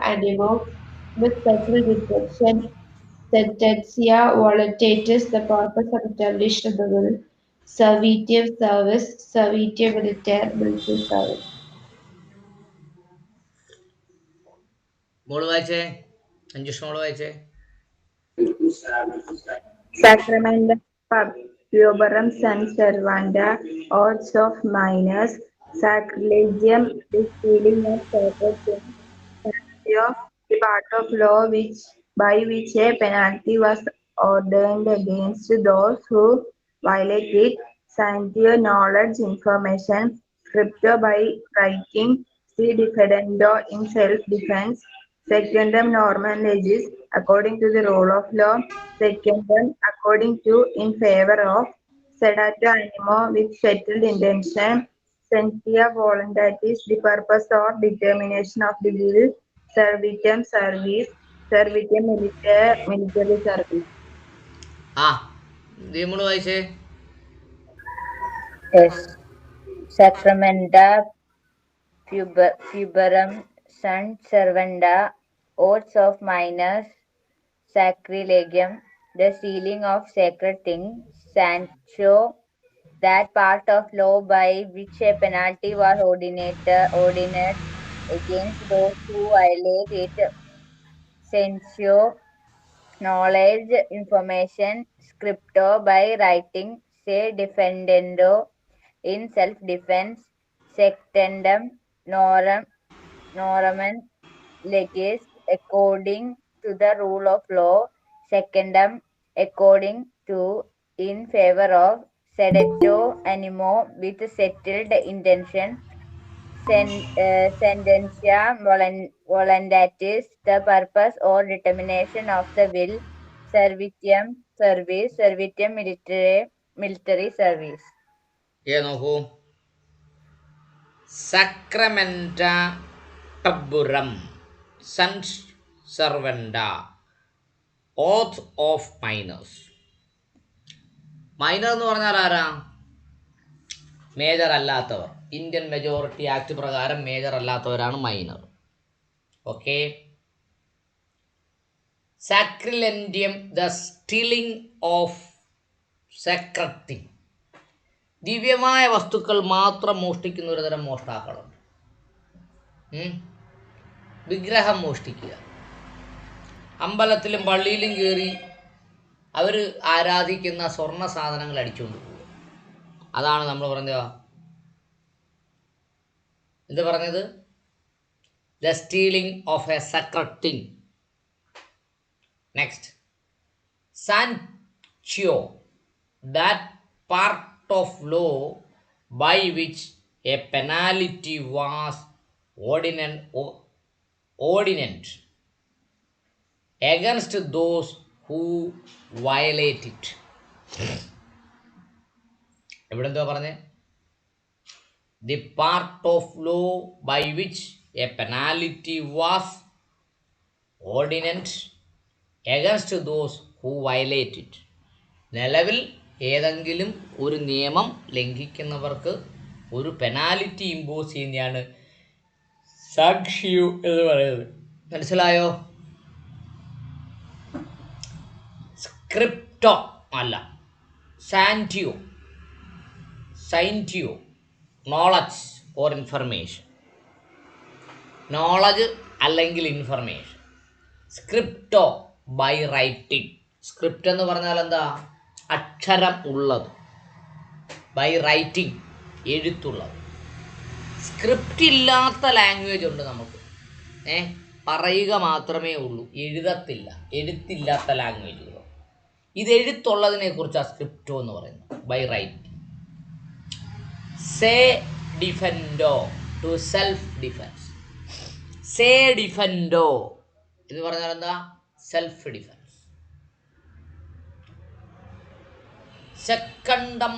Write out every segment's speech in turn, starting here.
and evokes with special description sententia voluntatis, the purpose of established the will, servitive service, servitia militare, military service. മോള് വായിച്ചേ. അഞ്ജുഷ് മോള് വായിച്ചേ. Sacramenta Pubrum San Servanda, Oaths of Minors, Sacrilegium, the stealing of sacred things, Sanctio, the part of law by which a penalty was ordained against those who violate it, Sanctio, knowledge, information, Scripto by writing, see defendendo in self-defense, Secundum normam legis, according to the rule of law, Secondum, according to, in favor of, Sedato animo, with settled intention, Sentia voluntatis, the purpose or determination of the will, Servitum service, Servitum military service. ആ മോള് വായിച്ചേ. Yes. Sacramenta Puberum Sunt Servanda, Oaths of Minors, Sacrilegium, the sealing of sacred things, Sancho, that part of law by which a penalty was ordinate against those who violate it, Censio, knowledge, information, Scripto by writing, se defendendo in self-defense, Sectendum, Noramen legis, according to the rule of law, Secondum, according to, in favor of, Sedato animo, with settled intention, Sententia voluntatis, the purpose or determination of the will, Servitium service, Servitium military service. നോക്കൂ. സക്രമെന്റ ടബുറം സൺസ് സർവൻഡ oath of minors. Minor എന്ന് പറഞ്ഞാൽ ആരാ? Major അല്ലാത്തവർ. Indian majority act പ്രകാരം മേജർ അല്ലാത്തവരാണ് മൈനർ. ഓക്കെ. സാക്രിലെൻഡിയം, the stealing of sacred thing. ദിവ്യമായ വസ്തുക്കൾ മാത്രം മോഷ്ടിക്കുന്ന ഒരു തരം മോഷ്ടാക്കളുണ്ട്. വിഗ്രഹം മോഷ്ടിക്കുക. അമ്പലത്തിലും പള്ളിയിലും കയറി അവർ ആരാധിക്കുന്ന സ്വർണ്ണ സാധനങ്ങൾ അടിച്ചുകൊണ്ട് പോകുക. അതാണ് നമ്മൾ പറഞ്ഞത്. എന്ത് പറഞ്ഞത്? The stealing of a sacred thing. Next, സാൻച്യോ, that part of law by which a penalty was ordinate against those who violate it. ഇവിടെ എന്താ പറഞ്ഞേ? The part of law by which a penalty was ordinate against those who violate it. നിലവിൽ ഏതെങ്കിലും ഒരു നിയമം ലംഘിക്കുന്നവർക്ക് ഒരു penalty impose ചെയ്യുന്നതാണ് സാക്ഷ്യു എന്ന് പറയുന്നത്. മനസ്സിലായോ? സ്ക്രിപ്റ്റോ അല്ല, സാൻറ്റിയോ, സൈൻറ്റിയോ, നോളജ് ഓർ ഇൻഫർമേഷൻ. നോളജ് അല്ലെങ്കിൽ ഇൻഫർമേഷൻ. സ്ക്രിപ്റ്റോ ബൈ റൈറ്റിംഗ്. സ്ക്രിപ്റ്റ് എന്ന് പറഞ്ഞാൽ എന്താ? അക്ഷരം ഉള്ളത്. ബൈ റൈറ്റിംഗ്, എഴുത്തുള്ളത്. സ്ക്രിപ്റ്റ് ഇല്ലാത്ത ലാംഗ്വേജ് ഉണ്ട് നമുക്ക്. പറയുക മാത്രമേ ഉള്ളൂ, എഴുതത്തില്ല. എഴുത്തില്ലാത്ത ലാംഗ്വേജുകൾ. ഇത് എഴുത്തുള്ളതിനെ കുറിച്ചാണ് സ്ക്രിപ്റ്റോ എന്ന് പറയുന്നത്. By writing. സേ ഡിഫെൻഡോ, ടു സെൽഫ് ഡിഫെൻസ്. സേ ഡിഫെൻഡോ എന്ന് പറഞ്ഞാൽ എന്താ? Self defence. സെക്കണ്ടം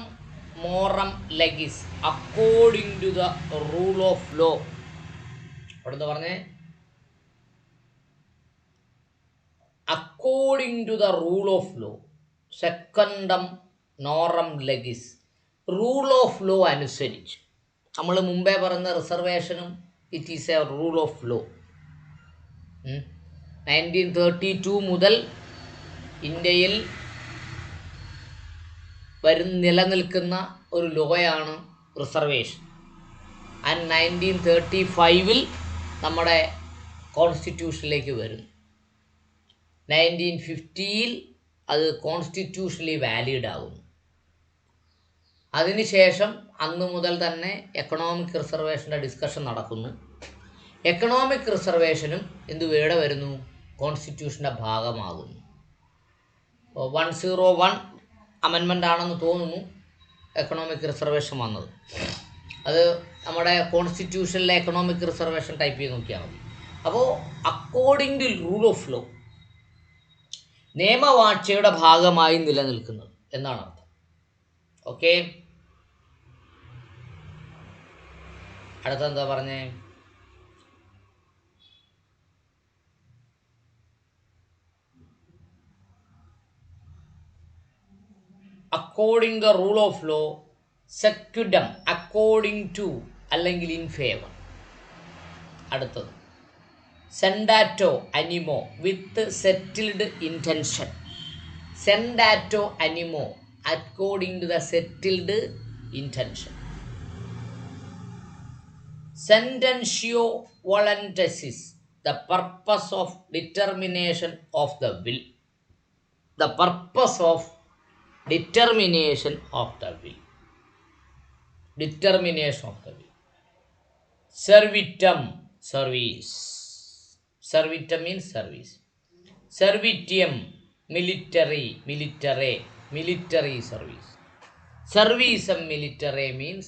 മോറം ലെഗിസ്, according to the rule of law. അവിടെ എന്താ പറഞ്ഞേ? According to the rule of law. സെക്കണ്ടം നോറം ലെഗിസ്, റൂൾ ഓഫ് ലോ അനുസരിച്ച്. നമ്മൾ മുമ്പേ പറഞ്ഞ റിസർവേഷനും it is a rule of law. 1932 മുതൽ ഇന്ത്യയിൽ നിലനിൽക്കുന്ന ഒരു ലോയാണ് റിസർവേഷൻ. ആൻഡ് 1935 നമ്മുടെ കോൺസ്റ്റിറ്റ്യൂഷനിലേക്ക് വരുന്നു. 1950 അത് കോൺസ്റ്റിറ്റ്യൂഷണലി വാലിഡ് ആകുന്നു. അതിനുശേഷം അന്ന് മുതൽ തന്നെ എക്കണോമിക് റിസർവേഷൻ്റെ ഡിസ്കഷൻ നടക്കുന്നു. എക്കണോമിക് റിസർവേഷനും വേടെ വരുന്നു, കോൺസ്റ്റിറ്റ്യൂഷൻ്റെ ഭാഗമാകുന്നു. 101 അമെൻമെൻ്റ് ആണെന്ന് തോന്നുന്നു എക്കണോമിക് റിസർവേഷൻ വന്നത്. അത് നമ്മുടെ കോൺസ്റ്റിറ്റ്യൂഷനിലെ എക്കണോമിക് റിസർവേഷൻ ടൈപ്പ് ചെയ്ത് നോക്കിയാൽ മതി. അപ്പോൾ according to rule of law, നിയമവാഴ്ചയുടെ ഭാഗമായി നിലനിൽക്കുന്നത് എന്നാണ് അർത്ഥം. ഓക്കെ, അടുത്തെന്താ പറഞ്ഞേ? According the rule of law, സെക്യുഡം അക്കോർഡിംഗ് ടു അല്ലെങ്കിൽ ഇൻ ഫേവർ. അടുത്തത് സെൻഡാറ്റോ അനിമോ വിത്ത് സെറ്റിൽഡ് ഇൻറ്റൻഷൻ. സെൻഡാറ്റോ അനിമോ according to the settled intention. Sententio voluntatis, the purpose of determination of the will. The purpose of determination of the will. Determination of the will. Servitum, service. Servitum means service. Servitium, military, military. Military service. Service of military means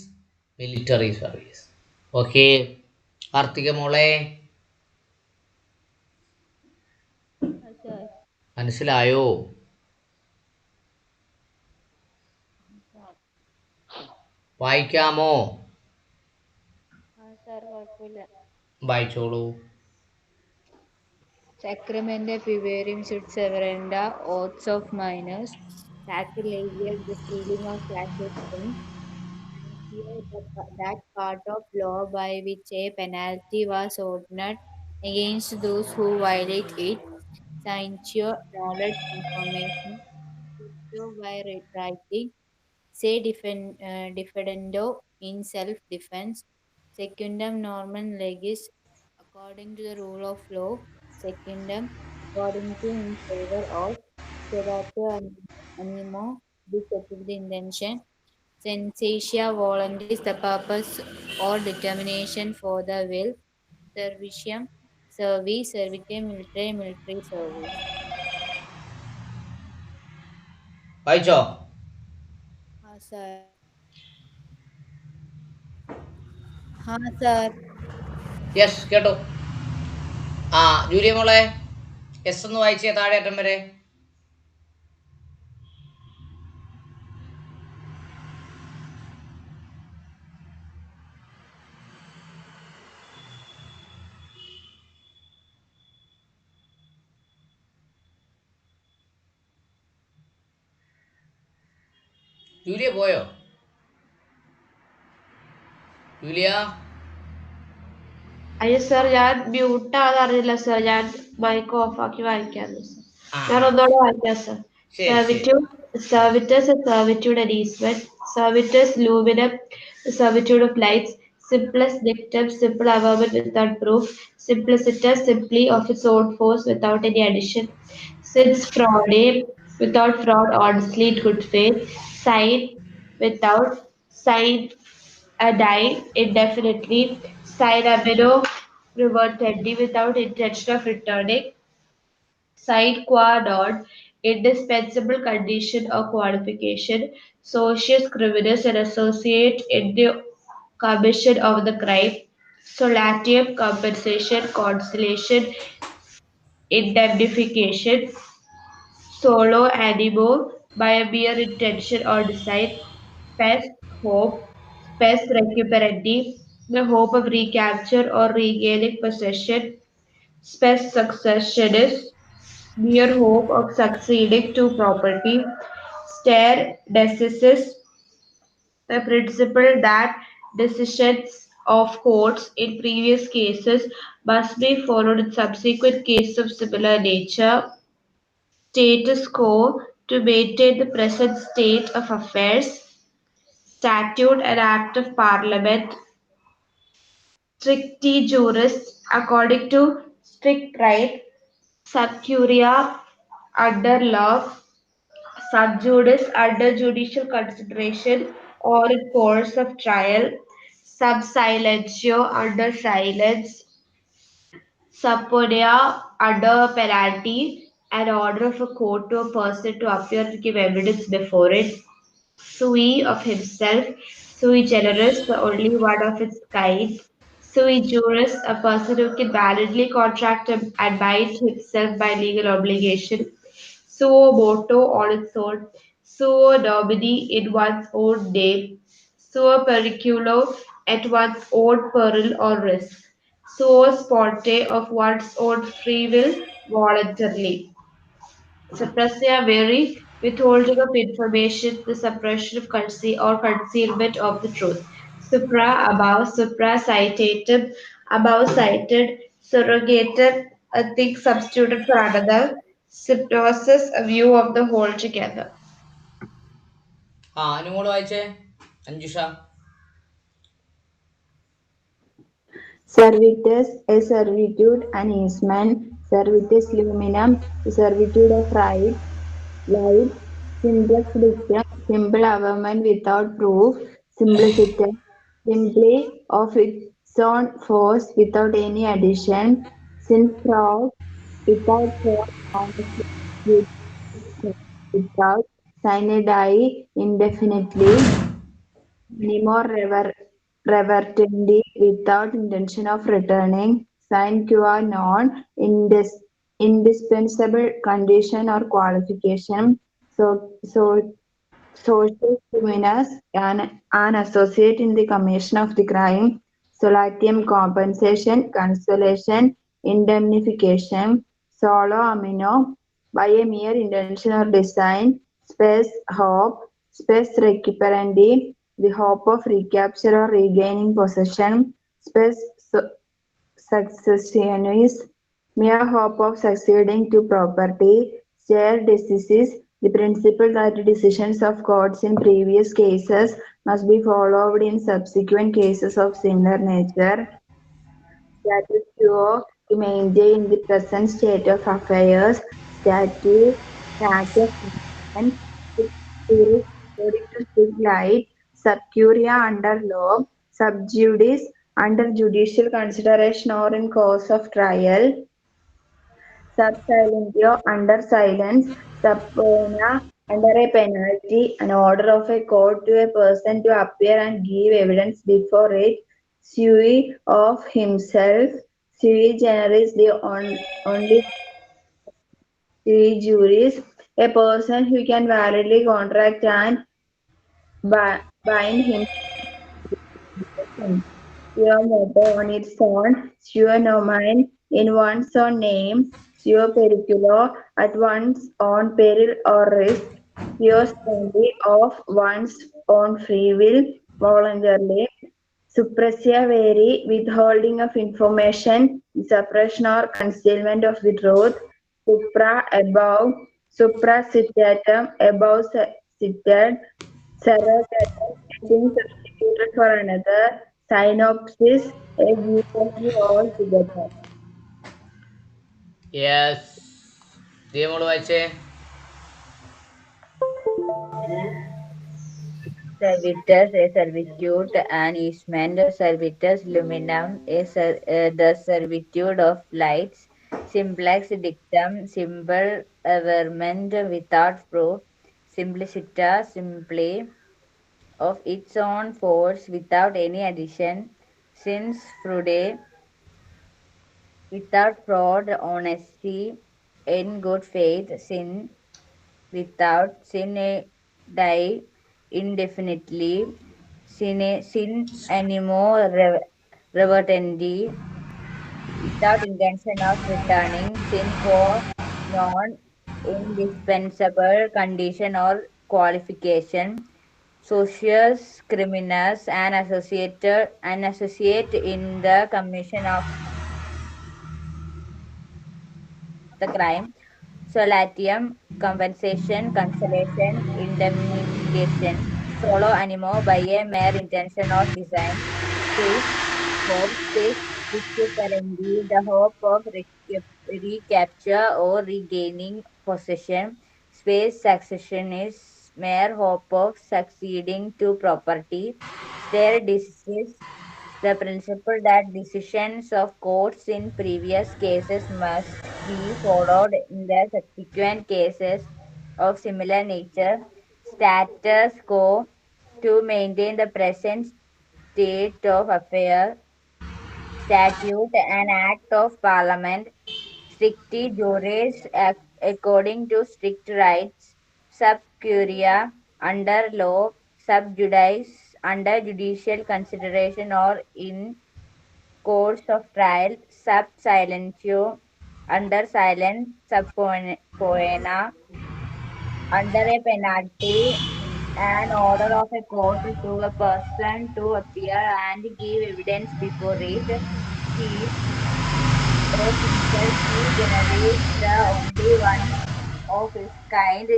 military service. Okay, Karthika മോളെ മനസ്സിലായോ? വായിക്കാമോ? വായിച്ചോളൂ. Sacrament preparing should surrender oaths of minors, sacrilegious the stealing of sacred things, and here that part of law by which a penalty was ordered against those who violate it, censure, knowledge, information, so by writing, say defendendo in self-defense, secundum normam legis, according to the rule of law, secundum, according to in favor of, sedato animo, with settled intention, sensatia voluntis, the purpose or determination for the will, servitium, service, servitium, military, military service. വായിച്ചോ? Sir. Sir. Yes, കേട്ടോ. Julia മോളെ S ഒന്ന് വായിച്ചേ, താഴെ അറ്റം വരെ. Julia പോയോ? Julia? അയ്യോ സർ, ഞാൻ മ്യൂട്ട് ആണെന്ന് അറിയില്ല സർ. ഞാൻ മൈക്ക് ഓഫ് ആക്കി വായിക്കാന്ന് സർ. ഞാൻ ഒന്നുകൂടെ വായിക്കാം sir. Servitude, servitus, servitude and easement. Servitus luminum, servitude of lights. Simplest dictum, simple avowal without proof. Simplicitas, simply of its own force without any addition. Since fraude, without fraud, honestly in good faith. Sign, without sign, die indefinitely. Sign ameno, revertendi, without intention of returning. Sine qua non, indispensable condition or qualification, socius criminis, an associate in the commission of the crime, solatium, compensation, consolation, indemnification, solo animo, by a mere intention or design, spes hope, spes recuperendi, the hope of recapture or regaining possession, spes successionis, mere hope of succeeding to property, stare decisis, the principle that decisions of courts in previous cases must be followed in subsequent cases of similar nature. Status quo to maintain the present state of affairs. Statute and Act of Parliament. Stricti juris according to strict right. Sub curia under law. Sub judice under judicial consideration or in course of trial. Sub silentio under silence. Subpoena under penalty, an order of a court to a person to appear to give evidence before it. Sui of himself, sui generis, the only one of its kind. Sui juris, a person who can validly contract and bind himself by legal obligation. Suo moto on its own. Suo nomini in one's own name. Suo periculo at one's own peril or risk. Suo sponte of one's own free will voluntarily. Suppressia vary, withholding of information, the suppression of or concealment of the truth. Supra above, supra citated, above cited, surrogated, a thing substituted for another. Symptosis, a view of the whole together. ആ അനുമോള് വായിച്ചേ Anjusha. Servitus, a servitude, an easement. Servitus luminum, the servitude of right. Light, simplex dictum, simple averment without proof. Simplicity, simply of its own force without any addition. Synfraud, without force, honestly, without sine die indefinitely. Nemo revertendi, without intention of returning. Sine qua non, indispensable condition or qualification. So social luminous, an associate in the commission of the crime. Solatium compensation, consolation, indemnification. Solo amino, by a mere intention or design. Spes hope, spes recuperendi, the hope of recapture or regaining possession. Spes successionis, mere hope of succeeding to property. Shared diseases, the principle that decisions of courts in previous cases must be followed in subsequent cases of similar nature. Status quo to maintain the present state of affairs. Statute, act of and according to strict light. Sub curia under law. Sub judice under judicial consideration or in course of trial. Sub silentio under silence. Subpoena under a penalty, an order of a court to a person to appear and give evidence before it. Sui of himself. Sui generis, the only sui juris, a person who can validly contract and bind himself. Suo moto on its own, suo nomen in one's own name, suo periculo at one's own peril or risk, suo sponte of one's own free will, voluntarily, suppressia veri, withholding of information, suppression or concealment of the truth, supra above, supracitatum above cited, surrogatum, a thing substituted for another, synopsis, a view of the all together. Yes, Diyamol വായിച്ചേ. Servitus, a servitude, an easement. Servitus luminum, the servitude of lights. Simplex dictum, simple averment without proof. Simplicita, simply of its own force without any addition. Since frude, without fraud, honesty, in good faith. Sin, without sin, die indefinitely. Sin animo revertendi, without intention of returning. Sin for non indispensable condition or qualification. social criminals and associate in the commission of the crime. Solatium, compensation, consolation, indemnification. Solo animo by a mere intention or design. Space, hope, space, recuperendi, the hope of recapture or regaining possession. Space succession is mere hope of succeeding to property. Stare disease, the principle that decisions of courts in previous cases must be followed in the subsequent cases of similar nature. Status quo, to maintain the present state of affairs. Statute, an act of parliament. Stricti juris, according to strict rights. Sub curia, under law. Sub judice, under judicial consideration or in course of trial. Sub silentio, under silence. Sub poena, under a penalty. An order of a court to a person to appear and give evidence before it. Chief of himself, he generates the only one of his kind.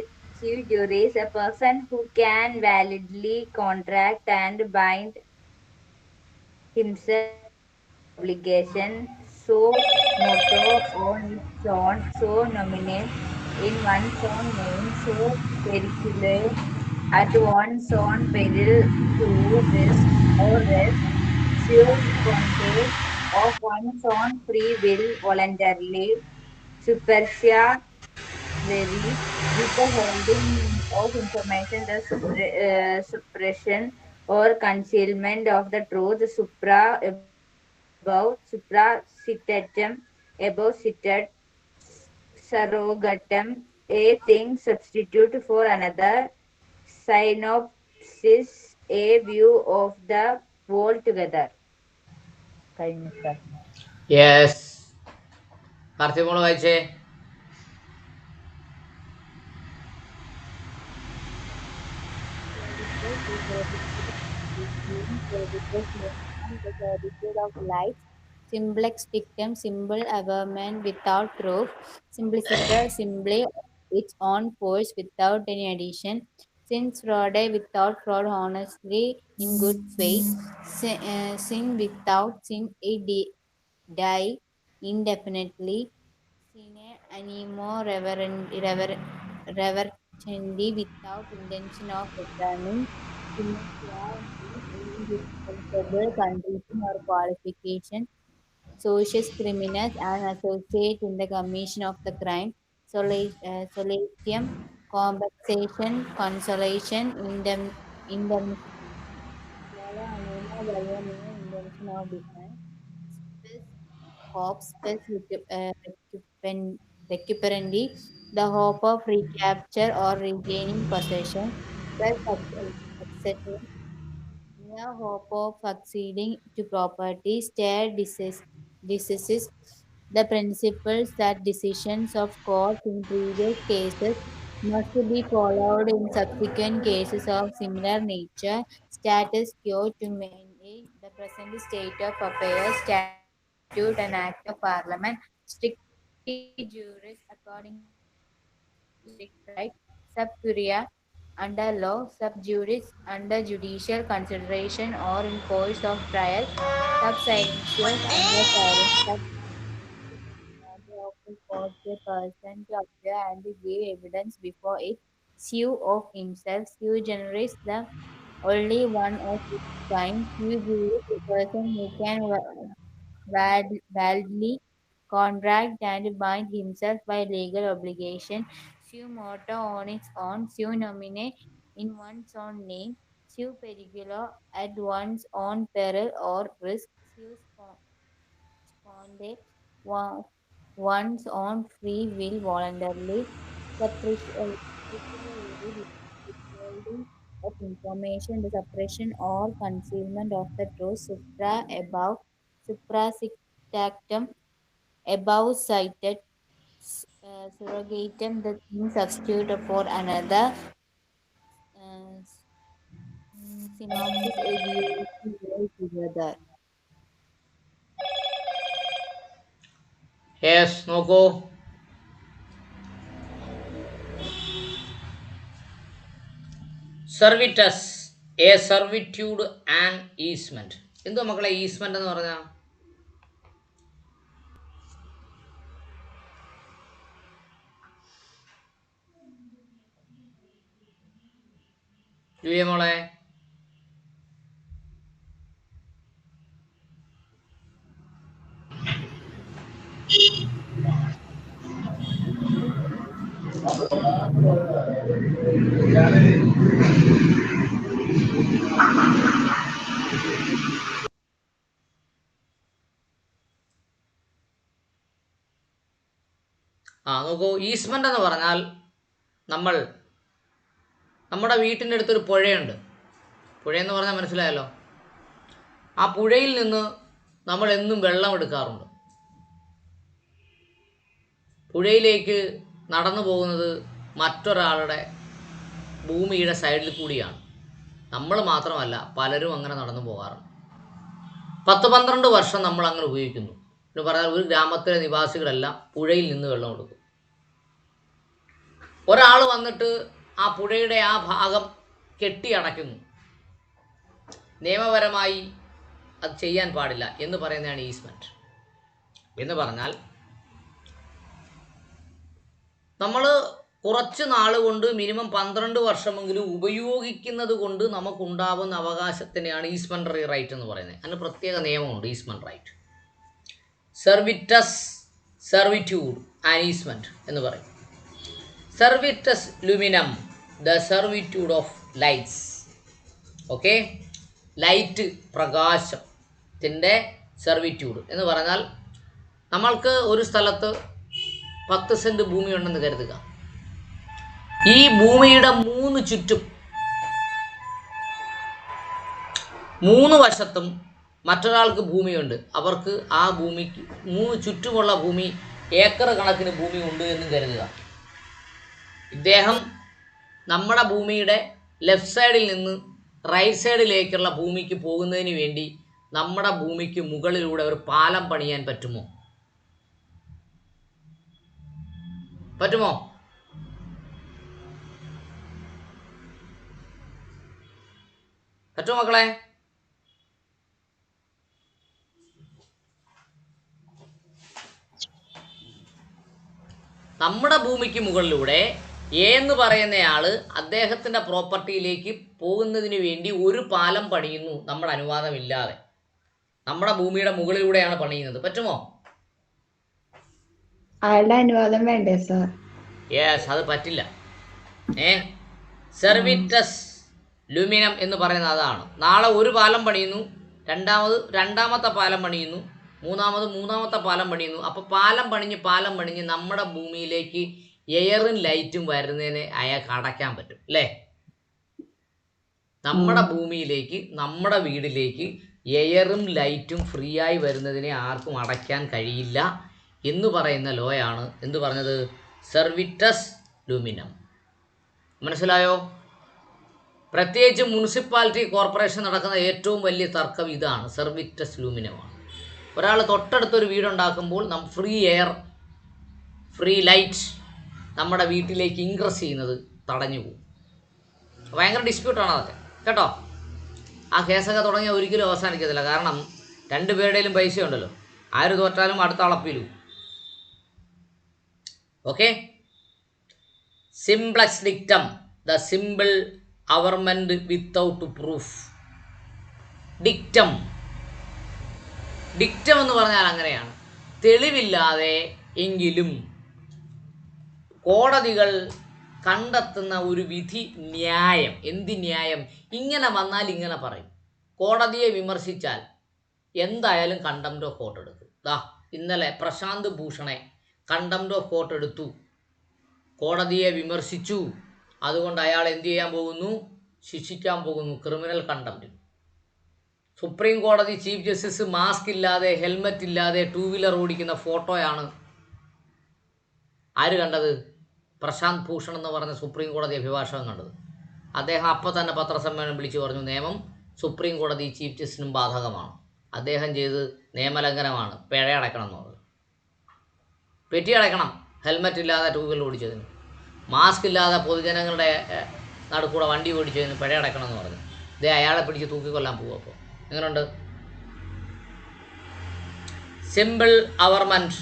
Chief jury is a person who can validly contract and bind himself to legal obligation, so moto on its own, so nomine in one's own name, so pericule at one's own peril to risk or rest, sua sponte of one's own free will voluntarily, supersia very withholding of information, the suppression or concealment of the truth, above cited, surrogatum, a thing substitute for another, synopsis, a view of the whole together. കഴിഞ്ഞു sir. Yes. Karthik വായിച്ചേ. Services, the servitude of being, services movement, the servitude of life, simplex dictum, simple averment without proof, simpliciter, simply its own force without any addition, since fraude without fraud, honestly in good faith, sin without sin, die indefinitely, sine animo reverenti without intention of returning, sine qua non indispensable condition or qualification, socius criminals and associate in the commission of the crime, solatium, compensation, consolation, indemnification, solo animo by a mere intention of design, spes hope, recuperendi, the hope of recapture or regaining possession, spes etc. Mere hope of succeeding to property, diseases, the principles that decisions of court in previous cases must be followed in subsequent cases of similar nature, status quo to maintain the present state of affairs, statute and act of parliament, stricti juris according to strict right, sub curia under law, sub juris under judicial consideration or in course of trial, sub silentio under silence, sub order of the court a person to appear and give evidence before it, sue of himself, sue generis the only one of its kind, sue juris a person who can validly contract and bind himself by legal obligation, sue moto on its own, sue nomine in one's own name, sue periculo at one's own peril or risk, sue sponde wa- one's own free will voluntarily, withholding of information, the suppression or concealment of the truth, above, suprasictactum, above cited, surrogatum, the thing substitute for another, uh, synopsis a beautiful world together. Yes, നോക്കൂ. സർവിറ്റസ്, A servitude and easement. എന്തോ മക്കളെ easement എന്ന് പറഞ്ഞാൽ? Julia മോളെ, നോക്കൂ. Easement എന്ന് പറഞ്ഞാൽ നമ്മുടെ വീട്ടിൻ്റെ അടുത്തൊരു പുഴയുണ്ട്. പുഴയെന്ന് പറഞ്ഞാൽ മനസ്സിലായല്ലോ. ആ പുഴയിൽ നിന്ന് നമ്മൾ എന്നും വെള്ളം എടുക്കാറുണ്ട്. പുഴയിലേക്ക് നടന്നു പോകുന്നത് മറ്റൊരാളുടെ ഭൂമിയുടെ സൈഡിൽ കൂടിയാണ്. നമ്മൾ മാത്രമല്ല, പലരും അങ്ങനെ നടന്നു പോകാറുണ്ട്. 10-12 വർഷം നമ്മൾ അങ്ങനെ ഉപയോഗിക്കുന്നു. എന്ന് പറഞ്ഞാൽ ഒരു ഗ്രാമത്തിലെ നിവാസികളെല്ലാം പുഴയിൽ നിന്ന് വെള്ളം എടുക്കും. ഒരാൾ വന്നിട്ട് ആ പുഴയുടെ ആ ഭാഗം കെട്ടിയടയ്ക്കുന്നു. നിയമപരമായി അത് ചെയ്യാൻ പാടില്ല എന്ന് പറയുന്നതാണ് ഈസ്മെന്റ്. എന്ന് പറഞ്ഞാൽ നമ്മൾ കുറച്ച് നാൾ കൊണ്ട് മിനിമം 12 വർഷമെങ്കിലും ഉപയോഗിക്കുന്നത് കൊണ്ട് നമുക്കുണ്ടാവുന്ന അവകാശത്തിനെയാണ് ഈസ്മെന്ററി റൈറ്റ് എന്ന് പറയുന്നത്. അതിന് പ്രത്യേക നിയമമുണ്ട്. ഈസ്മെന്റ് റൈറ്റ്, സർവിറ്റസ്, സർവിറ്റ്യൂഡ് ആൻഡ് ഈസ്മെന്റ് എന്ന് പറയും. സർവിറ്റസ് ലുമിനം, the servitude of lights. Okay, light, പ്രകാശത്തിൻ്റെ സർവിറ്റ്യൂഡ് എന്ന് പറഞ്ഞാൽ നമ്മൾക്ക് ഒരു സ്ഥലത്ത് 10 സെൻറ്റ് ഭൂമിയുണ്ടെന്ന് കരുതുക. ഈ ഭൂമിയുടെ 3 ചുറ്റും 3 വശത്തും മറ്റൊരാൾക്ക് ഭൂമിയുണ്ട്. അവർക്ക് ആ ഭൂമിക്ക് 3 ചുറ്റുമുള്ള ഭൂമി ഏക്കർ കണക്കിന് ഭൂമി ഉണ്ട് എന്നും കരുതുക. ഇദ്ദേഹം നമ്മുടെ ഭൂമിയുടെ ലെഫ്റ്റ് സൈഡിൽ നിന്ന് റൈറ്റ് സൈഡിലേക്കുള്ള ഭൂമിക്ക് പോകുന്നതിന് വേണ്ടി നമ്മുടെ ഭൂമിക്ക് മുകളിലൂടെ ഒരു പാലം പണിയാൻ പറ്റുമോ? പറ്റുമോ? പറ്റുമോ മക്കളെ? നമ്മുടെ ഭൂമിക്ക് മുകളിലൂടെ എ എന്ന് പറയുന്നയാൾ അദ്ദേഹത്തിൻ്റെ പ്രോപ്പർട്ടിയിലേക്ക് പോകുന്നതിന് വേണ്ടി ഒരു പാലം പണിയുന്നു നമ്മുടെ അനുവാദമില്ലാതെ. നമ്മുടെ ഭൂമിയുടെ മുകളിലൂടെയാണ് പണിയുന്നത്. പറ്റുമോ? അയാളുടെ അനുവാദം വേണ്ടേ സാർ? യെസ്, അത് പറ്റില്ല. സർവിറ്റസ് ലുമിനം എന്ന് പറയുന്നത് അതാണ്. നാളെ ഒരു പാലം പണിയുന്നു, രണ്ടാമത്തെ പാലം പണിയുന്നു, മൂന്നാമത്തെ പാലം പണിയുന്നു. അപ്പോൾ പാലം പണിഞ്ഞ് നമ്മുടെ ഭൂമിയിലേക്ക് എയറും ലൈറ്റും വരുന്നതിനെ അയാൾക്ക് അടയ്ക്കാൻ പറ്റും അല്ലേ? നമ്മുടെ ഭൂമിയിലേക്ക്, നമ്മുടെ വീടിലേക്ക് എയറും ലൈറ്റും ഫ്രീ ആയി വരുന്നതിനെ ആർക്കും അടയ്ക്കാൻ കഴിയില്ല എന്ന് പറയുന്ന ലോയാണ് എന്ത് പറഞ്ഞത്? സർവിറ്റസ് ലുമിനം. മനസ്സിലായോ? പ്രത്യേകിച്ച് മുനിസിപ്പാലിറ്റി കോർപ്പറേഷൻ നടക്കുന്ന ഏറ്റവും വലിയ തർക്കം ഇതാണ്, സർവിറ്റസ് ലുമിനമാണ്. ഒരാൾ തൊട്ടടുത്തൊരു വീടുണ്ടാക്കുമ്പോൾ ഫ്രീ എയർ, ഫ്രീ ലൈറ്റ് നമ്മുടെ വീട്ടിലേക്ക് ഇൻഗ്രസ് ചെയ്യുന്നത് തടഞ്ഞു പോകും. ഭയങ്കര ഡിസ്പ്യൂട്ടാണ് അതൊക്കെ കേട്ടോ. ആ കേസൊക്കെ തുടങ്ങിയാൽ ഒരിക്കലും അവസാനിക്കത്തില്ല. കാരണം 2 പേരുടെയും പൈസ ഉണ്ടല്ലോ. ആര് തോറ്റാലും അടുത്ത അളപ്പിലും. ഓക്കെ, സിംപ്ലക്സ് dictum, the simple averment without proof. Dictum എന്ന് പറഞ്ഞാൽ അങ്ങനെയാണ്, തെളിവില്ലാതെ എങ്കിലും കോടതികൾ കണ്ടെത്തുന്ന ഒരു വിധി ന്യായം. എന്ത് ന്യായം? ഇങ്ങനെ വന്നാൽ ഇങ്ങനെ പറയും. കോടതിയെ വിമർശിച്ചാൽ എന്തായാലും കണ്ടംപ്റ്റ് ഓഫ് കോർട്ട് എടുക്കും. ഇന്നലെ പ്രശാന്ത് ഭൂഷണെ കണ്ടംപ്റ്റ് ഓഫ് കോർട്ട് എടുത്തു, കോടതിയെ വിമർശിച്ചു. അതുകൊണ്ട് അയാൾ എന്ത് ചെയ്യാൻ പോകുന്നു? ശിക്ഷിക്കാൻ പോകുന്നു, ക്രിമിനൽ കണ്ടംപ്റ്റ്. സുപ്രീം കോടതി ചീഫ് ജസ്റ്റിസ് മാസ്ക് ഇല്ലാതെ, ഹെൽമറ്റ് ഇല്ലാതെ 2 വീലർ ഓടിക്കുന്ന ഫോട്ടോയാണ് ആര് കണ്ടത്? പ്രശാന്ത് ഭൂഷൺ എന്ന് പറഞ്ഞ സുപ്രീം കോടതി അഭിഭാഷകൻ കണ്ടത്. അദ്ദേഹം അപ്പോൾ തന്നെ പത്രസമ്മേളനം വിളിച്ചു പറഞ്ഞു നിയമം സുപ്രീം കോടതി ചീഫ് ജസ്റ്റിസിനും ബാധകമാണ്. അദ്ദേഹം ചെയ്ത് നിയമലംഘനമാണ്, പിഴ അടയ്ക്കണം എന്ന് പറഞ്ഞു. പെറ്റി അടയ്ക്കണം, ഹെൽമറ്റ് ഇല്ലാതെ ടൂ വീലർ ഓടിച്ചതിന്, മാസ്ക് ഇല്ലാതെ പൊതുജനങ്ങളുടെ നടുക്കൂടെ വണ്ടി ഓടിച്ചതിന് പിഴ അടയ്ക്കണം എന്ന് പറഞ്ഞു. ഇതേ അയാളെ പിടിച്ച് തൂക്കിക്കൊല്ലാൻ പോകും. അപ്പോൾ എങ്ങനെയുണ്ട്? സിമ്പിൾ അവർമെൻറ്റ്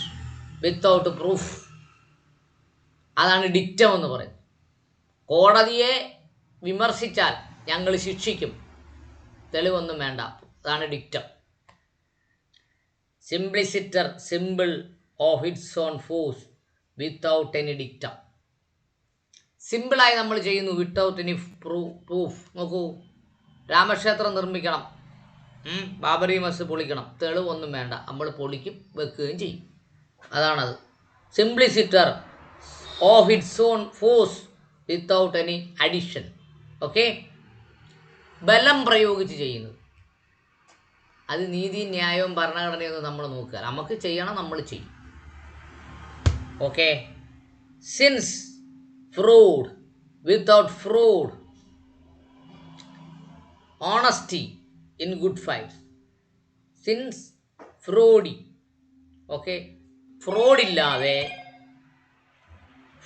വിത്തൗട്ട് പ്രൂഫ്, അതാണ് ഡിക്റ്റം എന്ന് പറയുന്നത്. കോടതിയെ വിമർശിച്ചാൽ ഞങ്ങൾ ശിക്ഷിക്കും, തെളിവൊന്നും വേണ്ട, അതാണ് dictum. Simpliciter, simple of its own force without any dictum. സിമ്പിളായി നമ്മൾ ചെയ്യുന്നു, വിത്തൗട്ട് എനി പ്രൂഫ്. നോക്കൂ, രാമക്ഷേത്രം നിർമ്മിക്കണം, ബാബറി മസ്ജിദ് പൊളിക്കണം, തെളിവൊന്നും വേണ്ട, നമ്മൾ പൊളിക്കും, വെക്കുകയും ചെയ്യും. അതാണത്. Simpliciter of its own force without any addition. Okay, ബലം പ്രയോഗിച്ച് ചെയ്യുന്നത്. അത് നീതി, ന്യായവും ഭരണഘടനയൊന്നും നമ്മൾ നോക്കുക, നമുക്ക് ചെയ്യണം, നമ്മൾ ചെയ്യും. ഓക്കെ, സിൻസ് ഫ്രോഡ് without fraud, honesty in good faith. സിൻസ് ഫ്രോഡി, ഓക്കെ, ഫ്രോഡില്ലാതെ,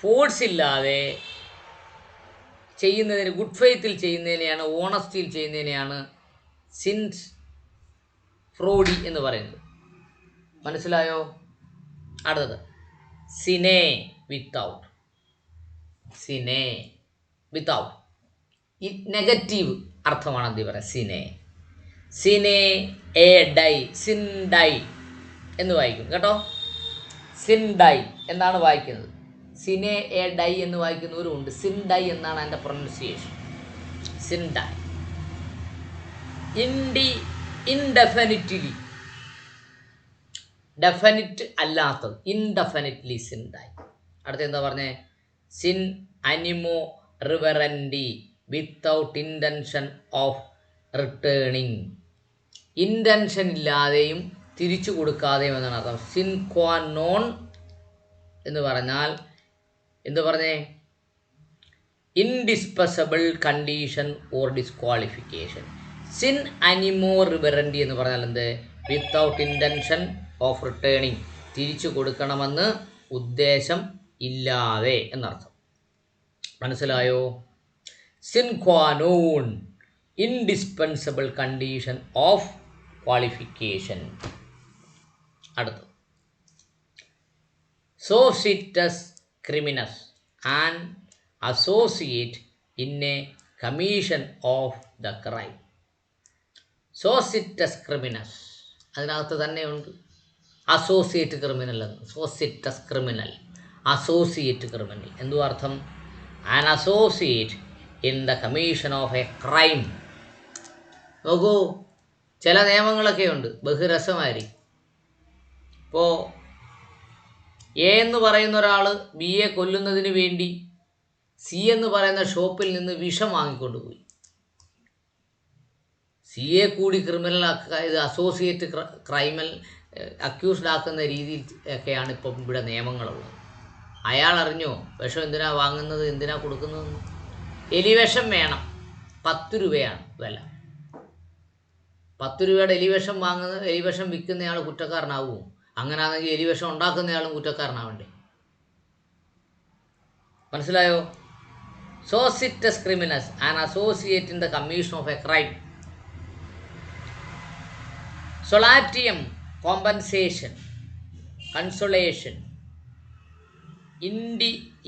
ഫോഴ്സ് ഇല്ലാതെ ചെയ്യുന്നതിന്, ഗുഡ് ഫെയ്ത്തിൽ ചെയ്യുന്നതിനെയാണ്, ഓണസ്റ്റിയിൽ ചെയ്യുന്നതിനെയാണ് സിൻസ് ഫ്രോഡി എന്ന് പറയുന്നത്. മനസ്സിലായോ? അടുത്തത് സിനെ വിത്തൗട്ട്. സിനെ വിത്തൗട്ട്, ഈ നെഗറ്റീവ് അർത്ഥമാണ് എന്ത് പറയുക? സിനെ. സിനെ എ ഡൈ, സിൻ ഡൈ എന്ന് വായിക്കും കേട്ടോ. സിൻ ഡൈ എന്നാണ് വായിക്കുന്നത്. സിനെ എ ഡൈ എന്ന് വായിക്കുന്നവരുമുണ്ട്. സിൻ ഡൈ എന്നാണ് അതിൻ്റെ pronunciation. Sine die. Indefinitely, definite അല്ലാത്തത്, ഇൻഡെഫിനിറ്റ്ലി സിൻ ഡൈ. അടുത്ത എന്താ പറഞ്ഞേ? സിൻ അനിമോ റിവറൻഡി without intention of returning. Intention ഇല്ലാതെയും തിരിച്ചു കൊടുക്കാതെയും എന്നാണ് അർത്ഥം. സിൻ ക്വാ നോൺ എന്ന് പറഞ്ഞാൽ എന്ത് പറഞ്ഞേ? Indispensable condition or disqualification. സിൻ അനിമോ റിവറൻഡി എന്ന് പറഞ്ഞാൽ എന്ത്? വിത്തൗട്ട് ഇൻറ്റൻഷൻ ഓഫ് റിട്ടേണിങ്, തിരിച്ചു കൊടുക്കണമെന്ന് ഉദ്ദേശം ഇല്ലാതെ എന്നർത്ഥം. മനസ്സിലായോ? Sine qua non, indispensable condition of qualification. അടുത്ത് സോസിറ്റസ് ക്രിമിനസ് and associate in a commission of the crime. സോസിറ്റസ് ക്രിമിനസ്, അതിനകത്ത് തന്നെയുണ്ട് അസോസിയേറ്റ് ക്രിമിനൽ എന്ന്. സോസിറ്റസ് ക്രിമിനൽ, അസോസിയേറ്റ് ക്രിമിനൽ. എന്തു അർത്ഥം? An associate in the commission of a crime. നോക്കൂ, ചില നിയമങ്ങളൊക്കെ ഉണ്ട്, ബഹുരസമായിരിക്കും. ഇപ്പോൾ എ എന്ന് പറയുന്ന ഒരാൾ ബി എ കൊല്ലുന്നതിന് വേണ്ടി സി എന്ന് പറയുന്ന ഷോപ്പിൽ നിന്ന് വിഷം വാങ്ങിക്കൊണ്ടുപോയി. സി എ കൂടി ക്രിമിനൽ ആക്കുക, ഇത് അസോസിയേറ്റ് ക്രൈമൽ അക്യൂസ്ഡ് ആക്കുന്ന രീതിയിൽ ഒക്കെയാണ് ഇപ്പം ഇവിടെ നിയമങ്ങളുള്ളത്. അയാൾ അറിഞ്ഞോ വിഷം എന്തിനാ വാങ്ങുന്നത്, എന്തിനാ കൊടുക്കുന്നതെന്ന്? എലിവിഷം വേണം, 10 രൂപയാണ് വില. 10 രൂപയുടെ എലിവിഷം വാങ്ങുന്ന, എലിവിഷം വിൽക്കുന്നയാൾ കുറ്റക്കാരനാവുമോ? അങ്ങനെയാണെങ്കിൽ എലിവിഷം ഉണ്ടാക്കുന്നയാളും കുറ്റക്കാരനാവണ്ടേ? മനസ്സിലായോ? സോസിറ്റസ് ക്രിമിനസ് and associate in the commission of a crime. Solatium, compensation, consolation,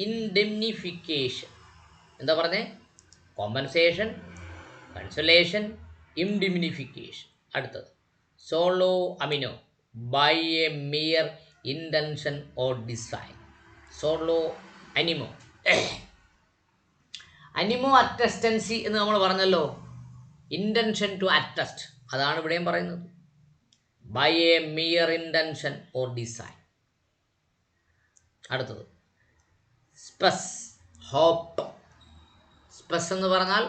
indemnification. എന്താ പറഞ്ഞേ? Compensation, consolation, indemnification. അടുത്തത് സോളോ അമിനോ, by a mere intention or design. സോളോ അനിമോ, അനിമോ അറ്റസ്റ്റൻസി എന്ന് നമ്മൾ പറഞ്ഞല്ലോ. ഇൻറ്റൻഷൻ ടു അറ്റസ്റ്റ്, അതാണ് ഇവിടെയും പറയുന്നത്. By a mere intention or design. അടുത്തത് സ്പെസ്, ഹോപ്പ്. സ്പെസ് എന്ന് പറഞ്ഞാൽ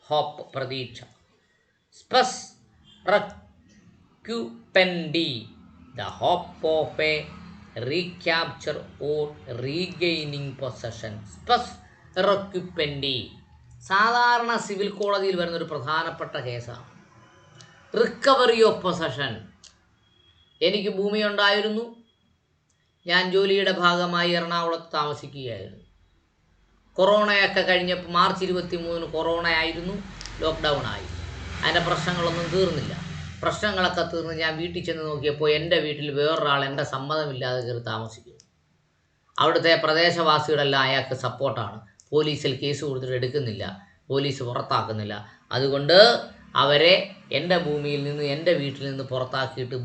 ഹോപ്പ്, പ്രതീക്ഷ. സ്പെസ് റെക്യുപെൻഡി, the hope of a recapture or regaining possession. സ്പെസ് റെക്യുപെൻഡി, സാധാരണ സിവിൽ കോടതിയിൽ വരുന്നൊരു പ്രധാനപ്പെട്ട കേസാണ് റിക്കവറി ഓഫ് പൊസഷൻ. എനിക്ക് ഭൂമി ഉണ്ടായിരുന്നു, ഞാൻ ജോലിയുടെ ഭാഗമായി എറണാകുളത്ത് താമസിക്കുകയായിരുന്നു. കൊറോണയൊക്കെ കഴിഞ്ഞപ്പോൾ March 23 കൊറോണ ആയിരുന്നു, ലോക്ക്ഡൗൺ ആയി. അതിൻ്റെ പ്രശ്നങ്ങളൊന്നും തീർന്നില്ല. പ്രശ്നങ്ങളൊക്കെ തീർന്ന് ഞാൻ വീട്ടിൽ ചെന്ന് നോക്കിയപ്പോൾ എൻ്റെ വീട്ടിൽ വേറൊരാൾ എൻ്റെ സമ്മതമില്ലാതെ കയറി താമസിക്കുന്നു. അവിടുത്തെ പ്രദേശവാസികളെല്ലാം അയാൾക്ക് സപ്പോർട്ടാണ്. പോലീസിൽ കേസ് കൊടുത്തിട്ട് എടുക്കുന്നില്ല, പോലീസ് പുറത്താക്കുന്നില്ല. അതുകൊണ്ട് അവരെ എൻ്റെ ഭൂമിയിൽ നിന്ന്, എൻ്റെ വീട്ടിൽ നിന്ന് പുറത്താക്കിയിട്ട്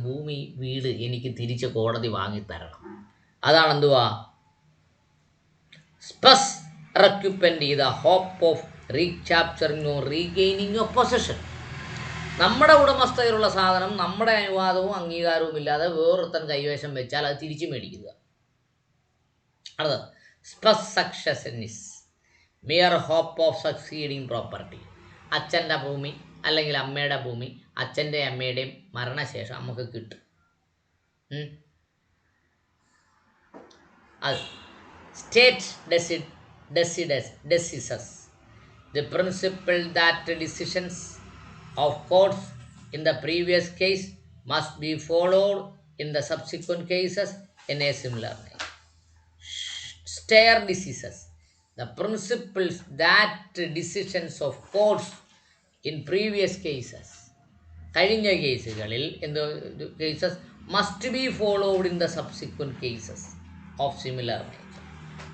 വീട് എനിക്ക് തിരിച്ച് കോടതി വാങ്ങിത്തരണം. അതാണ് എന്തുവാ സ്പെസ് റെക്യുപ്പൻ്റ് the hope of recapturing or regaining of possession. നമ്മുടെ ഉടമസ്ഥയിലുള്ള സാധനം നമ്മുടെ അനുവാദവും അംഗീകാരവും ഇല്ലാതെ വേറൊരുത്തൻ കൈവശം വെച്ചാൽ അത് തിരിച്ചു മേടിക്കുക. അത് സ്പെസ് സക്സഷനിസ് mere hope of succeeding property. അച്ഛൻ്റെ ഭൂമി അല്ലെങ്കിൽ അമ്മയുടെ ഭൂമി അച്ഛൻ്റെയും അമ്മയുടെയും മരണശേഷം നമുക്ക് കിട്ടും. അത് state decisions. The principle that decisions of courts in the previous case must be followed in the subsequent cases in a similar way. Stare decisions. The principles that decisions of courts in previous cases, കഴിഞ്ഞ കേസുകളിൽ cases must be followed in the subsequent cases of similar nature.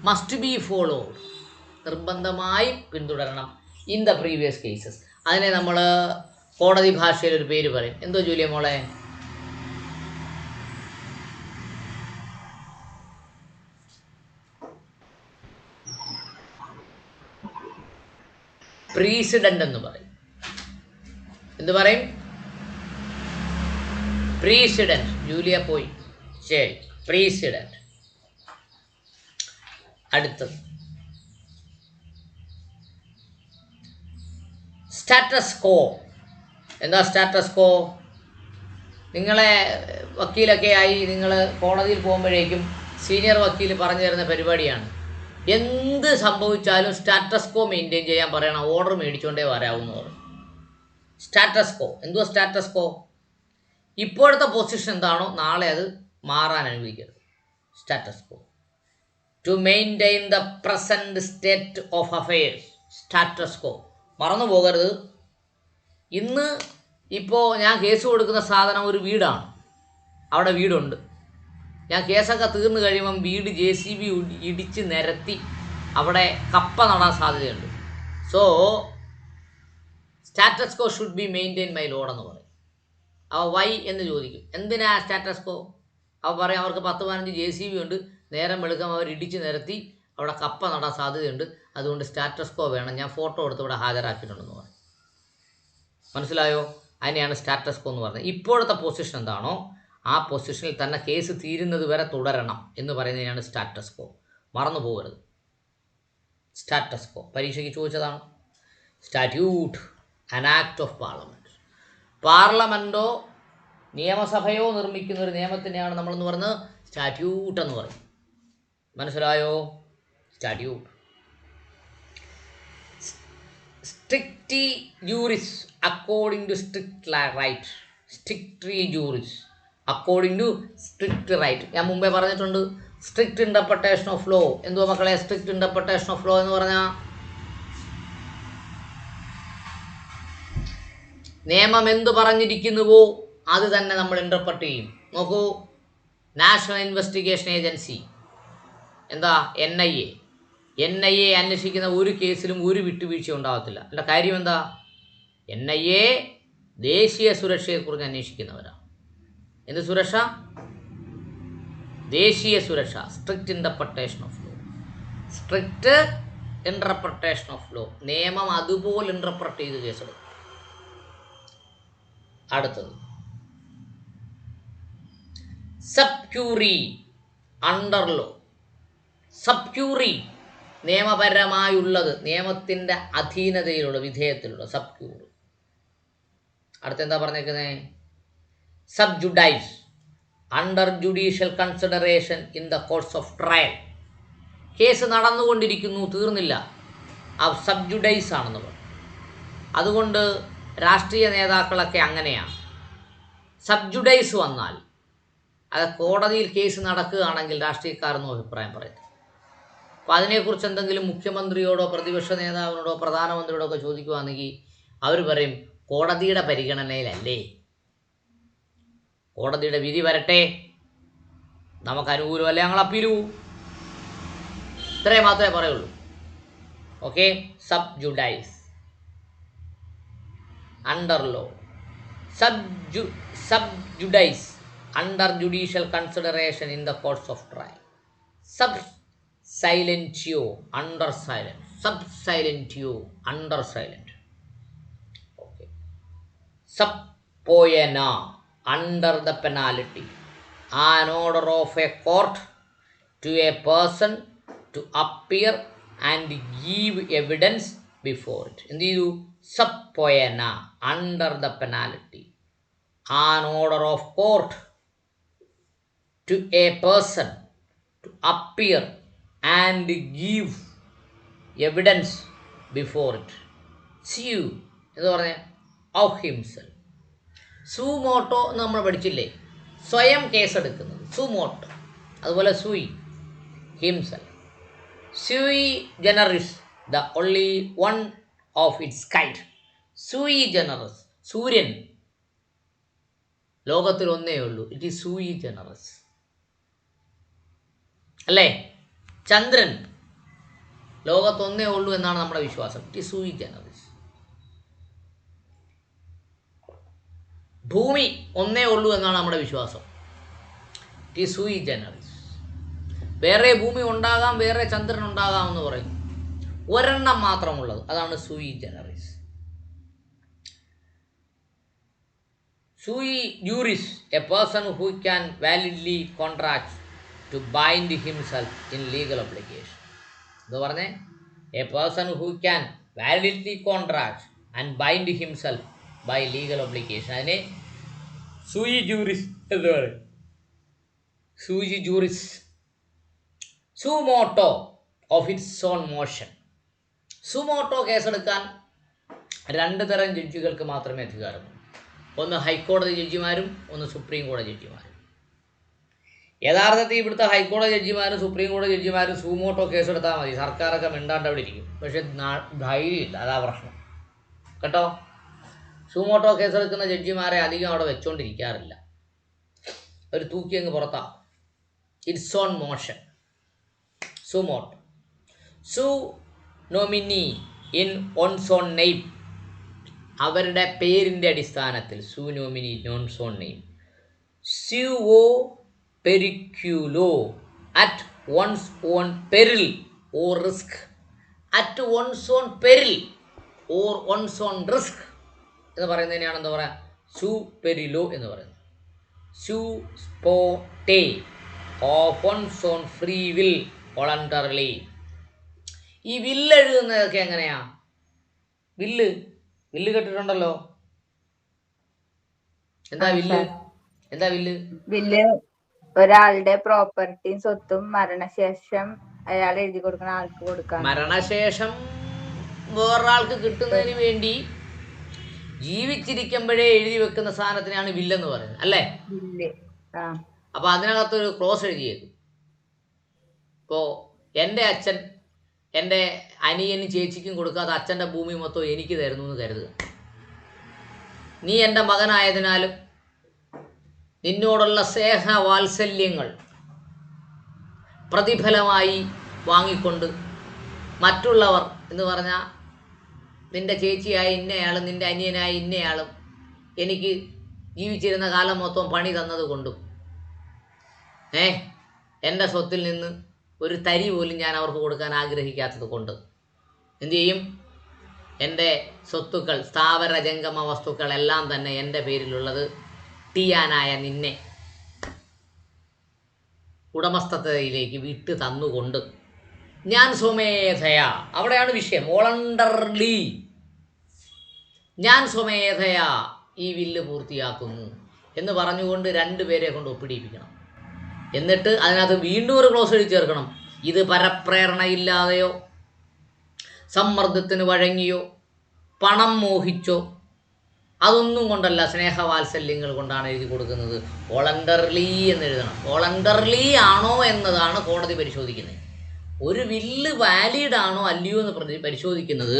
Must be followed, നിർബന്ധമായി പിന്തുടരണം in the previous cases. അതിനെ നമ്മൾ കോടതി ഭാഷയിൽ ഒരു പേര് പറയും. എന്തോ ജൂലിയ മോളെ? പ്രീസിഡന്റ് എന്ന് പറയും. എന്ത് പറയും? പ്രീസിഡന്റ്. ജൂലിയ പോയി. ശരി, പ്രീസിഡന്റ്. അടുത്തത് സ്റ്റാറ്റസ് കോ. എന്താ സ്റ്റാറ്റസ് കോ? നിങ്ങളെ വക്കീലൊക്കെ ആയി നിങ്ങൾ കോടതിയിൽ പോകുമ്പോഴേക്കും സീനിയർ വക്കീൽ പറഞ്ഞു തരുന്ന പരിപാടിയാണ്. എന്ത് സംഭവിച്ചാലും സ്റ്റാറ്റസ് കോ മെയിൻറ്റെയിൻ ചെയ്യാൻ പറയണം, ഓർഡർ മേടിച്ചുകൊണ്ടേ വരാമെന്ന് പറയും. സ്റ്റാറ്റസ് കോ. എന്തുവാ സ്റ്റാറ്റസ് കോ? ഇപ്പോഴത്തെ പൊസിഷൻ എന്താണോ നാളെ അത് മാറാൻ അനുവദിക്കരുത്. Status quo. To maintain the present state of affairs. Status quo. മറന്നു പോകരുത്. ഇന്ന് ഇപ്പോൾ ഞാൻ കേസ് കൊടുക്കുന്ന സാധനം ഒരു വീടാണ്, അവിടെ വീടുണ്ട്. ഞാൻ കേസൊക്കെ തീർന്നു കഴിയുമ്പം വീട് JCB ഇടിച്ച് നിരത്തി അവിടെ കപ്പ നടാൻ സാധ്യതയുണ്ട്. So status co should be maintain my lord എന്ന് പറയും. അവ വൈ എന്ന് ചോദിക്കും. എന്തിനാ സ്റ്റാറ്റസ് കോ? അവ പറയും അവർക്ക് 10-15 JCB ഉണ്ട്, നേരം വെളുക്കാം അവർ ഇടിച്ച് നിരത്തി അവിടെ കപ്പ നടാൻ സാധ്യതയുണ്ട്, അതുകൊണ്ട് സ്റ്റാറ്റസ് കോ വേണം, ഞാൻ ഫോട്ടോ എടുത്ത് ഇവിടെ ഹാജരാക്കിയിട്ടുണ്ടെന്ന് പറയും. മനസ്സിലായോ? അതിനെയാണ് സ്റ്റാറ്റസ് കോ എന്ന് പറയുന്നത്. ഇപ്പോഴത്തെ പൊസിഷൻ എന്താണോ ആ പൊസിഷനിൽ തന്നെ കേസ് തീരുന്നത് വരെ തുടരണം എന്ന് പറയുന്നതിനാണ് സ്റ്റാറ്റസ് കോ. മറന്നു പോകരുത്. സ്റ്റാറ്റസ് കോ പരീക്ഷയ്ക്ക് ചോദിച്ചതാണ്. Statute, an act of parliament. പാർലമെൻറ്റോ നിയമസഭയോ നിർമ്മിക്കുന്ന ഒരു നിയമത്തിനെയാണ് നമ്മളെന്ന് പറയുന്നത് സ്റ്റാറ്റ്യൂട്ട് എന്ന് പറയും. മനസ്സിലായോ? സ്റ്റാറ്റ്യൂട്ട്. സ്ട്രിക്റ്റി ജൂറിസ് അക്കോർഡിംഗ് ടു സ്ട്രിക്റ്റ് റൈറ്റ്. സ്ട്രിക്ട്രി ജൂറിസ് അക്കോർഡിംഗ് ടു സ്ട്രിക്റ്റ് റൈറ്റ്. ഞാൻ മുമ്പേ പറഞ്ഞിട്ടുണ്ട് സ്ട്രിക്റ്റ് ഇൻ്റർപ്രിട്ടേഷൻ ഓഫ് ലോ. എന്തുവാ മക്കളെ സ്ട്രിക്റ്റ് ഇൻ്റർപ്രിട്ടേഷൻ ഓഫ് ലോ എന്ന് പറഞ്ഞാൽ? നിയമം എന്ത് പറഞ്ഞിരിക്കുന്നുവോ അത് തന്നെ നമ്മൾ ഇൻ്റർപ്രറ്റ് ചെയ്യും. നോക്കൂ, നാഷണൽ ഇൻവെസ്റ്റിഗേഷൻ ഏജൻസി എന്താ? NIA അന്വേഷിക്കുന്ന ഒരു കേസിലും ഒരു വിട്ടുവീഴ്ച ഉണ്ടാകത്തില്ല. അല്ല, കാര്യം എന്താ? NIA ദേശീയ സുരക്ഷയെക്കുറിച്ച് അന്വേഷിക്കുന്നവരാണ്. എന്ത് സുരക്ഷ? ദേശീയ സുരക്ഷ. Strict interpretation of law. Strict interpretation of law. നിയമം അതുപോലെ ഇൻ്റർപ്രറ്റ് ചെയ്ത് കേസെടുക്കും. അടുത്തത് സബ്ക്യൂറി അണ്ടർ ലോ. സബ്ക്യൂറി നിയമപരമായുള്ളത്, നിയമത്തിൻ്റെ അധീനതയിലുള്ള വിധേയത്തിലുള്ള സബ്ക്യൂറി. അടുത്തെന്താ പറഞ്ഞേക്കുന്നത്? Sub judice under judicial consideration in the course of trial. Case നടന്നുകൊണ്ടിരിക്കുന്നു, തീർന്നില്ല, സബ്ജുഡൈസ് ആണെന്ന് പറയും. അതുകൊണ്ട് രാഷ്ട്രീയ നേതാക്കളൊക്കെ അങ്ങനെയാണ്. സബ്ജുഡൈസ് വന്നാൽ അത് കോടതിയിൽ കേസ് നടക്കുകയാണെങ്കിൽ രാഷ്ട്രീയക്കാരൊന്നും അഭിപ്രായം പറയും. അപ്പോൾ അതിനെക്കുറിച്ച് എന്തെങ്കിലും മുഖ്യമന്ത്രിയോടോ പ്രതിപക്ഷ നേതാവിനോടോ പ്രധാനമന്ത്രിയോടോ ഒക്കെ ചോദിക്കുകയാണെങ്കിൽ അവർ പറയും കോടതിയുടെ പരിഗണനയിലല്ലേ, കോടതിയുടെ വിധി വരട്ടെ, നമുക്ക് അനുകൂലമല്ലേ ഞങ്ങൾ അപ്പീൽ പോവും. ഇത്രയും മാത്രമേ പറയുള്ളൂ. Okay, sub judice under law, sub judice under judicial consideration in the courts of trial. Sub silentio under silent. Sub silentio under silent. Okay. Sub poena under the penalty. An order of a court to a person to appear and give evidence before it. എന്ത് ചെയ്തു? Sub poena under the penalty. An order of court to a person to appear and give evidence before it. Sue എന്ന് പറഞ്ഞാൽ of himself. Suo motu എന്ന് നമ്മൾ പഠിച്ചില്ലേ, സ്വയം കേസെടുക്കുന്നത് suo motu. അതുപോലെ സൂയി himself. Sui generis the only one of its kind. Sui generis, സൂര്യൻ ലോകത്തിൽ ഒന്നേ ഉള്ളൂ, ഇറ്റ് ഈസ് സൂയി ജനറസ് അല്ലേ. ചന്ദ്രൻ ലോകത്തൊന്നേ ഉള്ളൂ എന്നാണ് നമ്മുടെ വിശ്വാസം, ഇറ്റ് ഈസ് സൂയി ജനറസ്. ഭൂമി ഒന്നേ ഉള്ളൂ എന്നാണ് നമ്മുടെ വിശ്വാസം, ഇറ്റ് ഈസ് സൂയി ജനറസ്. വേറെ ഭൂമി ഉണ്ടാകാം, വേറെ ചന്ദ്രൻ ഉണ്ടാകാം എന്ന് പറയും, ഒരെണ്ണം മാത്രമുള്ളത്, അതാണ് സൂയി generous. Sui juris, a person who can validly contract to bind himself in legal obligation. ഇത് പറഞ്ഞേ, a person who can validly contract and bind himself by legal obligation. അതിനെ sui juris എന്ന് പറയും. Sui juris. Sumoto of its own motion. Suo motu കേസെടുക്കാൻ രണ്ട് തരം ജഡ്ജികൾക്ക് മാത്രമേ അധികാരമുള്ളൂ. ഒന്ന് ഹൈക്കോടതി ജഡ്ജിമാരും ഒന്ന് സുപ്രീം കോടതി ജഡ്ജിമാരും. യഥാർത്ഥത്തിൽ ഇവിടുത്തെ ഹൈക്കോടതി ജഡ്ജിമാരും സുപ്രീം കോടതി ജഡ്ജിമാരും സുമോട്ടോ കേസെടുത്താൽ മതി, സർക്കാരൊക്കെ മിണ്ടാണ്ട് അവിടെ ഇരിക്കും. പക്ഷെ ധൈര്യമില്ല, അതാ പ്രശ്നം കേട്ടോ. സുമോട്ടോ കേസെടുക്കുന്ന ജഡ്ജിമാരെ അധികം അവിടെ വെച്ചോണ്ടിരിക്കാറില്ല, ഒരു തൂക്കി അങ്ങ് പുറത്താവും. Its own motion. സുമോട്ടോ. സു നോമിനി ഇൻ ഓൺസ് ഓൺ നെയിം, അവരുടെ പേരിൻ്റെ അടിസ്ഥാനത്തിൽ. സു നോമിനി നോൺസ് ഓൺ നെയിം. സ്യുവോ പെരിക്യുലോ, at one's own peril or risk. At one's own peril or one's own risk എന്ന് പറയുന്നതിനെയാണ് എന്താ പറയുക, സു പെരിലോ എന്ന് പറയുന്നത്. സു സ്പോട്ടേ of one's own free will voluntarily. ഈ വില്ല് എഴുതുന്നതൊക്കെ എങ്ങനെയാ? വില്ല് കേട്ടിട്ടുണ്ടല്ലോ. എന്താ വില്ല്? വില്ല് ഒരാളുടെ പ്രോപ്പർട്ടിയും സ്വത്തും മരണശേഷം അയാൾ എഴുതി കൊടുക്കുന്ന ആൾക്ക് കൊടുക്കാം. മരണശേഷം വേറൊരാൾക്ക് കിട്ടുന്നതിന് വേണ്ടി ജീവിച്ചിരിക്കുമ്പോഴേ എഴുതി വെക്കുന്ന സാധനത്തിനാണ് വില്ലെന്ന് പറയുന്നത് അല്ലേ? അപ്പൊ അതിനകത്തൊരു ക്ലോസ് എഴുതിയേക്കും. ഇപ്പോൾ എൻ്റെ അച്ഛൻ എൻ്റെ അനിയനും ചേച്ചിക്കും കൊടുക്കാതെ അച്ഛൻ്റെ ഭൂമി മൊത്തം എനിക്ക് തരുന്നു എന്ന് കരുതുക. നീ എൻ്റെ മകനായതിനാലും നിന്നോടുള്ള സ്നേഹവാത്സല്യങ്ങൾ പ്രതിഫലമായി വാങ്ങിക്കൊണ്ട് മറ്റുള്ളവർ എന്ന് പറഞ്ഞാൽ നിൻ്റെ ചേച്ചിയായ ഇന്നയാളും നിൻ്റെ അനിയനായ ഇന്നയാളും എനിക്ക് ജീവിച്ചിരുന്ന കാലം മൊത്തം പണി തന്നത് കൊണ്ടും എൻ്റെ സ്വത്തിൽ നിന്ന് ഒരു തരി പോലും ഞാൻ അവർക്ക് കൊടുക്കാൻ ആഗ്രഹിക്കാത്തത് കൊണ്ട് എന്തു ചെയ്യും? എൻ്റെ സ്വത്തുക്കൾ, സ്ഥാവര ജംഗമ വസ്തുക്കളെല്ലാം തന്നെ എൻ്റെ പേരിലുള്ളത് ടിയാനായ നിന്നെ ഉടമസ്ഥതയിലേക്ക് വിട്ട് തന്നുകൊണ്ട് ഞാൻ സ്വമേധയാ, അവിടെയാണ് വിഷയം, വോളണ്ടർലി, ഞാൻ സ്വമേധയാ ഈ വില്ല് പൂർത്തിയാക്കുന്നു എന്ന് പറഞ്ഞുകൊണ്ട് രണ്ടുപേരെ കൊണ്ട് ഒപ്പിടിപ്പിക്കണം. എന്നിട്ട് അതിനകത്ത് വീണ്ടും ഒരു ക്ലോസ് എഴുതി ചേർക്കണം. ഇത് പരപ്രേരണയില്ലാതെയോ സമ്മർദ്ദത്തിന് വഴങ്ങിയോ പണം മോഹിച്ചോ അതൊന്നും കൊണ്ടല്ല, സ്നേഹവാത്സല്യങ്ങൾ കൊണ്ടാണ് എഴുതി കൊടുക്കുന്നത്. വോളണ്ടർലി എന്ന് എഴുതണം. വോളണ്ടർലി ആണോ എന്നതാണ് കോടതി പരിശോധിക്കുന്നത്. ഒരു വില്ല് വാലിഡ് ആണോ അല്ലയോ എന്ന് പരിശോധിക്കുന്നത്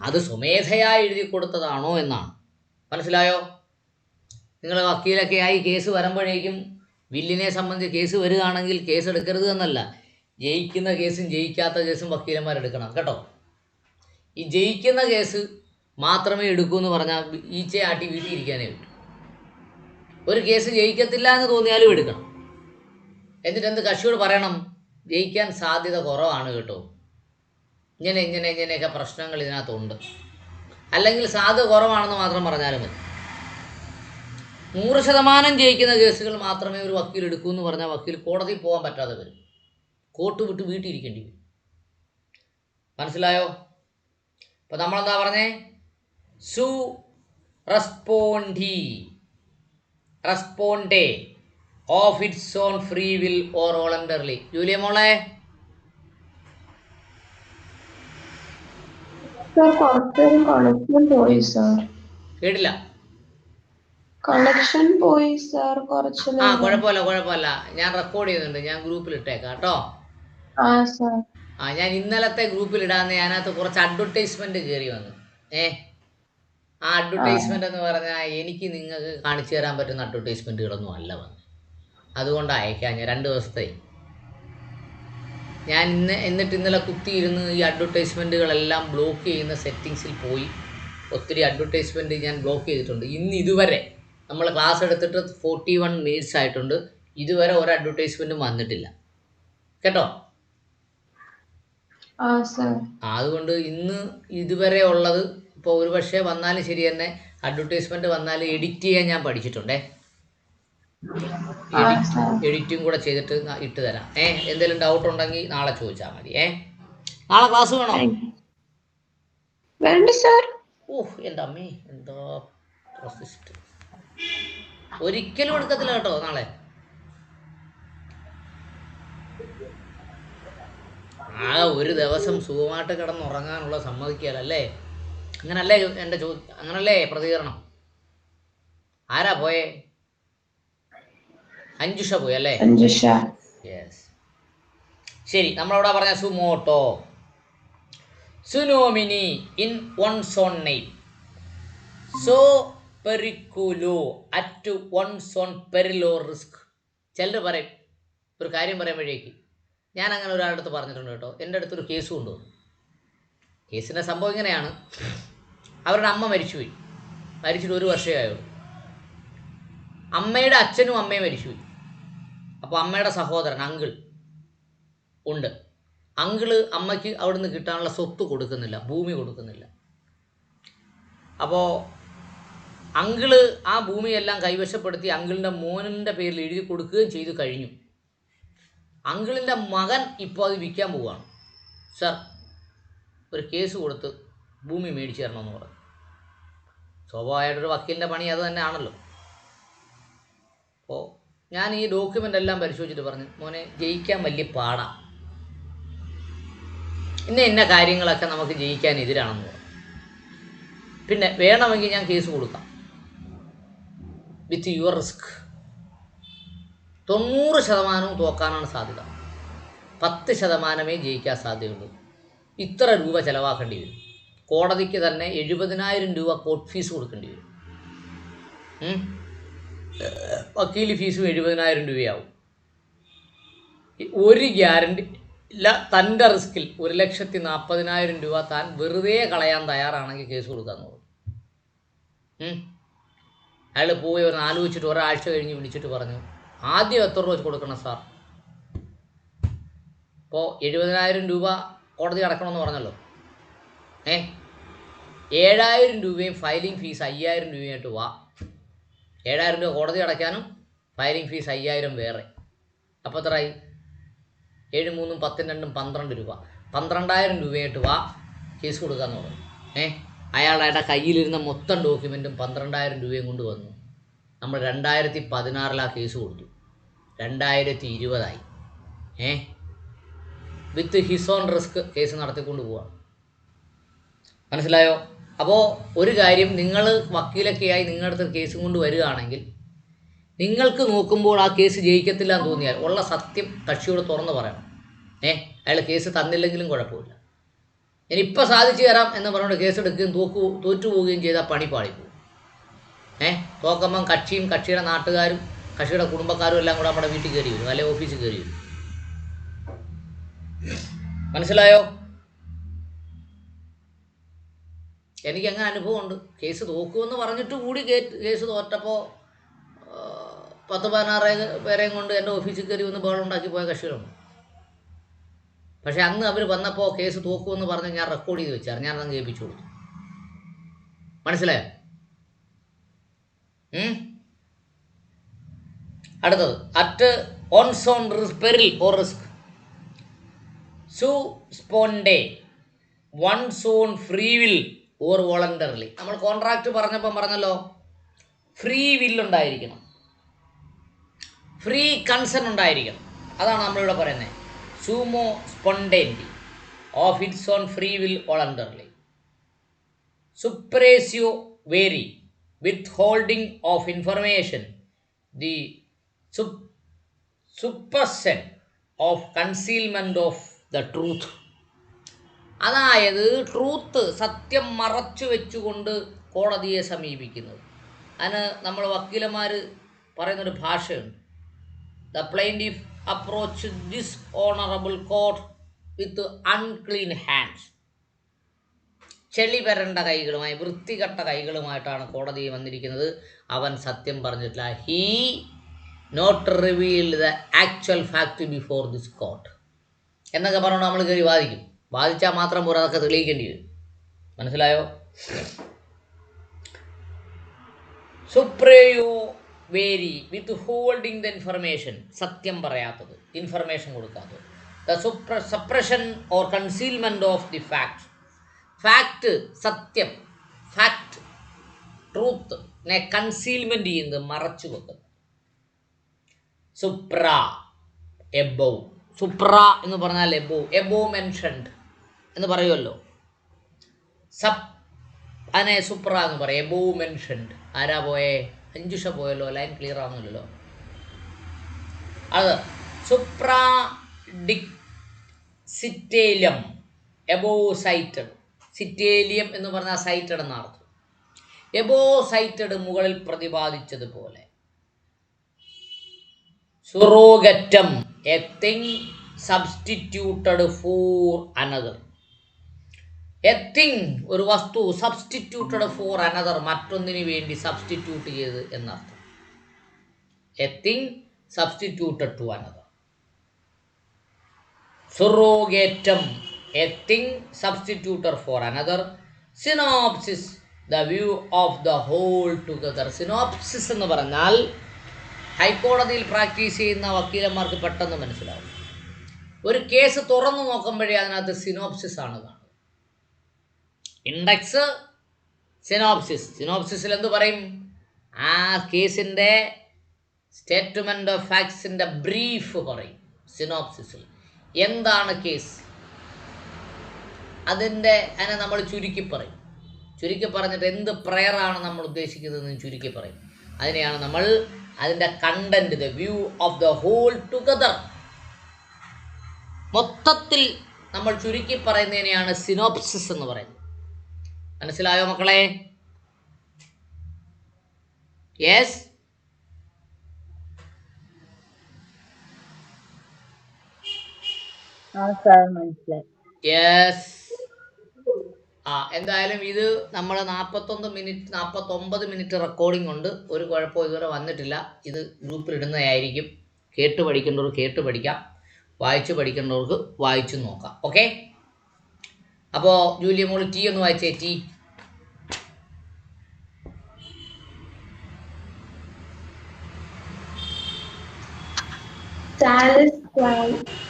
അത് സ്വമേധയായി എഴുതി കൊടുത്തതാണോ എന്നാണ്. മനസ്സിലായോ? നിങ്ങൾ വക്കീലൊക്കെ ആയി കേസ് വരുമ്പോഴേക്കും വില്ലിനെ സംബന്ധിച്ച് കേസ് വരികയാണെങ്കിൽ കേസ് എടുക്കരുത് എന്നല്ല, ജയിക്കുന്ന കേസും ജയിക്കാത്ത കേസും വക്കീലന്മാരെടുക്കണം കേട്ടോ. ഈ ജയിക്കുന്ന കേസ് മാത്രമേ എടുക്കൂ എന്ന് പറഞ്ഞാൽ ഈച്ചയെ ആട്ടി വീട്ടിൽ ഇരിക്കാനേ പറ്റും. ഒരു കേസ് ജയിക്കത്തില്ല എന്ന് തോന്നിയാലും എടുക്കണം. എന്നിട്ട് എന്ത് കക്ഷിയോട് പറയണം, ജയിക്കാൻ സാധ്യത കുറവാണ് കേട്ടോ, ഇങ്ങനെയൊക്കെ പ്രശ്നങ്ങൾ ഇതിനകത്തുണ്ട്, അല്ലെങ്കിൽ സാധ്യത കുറവാണെന്ന് മാത്രം പറഞ്ഞാലും മതി. 100% ജയിക്കുന്ന കേസുകൾ മാത്രമേ ഒരു വക്കീൽ എടുക്കൂ എന്ന് പറഞ്ഞാൽ വക്കീൽ കോടതിയിൽ പോകാൻ പറ്റാതെ വരും, കോർട്ട് വിട്ട് വീട്ടിൽ ഇരിക്കേണ്ടി വരും. മനസ്സിലായോ? അപ്പോൾ നമ്മളെന്താ പറഞ്ഞേ? സു റെസ്പോണ്ടേ of its own free will or voluntarily. Julia മോളെ, കേട്ടില്ല? കണക്ഷൻ പോയി സാർ കുറച്ച്. കുഴപ്പമില്ല, ഞാൻ റെക്കോർഡ് ചെയ്യുന്നുണ്ട്, ഞാൻ ഗ്രൂപ്പിൽ ഇട്ടേക്കാം കേട്ടോ. ഞാൻ ഇന്നലത്തെ ഗ്രൂപ്പിൽ ഇടാന്ന് അതിനകത്ത് കുറച്ച് അഡ്വർടൈസ്മെന്റ് കയറി വന്നു. ആ അഡ്വർടൈസ്മെന്റ് എന്ന് പറഞ്ഞാൽ എനിക്ക് നിങ്ങൾക്ക് കാണിച്ചു തരാൻ പറ്റുന്ന അഡ്വർടൈസ്മെന്റുകളൊന്നും അല്ല വന്നു. അതുകൊണ്ട് അയക്കാം ഞാൻ 2 ദിവസത്തെ. ഞാൻ എന്നിട്ട് ഇന്നലെ കുത്തിയിരുന്ന് ഈ അഡ്വർടൈസ്മെന്റുകളെല്ലാം ബ്ലോക്ക് ചെയ്യുന്ന സെറ്റിങ്സിൽ പോയി ഒത്തിരി അഡ്വർടൈസ്മെന്റ് ഞാൻ ബ്ലോക്ക് ചെയ്തിട്ടുണ്ട്. ഇന്ന് ഇതുവരെ നമ്മൾ ക്ലാസ് എടുത്തിട്ട് 41 മിനിറ്റ്സ് ആയിട്ടുണ്ട്, ഇതുവരെ ഒരു അഡ്വർടൈസ്മെന്റും വന്നിട്ടില്ല കേട്ടോ. അതുകൊണ്ട് ഇന്ന് ഇതുവരെ ഉള്ളത് ഇപ്പോൾ ഒരു പക്ഷേ വന്നാലും ശരി തന്നെ അഡ്വർടൈസ്മെന്റ് വന്നാൽ എഡിറ്റ് ചെയ്യാൻ ഞാൻ പഠിച്ചിട്ടുണ്ടേ. എഡിറ്റും കൂടെ ചെയ്തിട്ട് ഇട്ട് തരാം. എന്തെങ്കിലും ഡൗട്ട് ഉണ്ടെങ്കിൽ നാളെ ചോദിച്ചാൽ മതി. നാളെ ക്ലാസ് വേണോ? എൻ്റെ അമ്മേ, എന്താ പ്രൊസിസ്റ്റ്, ഒരിക്കലും എടുക്കത്തില്ല കേട്ടോ നാളെ. ആ ഒരു ദിവസം സുഖമായിട്ട് കിടന്നുറങ്ങാനുള്ള സമ്മതിക്കാലല്ലേ? അങ്ങനല്ലേ എൻ്റെ അങ്ങനല്ലേ പ്രതികരണം? ആരാ പോയേ? അഞ്ജുഷ പോയല്ലേ? യെസ്, ശരി. നമ്മളവിടെ പറഞ്ഞ സുമോട്ടോ സുനോമിനി ഇൻ വൺസ് ഓൺ നെയിം, സോ പെരിക്കുലോ അറ്റ് വൺസ് ഓൺ പെരിലോ റിസ്ക്. ചിലർ പറയും, ഒരു കാര്യം പറയുമ്പോഴേക്ക് ഞാൻ അങ്ങനെ ഒരാളുടെ അടുത്ത് പറഞ്ഞിട്ടുണ്ട് കേട്ടോ. എൻ്റെ അടുത്തൊരു കേസ് കൊണ്ടുവന്നു. കേസിൻ്റെ സംഭവം ഇങ്ങനെയാണ്, അവരുടെ അമ്മ മരിച്ചുപോയി, മരിച്ചിട്ട് 1 വർഷമേ ആയുള്ളൂ. അമ്മയുടെ അച്ഛനും അമ്മയും മരിച്ചുപോയി. അപ്പോൾ അമ്മയുടെ സഹോദരൻ അങ്കിൾ ഉണ്ട്. അങ്കിള് അമ്മയ്ക്ക് അവിടുന്ന് കിട്ടാനുള്ള സ്വത്ത് കൊടുക്കുന്നില്ല, ഭൂമി കൊടുക്കുന്നില്ല. അപ്പോൾ അങ്കിള് ആ ഭൂമിയെല്ലാം കൈവശപ്പെടുത്തി അങ്കിളിൻ്റെ മോനിൻ്റെ പേരിൽ എഴുതി കൊടുക്കുകയും ചെയ്തു കഴിഞ്ഞു. അങ്കിളിൻ്റെ മകൻ ഇപ്പോൾ അത് വിൽക്കാൻ പോവുകയാണ്. സർ, ഒരു കേസ് കൊടുത്ത് ഭൂമി മേടിച്ചു തരണമെന്ന് പറഞ്ഞു. സ്വാഭാവികമായിട്ടൊരു വക്കീലിൻ്റെ പണി അത് തന്നെ ആണല്ലോ. അപ്പോൾ ഞാൻ ഈ ഡോക്യുമെൻ്റ് എല്ലാം പരിശോധിച്ചിട്ട് പറഞ്ഞു, മോനെ ജയിക്കാൻ വലിയ പാടാണ്, ഇന്ന കാര്യങ്ങളൊക്കെ നമുക്ക് ജയിക്കാൻ എതിരാണെന്ന് പറഞ്ഞു. പിന്നെ വേണമെങ്കിൽ ഞാൻ കേസ് കൊടുക്കാം വിത്ത് യുവർ റിസ്ക്. 90% തോക്കാനാണ് സാധ്യത, 10% ജയിക്കാൻ സാധ്യതയുള്ളൂ. ഇത്ര രൂപ ചിലവാക്കേണ്ടി വരും. കോടതിക്ക് തന്നെ 70,000 രൂപ കോർട്ട് ഫീസ് കൊടുക്കേണ്ടി വരും. വക്കീൽ ഫീസും 70,000 രൂപയാവും. ഒരു ഗ്യാരണ്ടി ഇല്ല. തൻ്റെ റിസ്കിൽ 1,40,000 രൂപ താൻ വെറുതെ കളയാൻ തയ്യാറാണെങ്കിൽ കേസ് കൊടുക്കാമെന്ന് പറഞ്ഞു. അയാൾ പോയി ഒന്ന് ആലോചിച്ചിട്ട് ഒരാഴ്ച കഴിഞ്ഞ് വിളിച്ചിട്ട് പറഞ്ഞു, ആദ്യം എത്ര രൂപ കൊടുക്കണം സാർ? ഇപ്പോൾ 70,000 രൂപ കോടതി അടക്കണമെന്ന് പറഞ്ഞല്ലോ. 7,000 രൂപയും ഫയലിംഗ് ഫീസ് 5,000 രൂപയായിട്ട് വാ. 7,000 രൂപ കോടതി അടയ്ക്കാനും ഫയലിംഗ് ഫീസ് 5,000 വേറെ. അപ്പോൾ എത്രയായി? 7 3 10 2 12 രൂപ. 12,000 രൂപയായിട്ട് വാ, കേസ് കൊടുക്കാമെന്ന് പറഞ്ഞു. അയാളുടെ കയ്യിലിരുന്ന മൊത്തം ഡോക്യുമെൻറ്റും 12,000 രൂപയും കൊണ്ട് വന്നു. നമ്മൾ 2016 കേസ് കൊടുത്തു, 2020 with his own risk case നടത്തിക്കൊണ്ട് പോവാം. മനസ്സിലായോ? അപ്പോൾ ഒരു കാര്യം, നിങ്ങൾ വക്കീലൊക്കെയായി നിങ്ങളുടെ അടുത്ത് കേസും കൊണ്ട് വരികയാണെങ്കിൽ നിങ്ങൾക്ക് നോക്കുമ്പോൾ ആ കേസ് ജയിക്കത്തില്ല എന്ന് തോന്നിയാൽ ഉള്ള സത്യം കക്ഷിയോട് തുറന്ന് പറയണം. അയാൾ കേസ് തന്നില്ലെങ്കിലും കുഴപ്പമില്ല, ഞാനിപ്പോൾ സാധിച്ചു തരാം എന്ന് പറഞ്ഞുകൊണ്ട് കേസ് എടുക്കുകയും തോറ്റുപോവുകയും ചെയ്താൽ പണി പാളിപ്പോവും. തോക്കുമ്പം കക്ഷിയും കക്ഷിയുടെ നാട്ടുകാരും കക്ഷിയുടെ കുടുംബക്കാരും എല്ലാം കൂടെ നമ്മുടെ വീട്ടിൽ കയറി വരും, അല്ലെങ്കിൽ ഓഫീസിൽ കയറി വരും. മനസ്സിലായോ? എനിക്ക് അങ്ങനെ അനുഭവമുണ്ട്. കേസ് തോക്കുമെന്ന് പറഞ്ഞിട്ട് കൂടി കേസ് തോറ്റപ്പോൾ 10-16 പേരെയും കൊണ്ട് എൻ്റെ ഓഫീസിൽ കയറി ഒന്ന് ബഹളം ഉണ്ടാക്കി പോയ കക്ഷികളുണ്ട്. പക്ഷെ അന്ന് അവർ വന്നപ്പോൾ കേസ് തോക്കുമെന്ന് പറഞ്ഞ് ഞാൻ റെക്കോർഡ് ചെയ്ത് വെച്ചാൽ ഞാൻ അതങ്ങ് കേൾപ്പിച്ചു കൊടുത്തു. മനസ്സിലായോ? അടുത്തത്, at one's own peril or risk സു സ്പോണ്ടേ one's own free will or voluntarily. നമ്മൾ കോൺട്രാക്റ്റ് പറഞ്ഞപ്പം പറഞ്ഞല്ലോ, ഫ്രീ വില്ലുണ്ടായിരിക്കണം, ഫ്രീ കൺസെൻറ്റ് ഉണ്ടായിരിക്കണം. അതാണ് നമ്മളിവിടെ പറയുന്നത്. സുമോ സ്പോണ്ടേനിറ്റി of its own free will voluntarily. സുപ്രേസ്യോ വേരി withholding of information, the suppression of concealment of the truth. അതായത് ട്രൂത്ത്, സത്യം മറച്ചു വെച്ചുകൊണ്ട് കോടതിയെ സമീപിക്കുന്നത്. അതിന് നമ്മൾ വക്കീലന്മാർ പറയുന്നൊരു ഭാഷയുണ്ട്. The plaintiff approach this honourable court with unclean hands. ചെളി വരണ്ട കൈകളുമായി, വൃത്തികെട്ട കൈകളുമായിട്ടാണ് കോടതിയിൽ വന്നിരിക്കുന്നത്. അവൻ സത്യം പറഞ്ഞിട്ടില്ല. He not revealed the actual fact before this court എന്നൊക്കെ പറഞ്ഞുകൊണ്ട് നമ്മൾ കയറി വാദിക്കും. വാദിച്ചാൽ മാത്രം പോരാ, അതൊക്കെ തെളിയിക്കേണ്ടി വരും. മനസ്സിലായോ? സുപ്രേയോ വേരി വിത്ത് ഹോൾഡിംഗ് ദ ഇൻഫർമേഷൻ, സത്യം പറയാത്തത്, ഇൻഫർമേഷൻ കൊടുക്കാത്തത്. The suppression or concealment of the fact. Fact, സത്യം, ഫാക്റ്റ്, ട്രൂത്തിനെ കൺസീൽമെൻറ്റ് ചെയ്യുന്നത്, മറച്ചു വെക്കുന്നത്. സുപ്ര, എബോവ്. സുപ്ര എന്ന് പറഞ്ഞാൽ എബോവ്, എബോവ് മെൻഷൻഡ് എന്ന് പറയുമല്ലോ. അതിനെ സുപ്ര എന്ന് പറയും, എബോവ് മെൻഷൻഡ്. ആരാ പോയേ? അഞ്ചുഷ പോയല്ലോ, ലൈൻ ക്ലിയർ ആവുന്നില്ലല്ലോ. അത് സുപ്ര സിറ്റേലിയം, എബോവ് സൈറ്റഡ്. സിറ്റേലിയം എന്ന് പറഞ്ഞാൽ സൈറ്റഡ് എന്നർത്ഥം. എബോവ് സൈറ്റഡ്, മുകളിൽ പ്രതിപാദിച്ചതുപോലെ. സുറോഗറ്റം, a thing substituted for another. A thing, ഒരു വസ്തു, സബ്സ്റ്റിറ്റ്യൂട്ടഡ് ഫോർ അനദർ, മറ്റൊന്നിന് വേണ്ടി സബ്സ്റ്റിറ്റ്യൂട്ട് ചെയ്ത് എന്നർത്ഥം. A thing substituted to another. സുറോഗേറ്റം, a thing substituted for another. Synopsis, the view of the whole together. Synopsis എന്ന് പറഞ്ഞാൽ ഹൈക്കോടതിയിൽ പ്രാക്ടീസ് ചെയ്യുന്ന വക്കീലന്മാർക്ക് പെട്ടെന്ന് മനസ്സിലാവും. ഒരു കേസ് തുറന്നു നോക്കുമ്പോഴേ അതിനകത്ത് സിനോപ്സിസ് ആണ് കാണുന്നത്. Index, synopsis. സിനോപ്സിസിൽ എന്ത് പറയും? ആ കേസിൻ്റെ സ്റ്റേറ്റ്മെൻറ്റ് ഓഫ് ഫാക്ട്സിൻ്റെ ബ്രീഫ് പറയും. സിനോപ്സിസിൽ എന്താണ് കേസ്, അതിനെ നമ്മൾ ചുരുക്കി പറയും. ചുരുക്കി പറഞ്ഞിട്ട് എന്ത് പ്രയറാണ് നമ്മൾ ഉദ്ദേശിക്കുന്നതെന്ന് ചുരുക്കി പറയും. അതിനെയാണ് നമ്മൾ അതിൻ്റെ content, the view of the whole together, മൊത്തത്തിൽ നമ്മൾ ചുരുക്കി പറയുന്നതിനെയാണ് സിനോപ്സിസ് എന്ന് പറയുന്നത്. മനസ്സിലായോ മക്കളെ? Yes, yes. എന്തായാലും ഇത് നമ്മൾ 49 മിനിറ്റ് റെക്കോർഡിംഗ് ഉണ്ട്. ഒരു കുഴപ്പവും ഇതുവരെ വന്നിട്ടില്ല. ഇത് ഗ്രൂപ്പിൽ ഇടുന്നതായിരിക്കും. കേട്ട് പഠിക്കേണ്ടവർക്ക് കേട്ട് പഠിക്കാം, വായിച്ച് പഠിക്കേണ്ടവർക്ക് വായിച്ചു നോക്കാം. ഓക്കെ, അപ്പോൾ ജൂലിയ മോള് ടീ ഒന്ന് വായിച്ചേ. Tea.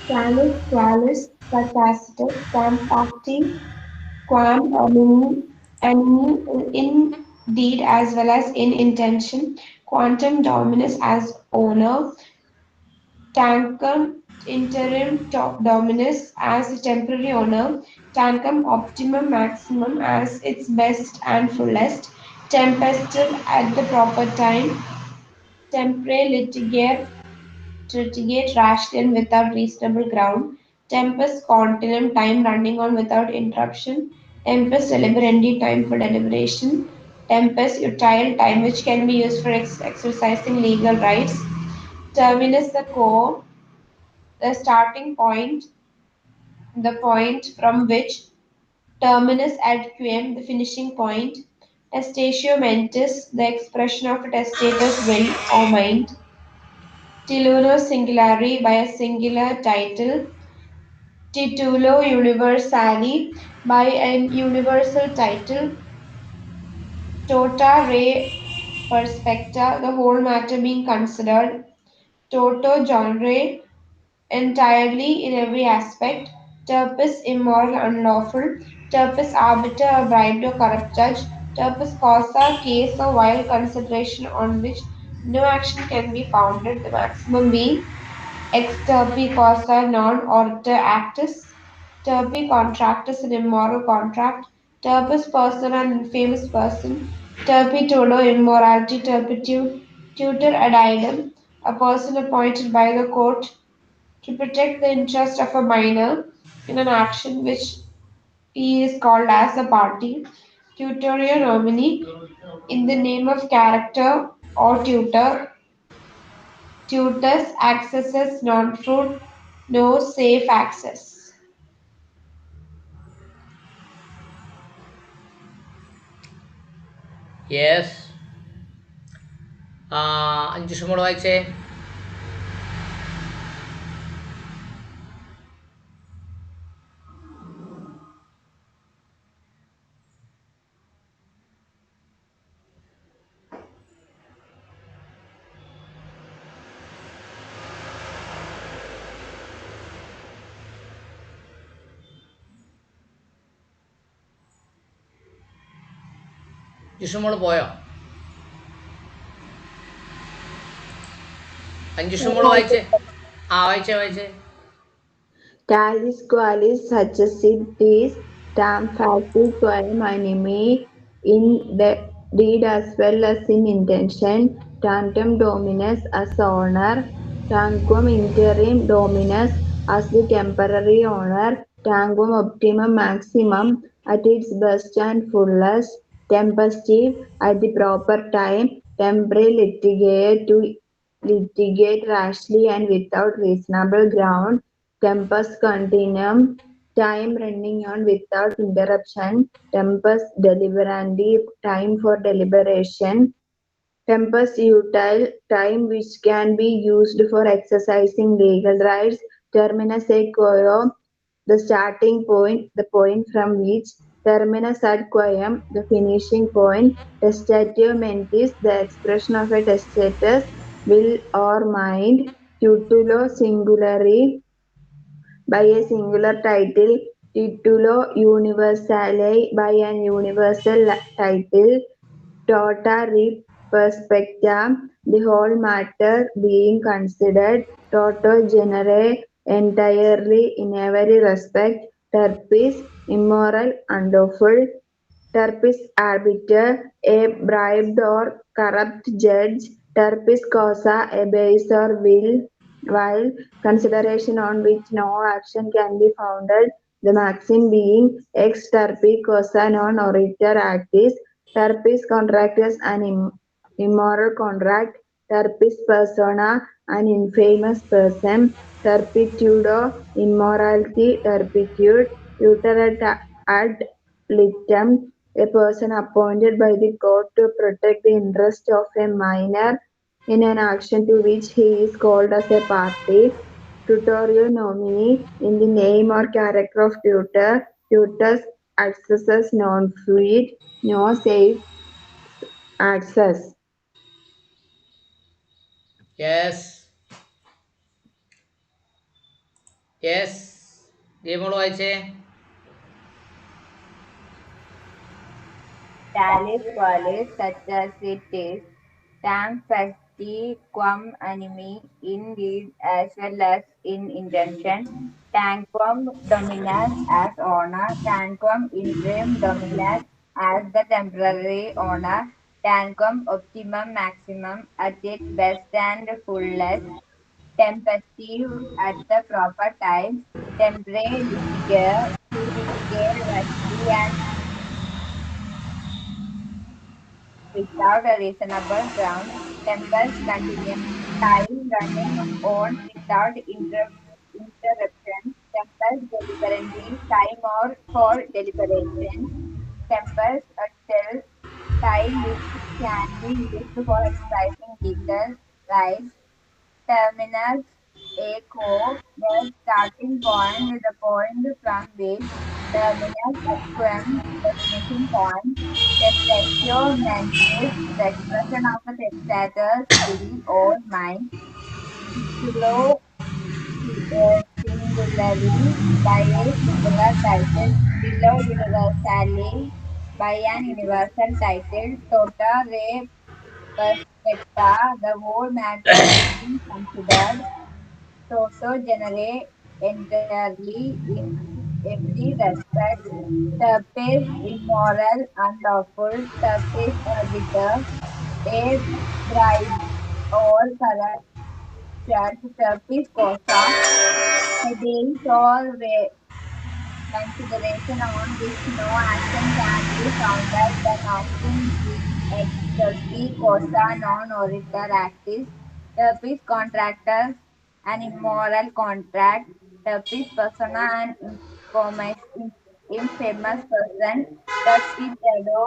Salus, qualis, capacitor, quam facti, quam animi, indeed as well as in intention, quantum dominus as owner, interim top dominus as a temporary owner, tantrum optimum maximum as its best and fullest, tempestive at the proper time, tempore litigate rashly and without reasonable ground, tempus continuum time running on without interruption, tempus deliberendi time for deliberation, tempus utile time which can be used for exercising legal rights, terminus the core, the starting point, the point from which terminus ad quem, the finishing point, testatio mentis, the expression of a testator's will or mind, titulo singulari by a singular title, titulo universali by an universal title, tota re perspecta, the whole matter being considered, toto genre, entirely in every aspect, turpis immoral, unlawful, turpis arbiter, a bribed or corrupt judge, turpis causa, case or wild consideration on which no action can be founded, the maximum being ex turpi causa non orta actus, turpi contractus, an immoral contract, turpis persona, an infamous person, turpi tolo, immorality, turpitude, tutor ad idem, a person appointed by the court to protect the interest of a minor in an action which he is called as a party, tutorio nomini, in the name of character or tutor, tutus accesses non-fruit, no safe access. Yes. അഞ്ച് മോള് വായിച്ചേ. ജിഷുമോള് പോയോ? അഞ്ചുഷുമോള് വായിച്ചേ. വായിച്ചേ. Talis qualis successitis tam facti quaem animi in the deed as well as in intention, tantum dominus as honor, tanquam interim dominus as the temporary honor, tanquam optimum maximum at its best and fullest, tempestive at the proper time, tempore litigate rashly and without reasonable ground, tempus continuum, time running on without interruption, tempus deliberandi, time for deliberation, tempus utile, time which can be used for exercising legal rights, terminus quo, the starting point, the point from which, terminus ad quem, the finishing point, testatio mentis, the expression of a testator's will or mind, tutulo singulari, by a singular title, titulo universale by an universal title, tota re perspecta, the whole matter being considered, toto genere entirely in every respect, terpis immoral, unlawful, terpis arbiter, a bribed or corrupt judge, terpis causa, a base or will, while consideration on which no action can be founded, the maxim being ex terpi causa non oritur actis, terpis contractus an immoral contract, terpis persona an infamous person, turpitudo immorality, turpitude, tutor ad litem, a person appointed by the court to protect the interest of a minor in an action to which he is called as a party, tutorio nomini, in the name or character of tutor, tutus accesses non-fluid, no safe access. Yes. Jayamol വായിച്ചേ. Talis qualis such as it is, tam tempesti quam animi in deed as well as in intention, tanquam dominus as honor, tanquam interim dominus as the temporary honor, tanquam optimum maximum at its best and fullest, tempestive at the proper times, tempore litiger, to litigate rashly and without a reasonable ground, tempest continuous, time running on without interruption, tempest deliberately, time or for deliberation, tempest until time which can be used for expressing legal rights, terminus echo, the starting point, the point from which terminus equum, the finishing point, testatio mentis, the expression of the testator's will or mind, titulo singulari by a singular title, titulo universali by an universal title, tota re perspecta, the whole matter being considered, Toto generate entirely in every respect. Turpis immoral, unlawful. Turpis arbiter, a bribe or corruption. Turpis cosa, a base or consideration on which no action can be founded. When action is ex turpi cosa non oritur actis. Turpis contractors, an immoral contract. Turpis persona, an infamous person. Turpis edo,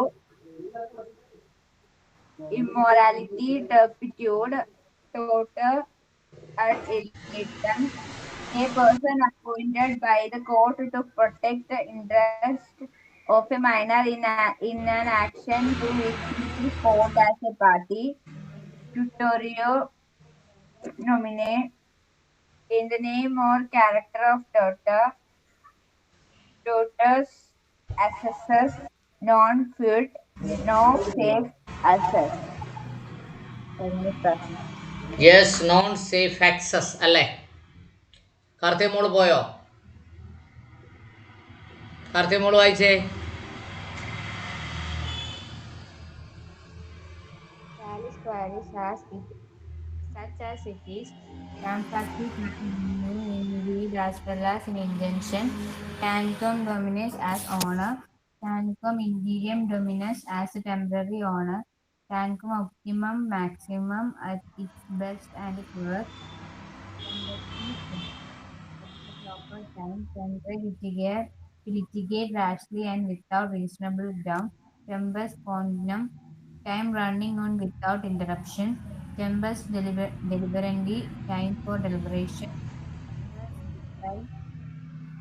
immorality. Turpitude, total ad litem, a person appointed by the court to protect the interest of a minor in an action to which he is formed as a party. Tutorio nomine, in the name or character of tutor, tutors, assessors, non-fit, no safe assess. Yes non safe access അല്ലേ? കാർത്തിക മോള് പോയോ? കാർത്തിക മോള് വായിച്ചേ. Alice queries such as it is, emphatic in deed as well as in intention, tanquam dominus as honor, tanquam imperium dominus as a temporary honor, tanquam optimum maximum at its best and fullest, tempestive at the proper time, tempore litigate rashly and without reasonable ground, tempus quondam, time running on without interruption, tempus deliberandi, time for deliberation, tempus vitae,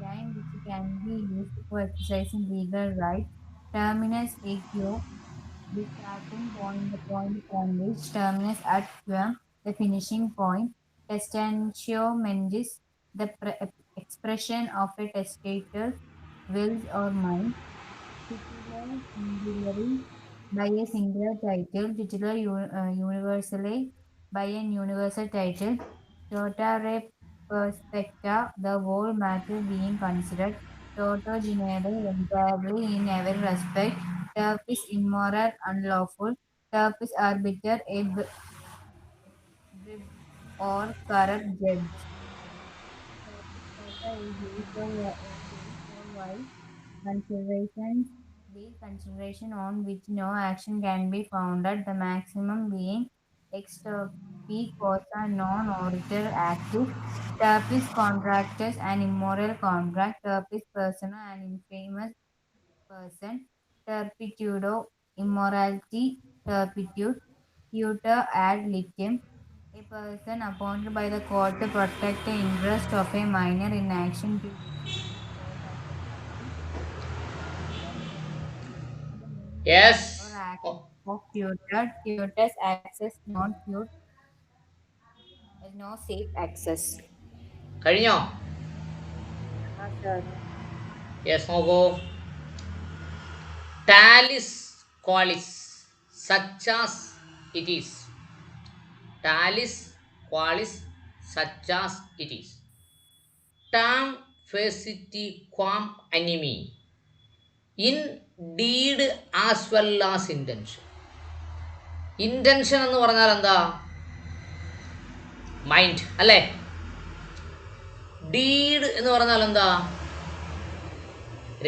time which can be used for exercising legal rights, terminus equo, the starting point, the point from which terminus at quem, the finishing point, testantio mentis, the expression of a testator's wills or mind, titular singularly by a singular title, titular universally by an universal title, tota re perspecta, the whole matter being considered, toto genere entirely in every respect, turf is immoral, unlawful, turf is arbiter, a brib or corrupt judge. Turpis cosa is used for wise considerations, the consideration on which no action can be founded, the maximum being extorpi cosa non oritur actus, turpis contractus an immoral contract, turpis persona an infamous person, turpitudo immorality, turpitude, tutor ad litem, a person appointed by the court to protect the interest of a minor in action to which he is called as a party. Tutor domini, in the name or yes. act of tutor, tutors access non tut, no safe access. കഴിഞ്ഞോ? Sir. Yes നോക്കൂ. ടാലിസ് ക്വാളിസ് such as it is talis qualis such as it is. Tam faciti quam animi. In deed as well as intention. Intention എന്ന് പറഞ്ഞാൽ എന്താ? Mind അല്ലേ? Deed എന്ന് പറഞ്ഞാൽ എന്താ?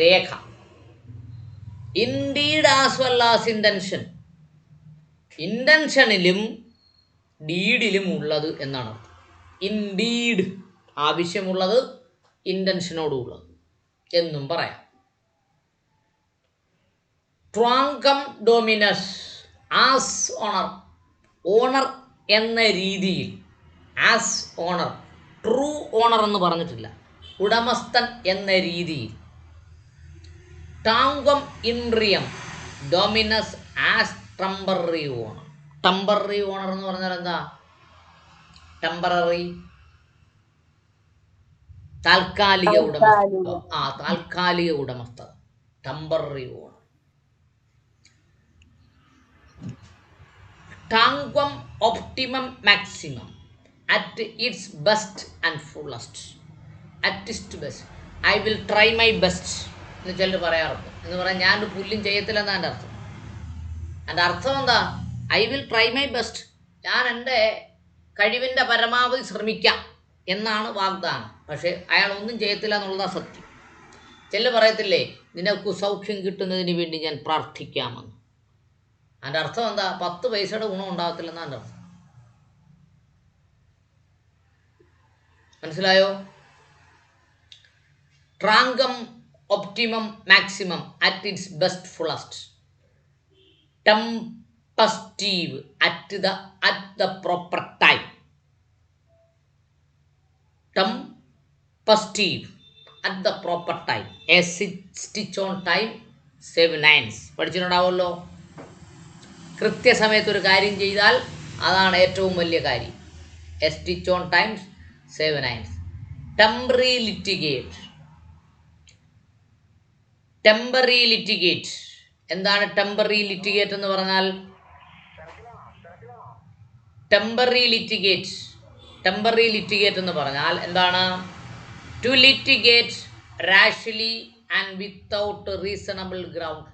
രേഖ. Indeed as well as intention. ഇന്റൻഷനിലും ഡീഡിലും ഉള്ളത് എന്നാണ് അർത്ഥം. ഇൻഡീഡ് ആവശ്യമുള്ളത്, ഇന്റൻഷനോടുള്ളത് എന്നും പറയാം. ട്രാങ്കം ഡോമിനസ് ആസ് ഓണർ. ഓണർ എന്ന രീതിയിൽ. As owner. ട്രൂ ഓണർ എന്ന് പറഞ്ഞിട്ടില്ല. ഉടമസ്ഥൻ എന്ന രീതിയിൽ. ടാങ്കം ഇൻട്രിയം ഡോമിനസ് as temporary owner. Temporary owner എന്ന് പറഞ്ഞാൽ എന്താ? ടെമ്പററി, താൽക്കാലിക ഉടമസ്ഥ. താൽക്കാലിക ഉടമസ്ഥത. Temporary owner. ടാങ്കം ഒപ്റ്റിമം മാക്സിമം at its best and fullest. At its best. I will try my best എന്ന് ചിലർ പറയാറുണ്ട്. എന്ന് പറയാൻ ഞാനൊരു പുല്ലും ചെയ്യത്തില്ലെന്നാണ് എൻ്റെ അർത്ഥം. എൻ്റെ അർത്ഥം എന്താ? I will try my best. ഞാൻ എൻ്റെ കഴിവിൻ്റെ പരമാവധി ശ്രമിക്കാം എന്നാണ് വാഗ്ദാനം. പക്ഷേ അയാൾ ഒന്നും ചെയ്യത്തില്ല എന്നുള്ളതാണ് സത്യം. ചിലർ പറയത്തില്ലേ, നിനക്ക് സൗഖ്യം കിട്ടുന്നതിന് വേണ്ടി ഞാൻ പ്രാർത്ഥിക്കാമെന്ന്. അതിൻ്റെ അർത്ഥം എന്താ? 10 പൈസയുടെ ഗുണം ഉണ്ടാകത്തില്ലെന്നാണ് എൻ്റെ അർത്ഥം. മനസ്സിലായോ? ട്രാങ്കം ഒപ്റ്റിമം മാക്സിമം അറ്റ് ഇറ്റ്സ് ബെസ്റ്റ് ഫുള്ളസ്റ്റ്. ടെമ്പസ്റ്റീവ് അറ്റ് ദ പ്രോപ്പർ ടൈം. ടെമ്പസ്റ്റീവ് at the proper time. A stitch on time save nines. പഠിച്ചിട്ടുണ്ടാവുമല്ലോ. കൃത്യസമയത്ത് ഒരു കാര്യം ചെയ്താൽ അതാണ് ഏറ്റവും വലിയ കാര്യം. A stitch on time save nines. ടെമ്പററി ലിറ്റിഗേറ്റ്. ടെമ്പററി ലിറ്റിഗേറ്റ്. എന്താണ് ടെമ്പററി ലിറ്റിഗേറ്റ് എന്ന് പറഞ്ഞാൽ? Temporary litigate. ടെമ്പററി ലിറ്റിഗേറ്റ് എന്ന് പറഞ്ഞാൽ എന്താണ്? To litigate rashly and without reasonable ground.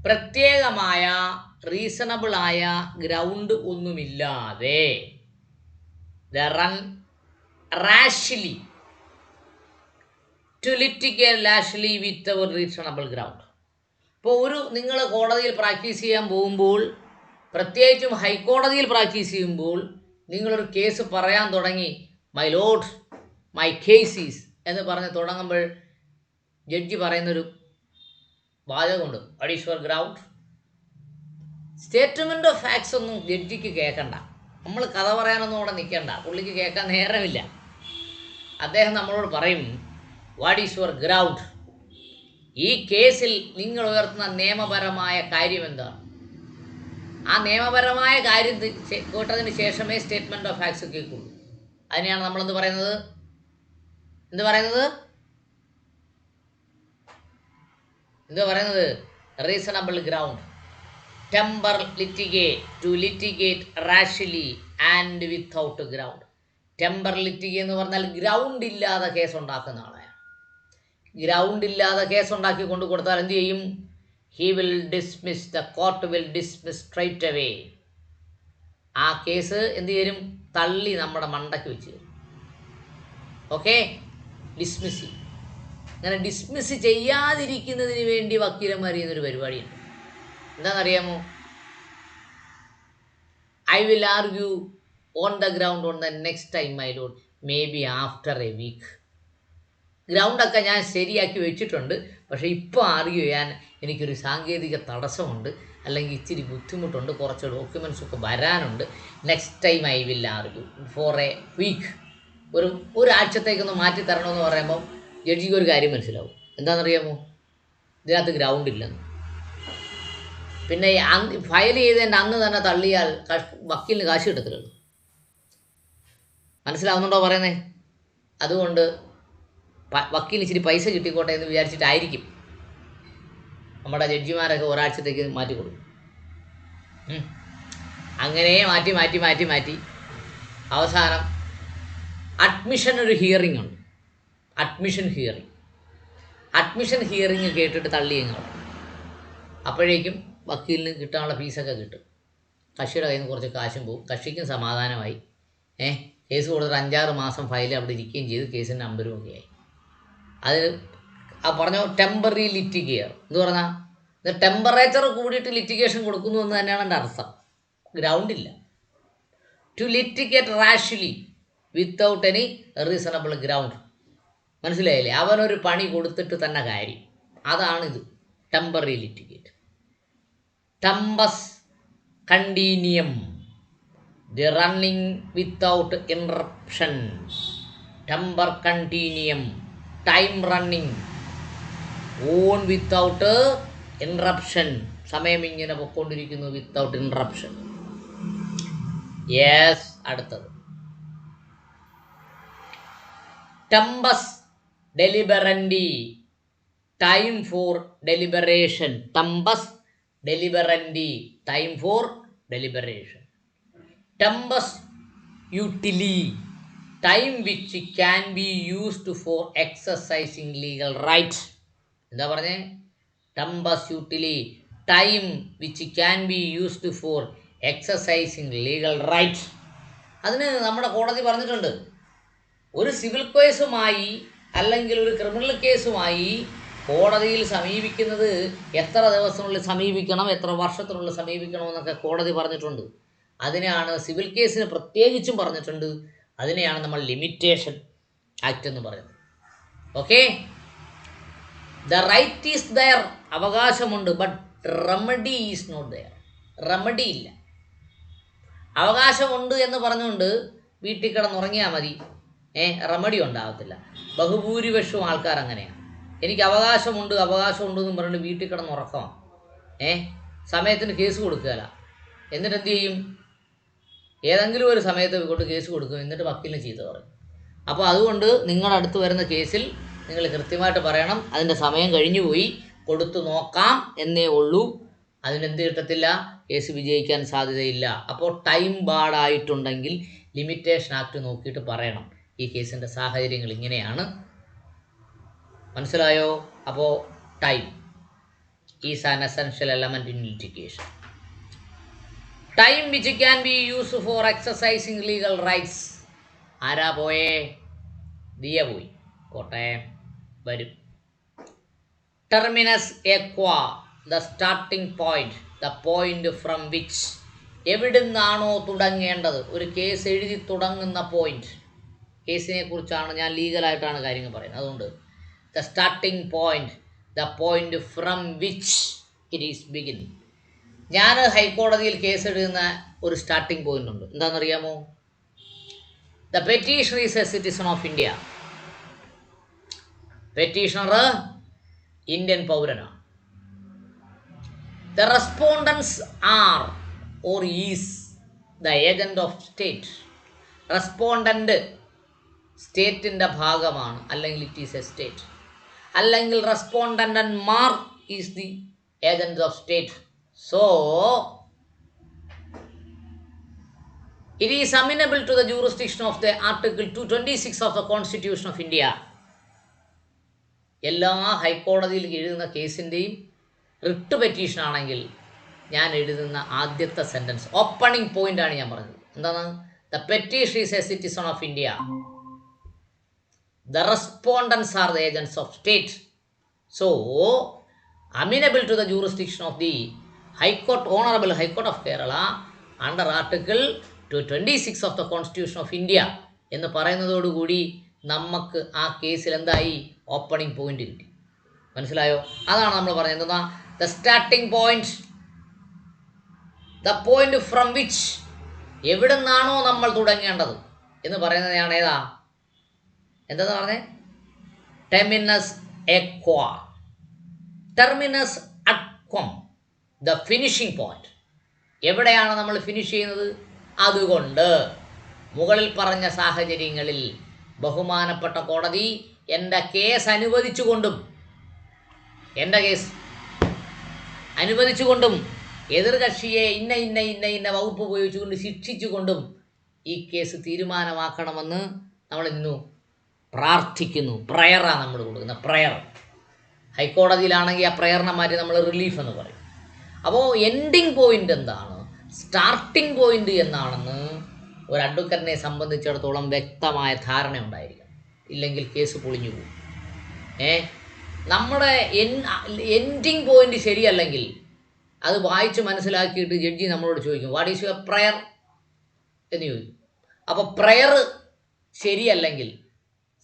പ്രത്യേകമായ റീസണബിളായ ഗ്രൗണ്ട് ഒന്നുമില്ലാതെ. Rashly. To litigate rashly without reasonable ground. ഇപ്പോൾ നിങ്ങൾ കോടതിയിൽ പ്രാക്ടീസ് ചെയ്യാൻ പോകുമ്പോൾ, പ്രത്യേകിച്ചും ഹൈക്കോടതിയിൽ പ്രാക്ടീസ് ചെയ്യുമ്പോൾ, നിങ്ങളൊരു കേസ് പറയാൻ തുടങ്ങി, മൈ ലോർഡ് മൈ കേസീസ് എന്ന് പറഞ്ഞ് തുടങ്ങുമ്പോൾ ജഡ്ജി പറയുന്നൊരു വാചകമുണ്ട്, what is your ground. Statement of facts ഒന്നും ജഡ്ജിക്ക് കേൾക്കണ്ട. നമ്മൾ കഥ പറയാനൊന്നും അവിടെ നിൽക്കണ്ട. പുള്ളിക്ക് കേൾക്കാൻ നേരമില്ല. അദ്ദേഹം നമ്മളോട് പറയും, വാട്ട് ഈസ് യുവർ ഗ്രൗണ്ട്. ഈ കേസിൽ നിങ്ങൾ ഉയർത്തുന്ന നിയമപരമായ കാര്യം എന്താണ്? ആ നിയമപരമായ കാര്യം കേട്ടതിന് ശേഷമേ സ്റ്റേറ്റ്മെൻറ്റ് ഓഫ് ഫാക്ട്സ് കേൾക്കുള്ളൂ. അതിനെയാണ് നമ്മളെന്ത് പറയുന്നത്? Reasonable ground. ടെമ്പർ litigate. To litigate rashly and without ground. ടെമ്പർ ലിറ്റിഗേറ്റ് എന്ന് പറഞ്ഞാൽ ഗ്രൗണ്ട് ഇല്ലാതെ കേസ് ഉണ്ടാക്കുന്ന ആളെയാണ്. ഗ്രൗണ്ട് ഇല്ലാതെ കേസ് ഉണ്ടാക്കി കൊണ്ട് കൊടുത്താൽ എന്ത് ചെയ്യും? He will dismiss. The court will dismiss straight away. ആ കേസ് എന്ത് ചെയ്യും? തള്ളി നമ്മുടെ മണ്ടയ്ക്ക് വെച്ച് തരും. ഓക്കെ, ഡിസ്മിസ് ചെയ്യും. അങ്ങനെ ഡിസ്മിസ് ചെയ്യാതിരിക്കുന്നതിന് വേണ്ടി വക്കീലന്മാർ ചെയ്യുന്നൊരു പരിപാടിയുണ്ട്. എന്താണെന്നറിയാമോ? I will argue on the ground on the next time my lord, may be after a week. ഗ്രൗണ്ടൊക്കെ ഞാൻ ശരിയാക്കി വെച്ചിട്ടുണ്ട്, പക്ഷേ ഇപ്പോൾ ആർഗ്യൂ ചെയ്യാൻ എനിക്കൊരു സാങ്കേതിക തടസ്സമുണ്ട്, അല്ലെങ്കിൽ ഇച്ചിരി ബുദ്ധിമുട്ടുണ്ട്, കുറച്ച് ഡോക്യുമെൻറ്റ്സൊക്കെ വരാനുണ്ട്. Next time I will argue for a week. ഒരാഴ്ചത്തേക്കൊന്ന് മാറ്റി തരണമെന്ന് പറയുമ്പോൾ ജഡ്ജിക്ക് ഒരു കാര്യം മനസ്സിലാവും. എന്താണെന്നറിയാമോ? ഇതിനകത്ത് ഗ്രൗണ്ട് ഇല്ലെന്ന്. പിന്നെ ഫയൽ ചെയ്തതിൻ്റെ അന്ന് തന്നെ തള്ളിയാൽ വക്കീലിന് കാശ് കിട്ടത്തില്ലല്ലോ. മനസ്സിലാവുന്നുണ്ടോ പറയുന്നത്? അതുകൊണ്ട് വക്കീലിന് ഇച്ചിരി പൈസ കിട്ടിക്കോട്ടെ എന്ന് വിചാരിച്ചിട്ടായിരിക്കും നമ്മുടെ ജഡ്ജിമാരൊക്കെ ഒരാഴ്ചത്തേക്ക് മാറ്റി കൊടുക്കും. അങ്ങനെ മാറ്റി മാറ്റി മാറ്റി മാറ്റി അവസാനം അഡ്മിഷൻ ഒരു ഹിയറിംഗ് ഉണ്ട്. അഡ്മിഷൻ ഹിയറിംഗ് കേട്ടിട്ട് തള്ളിയെങ്കിൽ അപ്പോഴേക്കും വക്കീലിന് കിട്ടാനുള്ള ഫീസൊക്കെ കിട്ടും. കക്ഷിയുടെ കയ്യിൽ നിന്ന് കുറച്ച് കാശും പോകും. കക്ഷിക്കും സമാധാനമായി. കേസ് കൊടുത്തിട്ട് 5-6 മാസം ഫയൽ അവിടെ ഇരിക്കുകയും ചെയ്ത് കേസിൻ്റെ നമ്പരും ഒക്കെ ആയി. അത് പറഞ്ഞ ടെമ്പററി ലിറ്റിഗിയർ എന്ന് പറഞ്ഞാൽ ടെമ്പറേച്ചർ കൂടിയിട്ട് ലിറ്റിഗേഷൻ കൊടുക്കുന്നു എന്ന് തന്നെയാണ് എൻ്റെ അർത്ഥം. ഗ്രൗണ്ടില്ല. To litigate rashly without any reasonable ground. മനസ്സിലായില്ലേ? അവനൊരു പണി കൊടുത്തിട്ട് തന്നെ കാര്യം. അതാണിത് ടെമ്പററി ലിറ്റിഗേറ്റ്. ടെമ്പസ് കണ്ടീനിയം, ദി റണ്ണിങ് വിത്തൗട്ട് ഇൻറപ്ഷൻ. ടെമ്പർ കണ്ടീനിയം, time running, on without interruption. സമയം ഇങ്ങനെ പൊയ്ക്കൊണ്ടിരിക്കുന്നു വിത്തൗട്ട് ഇൻറപ്ഷൻ. യെസ്. അടുത്തത് ടെമ്പസ് ഡെലിബറൻഡി, ടൈം ഫോർ ഡെലിബറേഷൻ. ടെമ്പസ് ഡെലിബറൻഡി, ടൈം ഫോർ ഡെലിബറേഷൻ. ടെമ്പസ് യൂട്ടിലി, time which can be used for exercising legal right. എന്താ പറഞ്ഞേ? ടെമ്പസ് യൂട്ടിലി, time which can be used for exercising legal right. അതിന് നമ്മുടെ കോടതി പറഞ്ഞിട്ടുണ്ട്, ഒരു സിവിൽ കേസുമായി അല്ലെങ്കിൽ ഒരു ക്രിമിനൽ കേസുമായി കോടതിയിൽ സമീപിക്കുന്നത് എത്ര ദിവസത്തിനുള്ളിൽ സമീപിക്കണം, എത്ര വർഷത്തിനുള്ളിൽ സമീപിക്കണമെന്നൊക്കെ കോടതി പറഞ്ഞിട്ടുണ്ട്. അതിനെയാണ് സിവിൽ കേസിന് പ്രത്യേകിച്ചും പറഞ്ഞിട്ടുണ്ട്. അതിനെയാണ് നമ്മൾ ലിമിറ്റേഷൻ ആക്ട് എന്ന് പറയുന്നത്. Okay. The right is there, അവകാശമുണ്ട്. But remedy is not there, remedy ഇല്ല. അവകാശമുണ്ട് എന്ന് പറഞ്ഞുകൊണ്ട് വീട്ടിൽ കിടന്നുറങ്ങിയാൽ മതി, റെമഡി ഉണ്ടാകത്തില്ല. ബഹുഭൂരിപക്ഷവും ആൾക്കാർ അങ്ങനെയാണ്. എനിക്ക് അവകാശമുണ്ട് എന്നും പറഞ്ഞിട്ട് വീട്ടിൽ കിടന്നുറക്കമാണ്. സമയത്തിന് കേസ് കൊടുക്കുകയില്ല. എന്നിട്ട് എന്ത് ചെയ്യും? ഏതെങ്കിലും ഒരു സമയത്ത് കൊണ്ട് കേസ് കൊടുക്കും, എന്നിട്ട് വക്കീലിന് ചീത്ത പറയും. അപ്പോൾ അതുകൊണ്ട് നിങ്ങളുടെ അടുത്ത് വരുന്ന കേസിൽ നിങ്ങൾ കൃത്യമായിട്ട് പറയണം, അതിൻ്റെ സമയം കഴിഞ്ഞു പോയി, കൊടുത്തു നോക്കാം എന്നേ ഉള്ളൂ. അതിനെന്ത് കിട്ടത്തില്ല? കേസ് വിജയിക്കാൻ സാധ്യതയില്ല. അപ്പോൾ ടൈം ബാർഡായിട്ടുണ്ടെങ്കിൽ ലിമിറ്റേഷൻ ആക്ട് നോക്കിയിട്ട് പറയണം, ഈ കേസിൻ്റെ സാഹചര്യങ്ങൾ ഇങ്ങനെയാണ്. മനസ്സിലായോ? അപ്പോൾ time is an essential element in litigation. Time which can be used for exercising legal rights. ആരാ പോയേ? ദിയ പോയി. കോട്ടയം വരും. Terminus a quo, the starting point, the point from which, എവിടുന്നാണോ തുടങ്ങേണ്ടത്. ഒരു കേസ് എഴുതി തുടങ്ങുന്ന പോയിന്റ്. കേസിനെ കുറിച്ചാണ് ഞാൻ ലീഗലായിട്ടാണ് കാര്യങ്ങൾ പറയുന്നത്. അതുകൊണ്ട് the starting point, the point from which it is beginning. ഞാൻ ഹൈക്കോടതിയിൽ കേസ് എഴുതുന്ന ഒരു സ്റ്റാർട്ടിംഗ് പോയിന്റ് ഉണ്ട്. എന്താണെന്നറിയാമോ? The petitioner is a citizen of India. Petitioner Indian പൗരനാണ്. The respondents are or is the agent of state. Respondent സ്റ്റേറ്റിൻ്റെ ഭാഗമാണ്, അല്ലെങ്കിൽ ഇറ്റ് ഈസ് എ സ്റ്റേറ്റ്. അല്ലെങ്കിൽ റെസ്പോണ്ടന്റന്മാർ is the agent of state. So it is amenable to the jurisdiction of the Article 226 of the Constitution of India. എല്ലാ ഹൈക്കോടതിയിൽ എഴുതുന്ന കേസിൻ്റെയും writ petition ആണെങ്കിൽ ഞാൻ എഴുതുന്ന ആദ്യത്തെ സെൻറ്റൻസ് ഓപ്പണിംഗ് പോയിൻ്റാണ് ഞാൻ പറഞ്ഞത്. എന്താണ്? The petition is a citizen of India. The respondents are the agents of state. So, amenable to the jurisdiction of the High Court, Honorable High Court of Kerala under Article 226 of the Constitution of India എന്ന് പറയുന്നതോടുകൂടി നമുക്ക് ആ കേസിൽ എന്തായി? Opening point കിട്ടി. മനസ്സിലായോ? അതാണ് നമ്മൾ പറഞ്ഞത്. എന്താ? The starting point, the point from which, എവിടെ നിന്നാണോ നമ്മൾ തുടങ്ങേണ്ടത് എന്ന് പറയുന്നതാണ്. ഏതാ? എന്താ പറഞ്ഞേ? Terminus a quo, terminus ad quem, the finishing point. എവിടെയാണ് നമ്മൾ ഫിനിഷ് ചെയ്യുന്നത്? അതുകൊണ്ട് മുകളിൽ പറഞ്ഞ സാഹചര്യങ്ങളിൽ ബഹുമാനപ്പെട്ട കോടതി എൻ്റെ കേസ് അനുവദിച്ചുകൊണ്ടും എതിർകക്ഷിയെ ഇന്ന ഇന്ന ഇന്ന ഇന്ന വകുപ്പ് ഉപയോഗിച്ചുകൊണ്ട് ശിക്ഷിച്ചുകൊണ്ടും ഈ കേസ് തീരുമാനമാക്കണമെന്ന് നമ്മൾ ഇന്നു പ്രാർത്ഥിക്കുന്നു. പ്രയറാണ് നമ്മൾ കൊടുക്കുന്ന പ്രയർ. ഹൈക്കോടതിയിലാണെങ്കിൽ ആ പ്രയറിനെ മാറ്റി നമ്മൾ റിലീഫ് എന്ന് പറയും. അപ്പോൾ എൻഡിങ് പോയിൻ്റ് എന്താണ്, സ്റ്റാർട്ടിംഗ് പോയിൻ്റ് എന്നാണെന്ന് ഒരു അഡ്വക്കറ്റിനെ സംബന്ധിച്ചിടത്തോളം വ്യക്തമായ ധാരണ ഉണ്ടായിരിക്കണം. ഇല്ലെങ്കിൽ കേസ് പൊളിഞ്ഞു പോകും. നമ്മുടെ എൻഡിങ് പോയിൻ്റ് ശരിയല്ലെങ്കിൽ അത് വായിച്ച് മനസ്സിലാക്കിയിട്ട് ജഡ്ജി നമ്മളോട് ചോദിക്കും വാട്ട് ഈസ് യുവർ പ്രയർ എന്ന് ചോദിക്കും. അപ്പോൾ പ്രയർ ശരിയല്ലെങ്കിൽ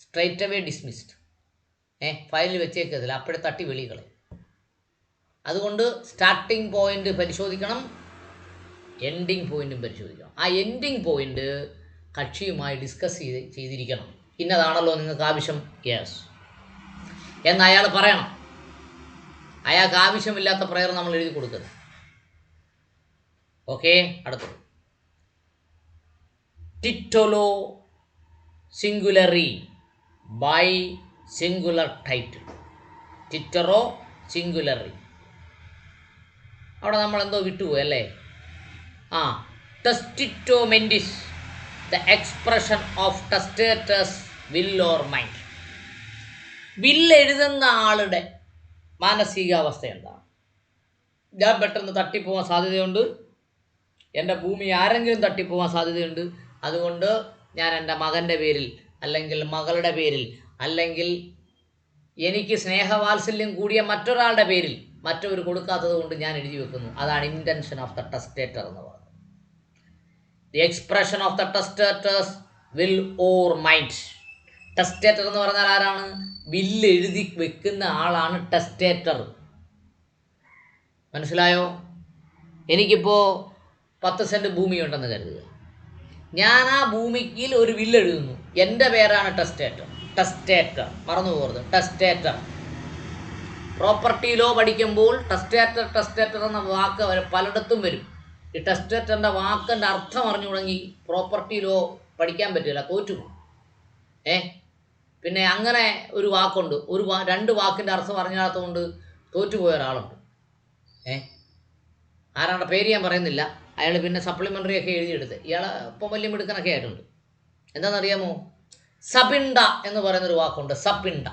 സ്ട്രൈറ്റ് അവേ ഡിസ്മിസ്ഡ്. ഫയലിൽ വെച്ചേക്കതില്ല, അപ്പോഴേ തട്ടി വെളികളെ. അതുകൊണ്ട് സ്റ്റാർട്ടിങ് പോയിൻ്റ് പരിശോധിക്കണം, എൻഡിങ് പോയിൻറ്റും പരിശോധിക്കണം. ആ എൻഡിങ് പോയിൻ്റ് കക്ഷിയുമായി ഡിസ്കസ് ചെയ്തിരിക്കണം. ഇന്നതാണല്ലോ നിങ്ങൾക്ക് ആവശ്യം, യെസ് എന്ന് അയാൾ പറയണം. അയാൾക്ക് ആവശ്യമില്ലാത്ത പ്രയർ നമ്മൾ എഴുതി കൊടുക്കുന്നത്. ഓക്കെ, അടുത്തത് titulo singulari by singular title. Titulo singulari, അവിടെ നമ്മൾ എന്തോ വിട്ടുപോയി അല്ലേ? ടെസ്റ്റിറ്റോ മെൻഡിസ് the expression of testator's will or mind. Will എഴുതുന്ന ആളുടെ മാനസികാവസ്ഥ എന്താണ്? ഞാൻ പെട്ടെന്ന് തട്ടിപ്പോകാൻ സാധ്യതയുണ്ട്, എൻ്റെ ഭൂമി ആരെങ്കിലും തട്ടിപ്പോകാൻ സാധ്യതയുണ്ട്, അതുകൊണ്ട് ഞാൻ എൻ്റെ മകൻ്റെ പേരിൽ അല്ലെങ്കിൽ മകളുടെ പേരിൽ അല്ലെങ്കിൽ എനിക്ക് സ്നേഹവാത്സല്യം കൂടിയ മറ്റൊരാളുടെ പേരിൽ മറ്റവർ കൊടുക്കാത്തത് കൊണ്ട് ഞാൻ എഴുതി വെക്കുന്നു. അതാണ് ഇൻറ്റൻഷൻ ഓഫ് ദ ടെസ്റ്റേറ്റർ എന്ന് പറയുന്നത്. The expression of the testator's will or mind. Testator എന്ന് പറഞ്ഞാൽ ആരാണ്? ബില്ല് എഴുതി വെക്കുന്ന ആളാണ് ടെസ്റ്റേറ്റർ. മനസ്സിലായോ? എനിക്കിപ്പോൾ 10 സെൻറ്റ് ഭൂമിയുണ്ടെന്ന് കരുതുക. ഞാൻ ആ ഭൂമിക്ക് ഒരു വില്ല് എഴുതുന്നു, എൻ്റെ പേരാണ് ടെസ്റ്റേറ്റർ. ടെസ്റ്റേറ്റർ മറന്നു പോകരുത്, ടെസ്റ്റേറ്റർ. പ്രോപ്പർട്ടി ലോ പഠിക്കുമ്പോൾ ടെസ്റ്റേറ്റർ ടെസ്റ്റേറ്റർ എന്ന വാക്ക് പലയിടത്തും വരും. ഈ ടെസ്റ്റേറ്ററിൻ്റെ വാക്കിൻ്റെ അർത്ഥം അറിഞ്ഞു തുടങ്ങി പ്രോപ്പർട്ടി ലോ പഠിക്കാൻ പറ്റില്ല, തോറ്റുപോകും. പിന്നെ അങ്ങനെ ഒരു വാക്കുണ്ട്, 2 വാക്കിൻ്റെ അർത്ഥം അറിഞ്ഞാത്തതുകൊണ്ട് തോറ്റുപോയ ഒരാളുണ്ട്. ആരാണ് പേര് ഞാൻ പറയുന്നില്ല. അയാൾ പിന്നെ സപ്ലിമെൻ്ററി ഒക്കെ എഴുതിയെടുത്ത് ഇയാൾ ഇപ്പം വലിയ മിടുക്കനൊക്കെ ആയിട്ടുണ്ട്. എന്താണെന്നറിയാമോ? സബിണ്ട എന്ന് പറയുന്നൊരു വാക്കുണ്ട്, സബിണ്ട.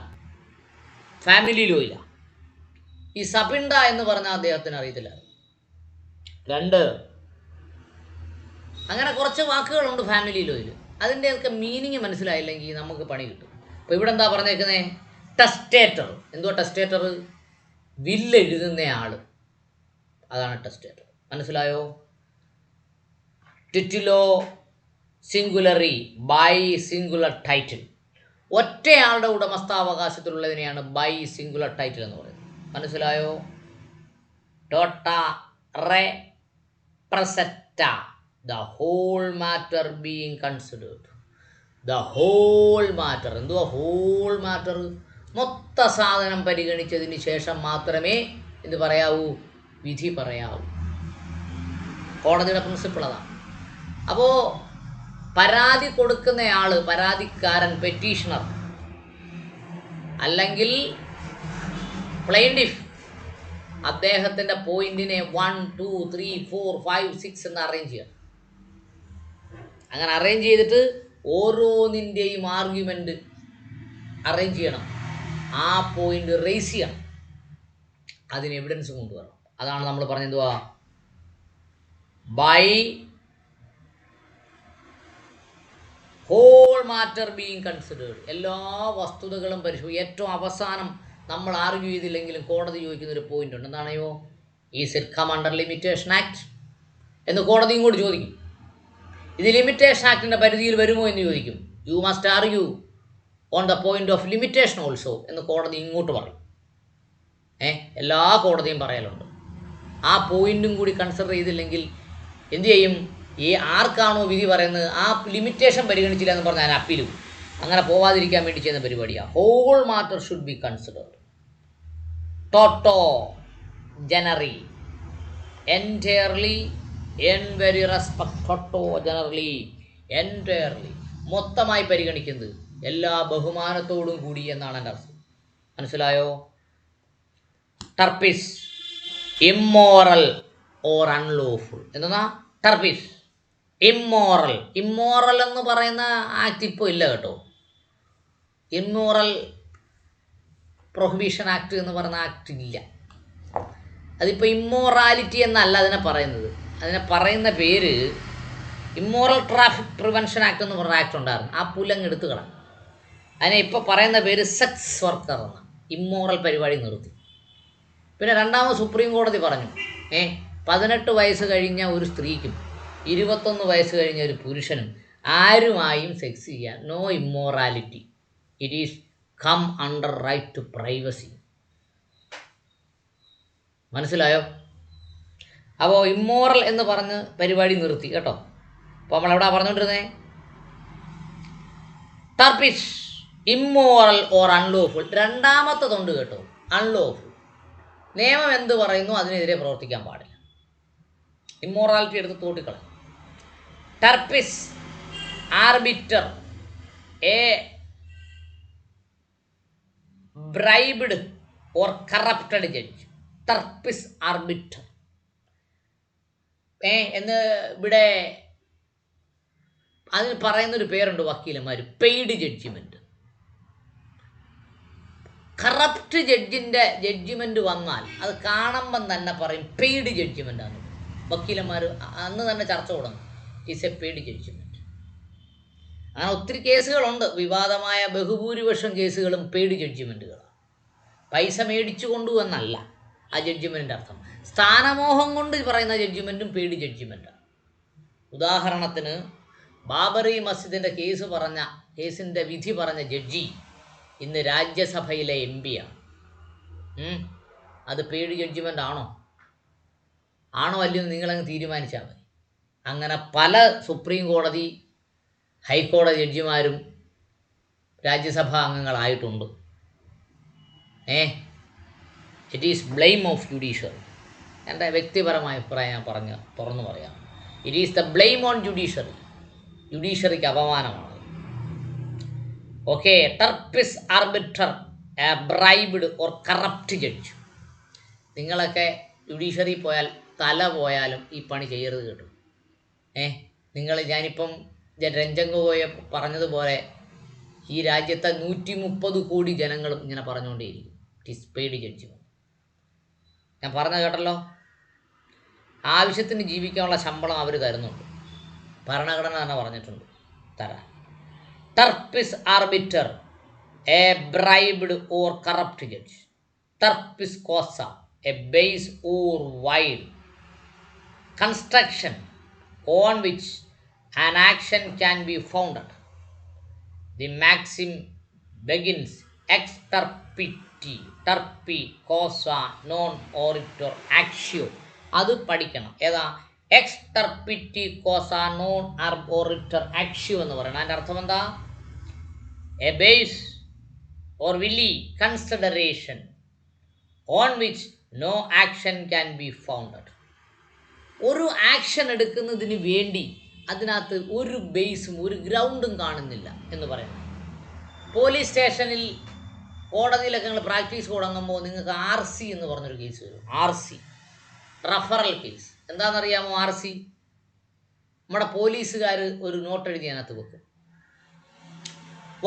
ഫാമിലി ലോയില്ല. ഈ സബിണ്ട എന്ന് പറഞ്ഞാൽ അദ്ദേഹത്തിന് അറിയത്തില്ല. 2 അങ്ങനെ കുറച്ച് വാക്കുകളുണ്ട് ഫാമിലി ലോയിൽ. അതിൻ്റെയൊക്കെ മീനിങ് മനസ്സിലായില്ലെങ്കിൽ നമുക്ക് പണി കിട്ടും. അപ്പോൾ ഇവിടെ എന്താ പറഞ്ഞേക്കുന്നത്? ടെസ്റ്റേറ്റർ. എന്തുവാ ടെസ്റ്റേറ്റർ? വില്ല് എഴുതുന്ന ആൾ, അതാണ് ടെസ്റ്റേറ്റർ. മനസ്സിലായോ? Titulo singulari by singular title. ഒറ്റയാളുടെ ഉടമസ്ഥാവകാശത്തിലുള്ളതിനെയാണ് ബൈ സിംഗുലർ ടൈറ്റിൽ എന്ന് പറയുന്നത്. മനസ്സിലായോ? Tota re perspecta the whole matter being considered. The whole matter. എന്തുവാ ഹോൾ മാറ്റർ? മൊത്ത സാധനം പരിഗണിച്ചതിന് ശേഷം മാത്രമേ എന്ത് പറയാവൂ? വിധി പറയാവൂ. കോടതിയുടെ പ്രിൻസിപ്പിൾ അതാണ്. അപ്പോൾ പരാതി കൊടുക്കുന്നയാൾ, പരാതിക്കാരൻ, പെറ്റീഷണർ അല്ലെങ്കിൽ പ്ലെയിൻറ്റിഫ്, അദ്ദേഹത്തിൻ്റെ പോയിന്റിനെ 1, 2, 3, 4, 5, 6 എന്ന് അറേഞ്ച് ചെയ്യണം. അങ്ങനെ അറേഞ്ച് ചെയ്തിട്ട് ഓരോന്നിൻ്റെയും ആർഗ്യുമെൻ്റ് അറേഞ്ച് ചെയ്യണം. ആ പോയിന്റ് റേസ് ചെയ്യണം. അതിന് എവിഡൻസ് കൊണ്ടുവരണം. അതാണ് നമ്മൾ പറഞ്ഞെന്തുവാ? By whole matter being considered. എല്ലാ വസ്തുതകളും പരിശോധിക്കും. ഏറ്റവും അവസാനം നമ്മൾ ആർഗ്യൂ ചെയ്തില്ലെങ്കിലും കോടതി ചോദിക്കുന്നൊരു പോയിന്റ് ഉണ്ട്. എന്താണെയോ? Is it come under limitation act എന്ന് കോടതി ഇങ്ങോട്ട് ചോദിക്കും. ഇത് ലിമിറ്റേഷൻ ആക്ടിൻ്റെ പരിധിയിൽ വരുമോ എന്ന് ചോദിക്കും. You must argue on the point of limitation also എന്ന് കോടതി ഇങ്ങോട്ട് പറയും. എല്ലാ കോടതിയും പറയലുണ്ട്. ആ പോയിന്റും കൂടി കൺസിഡർ ചെയ്തില്ലെങ്കിൽ എന്തു ചെയ്യും? ഈ ആർക്കാണോ വിധി പറയുന്നത് ആ ലിമിറ്റേഷൻ പരിഗണിച്ചില്ല എന്ന് പറഞ്ഞാൽ അപ്പീലും അങ്ങനെ പോവാതിരിക്കാൻ വേണ്ടി ചെയ്യുന്ന പരിപാടിയാണ്. Whole matter should be considered. Toto genere entirely in every respect. Toto genere entirely മൊത്തമായി പരിഗണിക്കുന്നത് എല്ലാ ബഹുമാനത്തോടും കൂടി എന്നാണ് എൻ്റെ അർത്ഥം. മനസ്സിലായോ? Turpis immoral or unlawful. എന്താ ടർപ്പിഷ്, ഇമ്മോറൽ. ഇമ്മോറൽ എന്ന് പറയുന്ന ആക്ട് ഇപ്പോൾ ഇല്ല കേട്ടോ. ഇമ്മോറൽ പ്രൊഹിബിഷൻ ആക്ട് എന്ന് പറയുന്ന ആക്ട് ഇല്ല. അതിപ്പോൾ ഇമ്മോറാലിറ്റി എന്നല്ല അതിനെ പറയുന്നത്. അതിനെ പറയുന്ന പേര് ഇമ്മോറൽ ട്രാഫിക് പ്രിവെൻഷൻ ആക്ട് എന്ന് പറഞ്ഞ ആക്ട് ഉണ്ടായിരുന്നു. ആ പുല്ലങ്ങെടുത്ത് കളഞ്ഞു. അതിനെ ഇപ്പോൾ പറയുന്ന പേര് സെക്സ് വർക്കർ എന്ന. ഇമ്മോറൽ പരിപാടി നിർത്തി. പിന്നെ രണ്ടാമത് സുപ്രീം കോടതി പറഞ്ഞു 18 വയസ്സ് കഴിഞ്ഞ ഒരു സ്ത്രീക്കും 21 വയസ്സ് കഴിഞ്ഞ ഒരു പുരുഷനും ആരുമായും സെക്സ് ചെയ്യാൻ no immorality, it is come under right to privacy. മനസ്സിലായോ? അപ്പോൾ ഇമ്മോറൽ എന്ന് പറഞ്ഞ് പരിപാടി നിർത്തി കേട്ടോ. അപ്പോൾ നമ്മളെവിടെ പറഞ്ഞുകൊണ്ടിരുന്നേ? ടർപ്പിഷ്, ഇമ്മോറൽ ഓർ അൺലോഫുൾ. രണ്ടാമത്തതുണ്ട് കേട്ടോ, അൺലോഫുൾ. നിയമം എന്ത് പറയുന്നു അതിനെതിരെ പ്രവർത്തിക്കാൻ പാടില്ല. ഇമ്മോറാലിറ്റി എടുത്ത് തോട്ടിക്കളയും. Turpis, arbiter, a bribed or corrupted judge. Turpis arbiter എന്ന് ഇവിടെ അതിന് പറയുന്നൊരു പേരുണ്ട് വക്കീലന്മാർ, പെയ്ഡ് ജഡ്ജിമെൻറ്റ്. കറപ്റ്റ് ജഡ്ജിൻ്റെ ജഡ്ജിമെൻറ്റ് വന്നാൽ അത് കാണുമ്പം തന്നെ പറയും പെയ്ഡ് ജഡ്ജിമെൻ്റാണ്. വക്കീലന്മാർ അന്ന് തന്നെ ചർച്ച തുടങ്ങും, ഇറ്റ്സ് എ പെയ്ഡ് ജഡ്ജിമെൻറ്റ്. അങ്ങനെ ഒത്തിരി കേസുകളുണ്ട്. വിവാദമായ ബഹുഭൂരിപക്ഷം കേസുകളും പെയ്ഡ് ജഡ്ജിമെൻറ്റുകളാണ്. പൈസ മേടിച്ചു കൊണ്ടുവന്നല്ല ആ ജഡ്ജിമെൻറ്റിൻ്റെ അർത്ഥം. സ്ഥാനമോഹം കൊണ്ട് പറയുന്ന ജഡ്ജിമെൻറ്റും പെയ്ഡ് ജഡ്ജിമെൻറ്റാണ്. ഉദാഹരണത്തിന് ബാബറി മസ്ജിദിൻ്റെ കേസിൻ്റെ വിധി പറഞ്ഞ ജഡ്ജി ഇന്ന് രാജ്യസഭയിലെ MP ആണ്. അത് പെയ്ഡ് ജഡ്ജിമെൻ്റ് ആണോ അല്ലയോ നിങ്ങളങ്ങ് തീരുമാനിച്ചാൽ മതി. അങ്ങനെ പല സുപ്രീം കോടതി, ഹൈക്കോടതി ജഡ്ജിമാരും രാജ്യസഭാ അംഗങ്ങളായിട്ടുണ്ട്. It is blame of judiciary. എൻ്റെ വ്യക്തിപരമായ അഭിപ്രായം ഞാൻ തുറന്നു പറയാം. It is the blame on judiciary. ജുഡീഷ്യറിക്ക് അപമാനമാണ്. Okay. Turpis arbiter, bribed or corrupt judge. നിങ്ങളൊക്കെ ജുഡീഷ്യറി പോയാൽ തല പോയാലും ഈ പണി ചെയ്യരുത് കേട്ടോ. ഞാനിപ്പം രഞ്ജങ് പറഞ്ഞതുപോലെ ഈ രാജ്യത്തെ 130 കോടി ജനങ്ങളും ഇങ്ങനെ പറഞ്ഞുകൊണ്ടേയിരിക്കും ഇറ്റ് ഈസ് പെയ്ഡ് ജഡ്ജിമെൻറ്റ്. ഞാൻ പറഞ്ഞത് കേട്ടല്ലോ. ആവശ്യത്തിന് ജീവിക്കാനുള്ള ശമ്പളം അവർ തരുന്നുണ്ട്. ഭരണഘടന തന്നെ പറഞ്ഞിട്ടുണ്ട് തരാൻ. Turpis arbiter, a bribed or corrupt judge. Turpis causa, a base or vile construction on which an action can be founded. The maxim begins ex turpiti, turpi cosa non oritur actio. അത് പഠിക്കണം. ഏതാ? X ടർപ്പിറ്റി Kosa non ഓറിറ്റർ ആക്ഷ്യോ എന്ന് പറയണം. അതിൻ്റെ അർത്ഥം എന്താ? A base or vile consideration on which no action can be founded. ഒരു action എടുക്കുന്നതിന് വേണ്ടി അതിനകത്ത് ഒരു ബേസും ഒരു ഗ്രൗണ്ടും കാണുന്നില്ല എന്ന് പറയുന്നത്. പോലീസ് സ്റ്റേഷനിൽ, കോടതിയിലൊക്കെ നിങ്ങൾ പ്രാക്ടീസ് തുടങ്ങുമ്പോൾ നിങ്ങൾക്ക് RC എന്ന് പറഞ്ഞൊരു കേസ് വരും. RC, referral case. എന്താണെന്നറിയാമോ? RC നമ്മുടെ പോലീസുകാർ ഒരു നോട്ട് എഴുതി അതിനകത്ത് വെക്കും.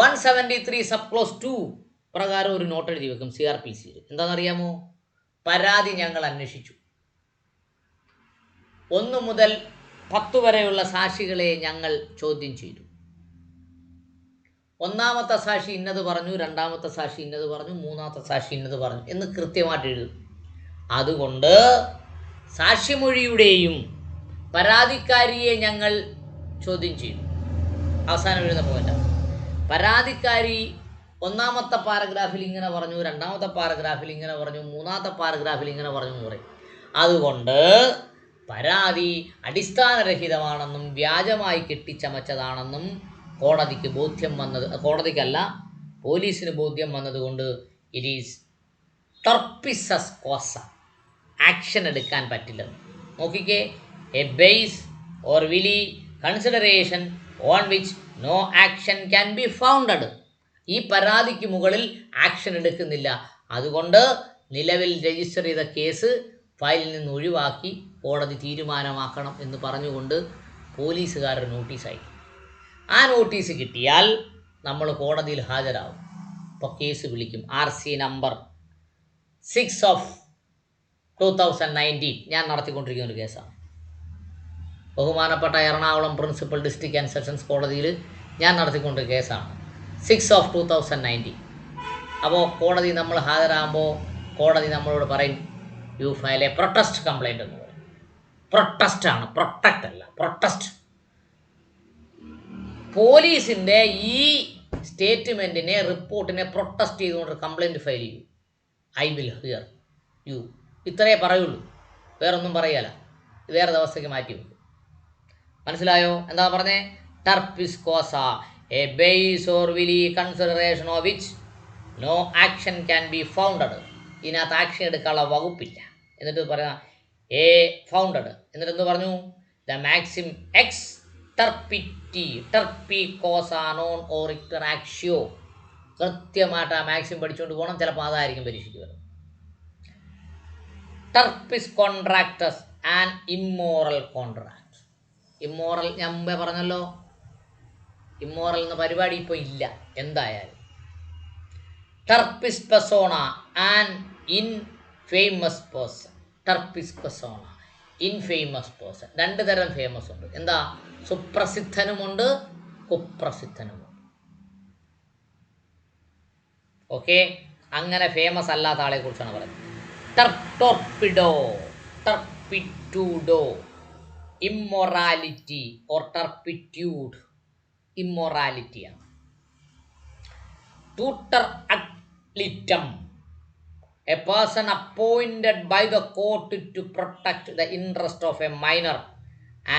173 സബ് ക്ലോസ് 2 പ്രകാരം ഒരു നോട്ട് എഴുതി വെക്കും CRPCയിൽ. എന്താണെന്നറിയാമോ? പരാതി ഞങ്ങൾ അന്വേഷിച്ചു. 1 മുതൽ 10 വരെയുള്ള സാക്ഷികളെ ഞങ്ങൾ ചോദ്യം ചെയ്തു. ഒന്നാമത്തെ സാക്ഷി ഇന്നത് പറഞ്ഞു, രണ്ടാമത്തെ സാക്ഷി ഇന്നത് പറഞ്ഞു, മൂന്നാമത്തെ സാക്ഷി ഇന്നത് പറഞ്ഞു എന്ന് കൃത്യമായിട്ട് എഴുതും. അതുകൊണ്ട് സാക്ഷിമൊഴിയുടെയും പരാതിക്കാരിയെ ഞങ്ങൾ ചോദ്യം ചെയ്തു. അവസാനം എഴുതുന്ന പോയിന്റാണ്. പരാതിക്കാരി ഒന്നാമത്തെ പാരഗ്രാഫിൽ ഇങ്ങനെ പറഞ്ഞു, രണ്ടാമത്തെ പാരഗ്രാഫിൽ ഇങ്ങനെ പറഞ്ഞു, മൂന്നാമത്തെ പാരഗ്രാഫിൽ ഇങ്ങനെ പറഞ്ഞു എന്ന് പറയും. അതുകൊണ്ട് പരാതി അടിസ്ഥാനരഹിതമാണെന്നും വ്യാജമായി കെട്ടിച്ചമച്ചതാണെന്നും കോടതിക്ക് ബോധ്യം വന്നത്, കോടതിക്കല്ല പോലീസിന് ബോധ്യം വന്നതുകൊണ്ട് it is turpis causa, action എടുക്കാൻ പറ്റില്ല. നോക്കിക്കേ, a base or vile consideration on which no action can be founded. ഈ പരാതിക്ക് മുകളിൽ ആക്ഷൻ എടുക്കുന്നില്ല. അതുകൊണ്ട് നിലവിൽ രജിസ്റ്റർ ചെയ്ത കേസ് ഫയലിൽ നിന്ന് ഒഴിവാക്കി കോടതി തീരുമാനമാക്കണം എന്ന് പറഞ്ഞുകൊണ്ട് പോലീസുകാരുടെ നോട്ടീസ് അയക്കും. ആ നോട്ടീസ് കിട്ടിയാൽ നമ്മൾ കോടതിയിൽ ഹാജരാകും. ഇപ്പോൾ കേസ് വിളിക്കും. RC നമ്പർ 6/2019 ഞാൻ നടത്തിക്കൊണ്ടിരിക്കുന്ന ഒരു കേസാണ്. ബഹുമാനപ്പെട്ട Ernakulam principal district and sessions കോടതിയിൽ ഞാൻ നടത്തിക്കൊണ്ടിരിക്കുന്ന കേസാണ് 6/2019. അപ്പോൾ കോടതി നമ്മൾ ഹാജരാകുമ്പോൾ കോടതി നമ്മളോട് പറയും you file a protest complaint എന്ന് പറയും. പ്രൊട്ടസ്റ്റാണ്, പ്രൊട്ടക്റ്റ് അല്ല, പ്രൊട്ടസ്റ്റ്. പോലീസിൻ്റെ ഈ സ്റ്റേറ്റ്മെൻറ്റിനെ, റിപ്പോർട്ടിനെ പ്രൊട്ടസ്റ്റ് ചെയ്തുകൊണ്ട് കംപ്ലൈൻറ്റ് ഫയൽ ചെയ്യൂ. I will hear you. ഇത്രയേ പറയുള്ളൂ, വേറൊന്നും പറയല. വേറെ ദിവസത്തേക്ക് മാറ്റി വെക്കും. മനസ്സിലായോ? എന്താ പറഞ്ഞേ? Turpis causa a base or vile consideration of which no action can be founded. ഇതിനകത്ത് ആക്ഷൻ എടുക്കാനുള്ള വകുപ്പില്ല. എന്നിട്ട് പറയാം എ ഫൗണ്ടഡ്. എന്നിട്ട് എന്ത് പറഞ്ഞു? The maxim ex turpi causa non oritur actio. കൃത്യമായിട്ട് ആ മാക്സിം പഠിച്ചുകൊണ്ട് പോകണം. ചിലപ്പോൾ അതായിരിക്കും പരീക്ഷയ്ക്ക് വരുന്നത്. Turpis contractus and immoral contract. Immoral ഞാൻ മുമ്പേ പറഞ്ഞല്ലോ, ഇമ്മോറൽ എന്ന പരിപാടി ഇപ്പോൾ ഇല്ല എന്തായാലും. Turpis persona and infamous person. Turpis persona, infamous person. രണ്ട് തരം ഫേമസ് ഉണ്ട്. എന്താ? സുപ്രസിദ്ധനുമുണ്ട്, കുപ്രസിദ്ധനുമുണ്ട്. ഓക്കെ, അങ്ങനെ ഫേമസ് അല്ലാത്ത ആളെ കുറിച്ചാണ് പറയുന്നത്. Turpitudo, turpitudo, immorality or turpitude, ഇമ്മൊറാലിറ്റിയാണ്. tutor ad litem, a person appointed by the court to protect the interest of a minor,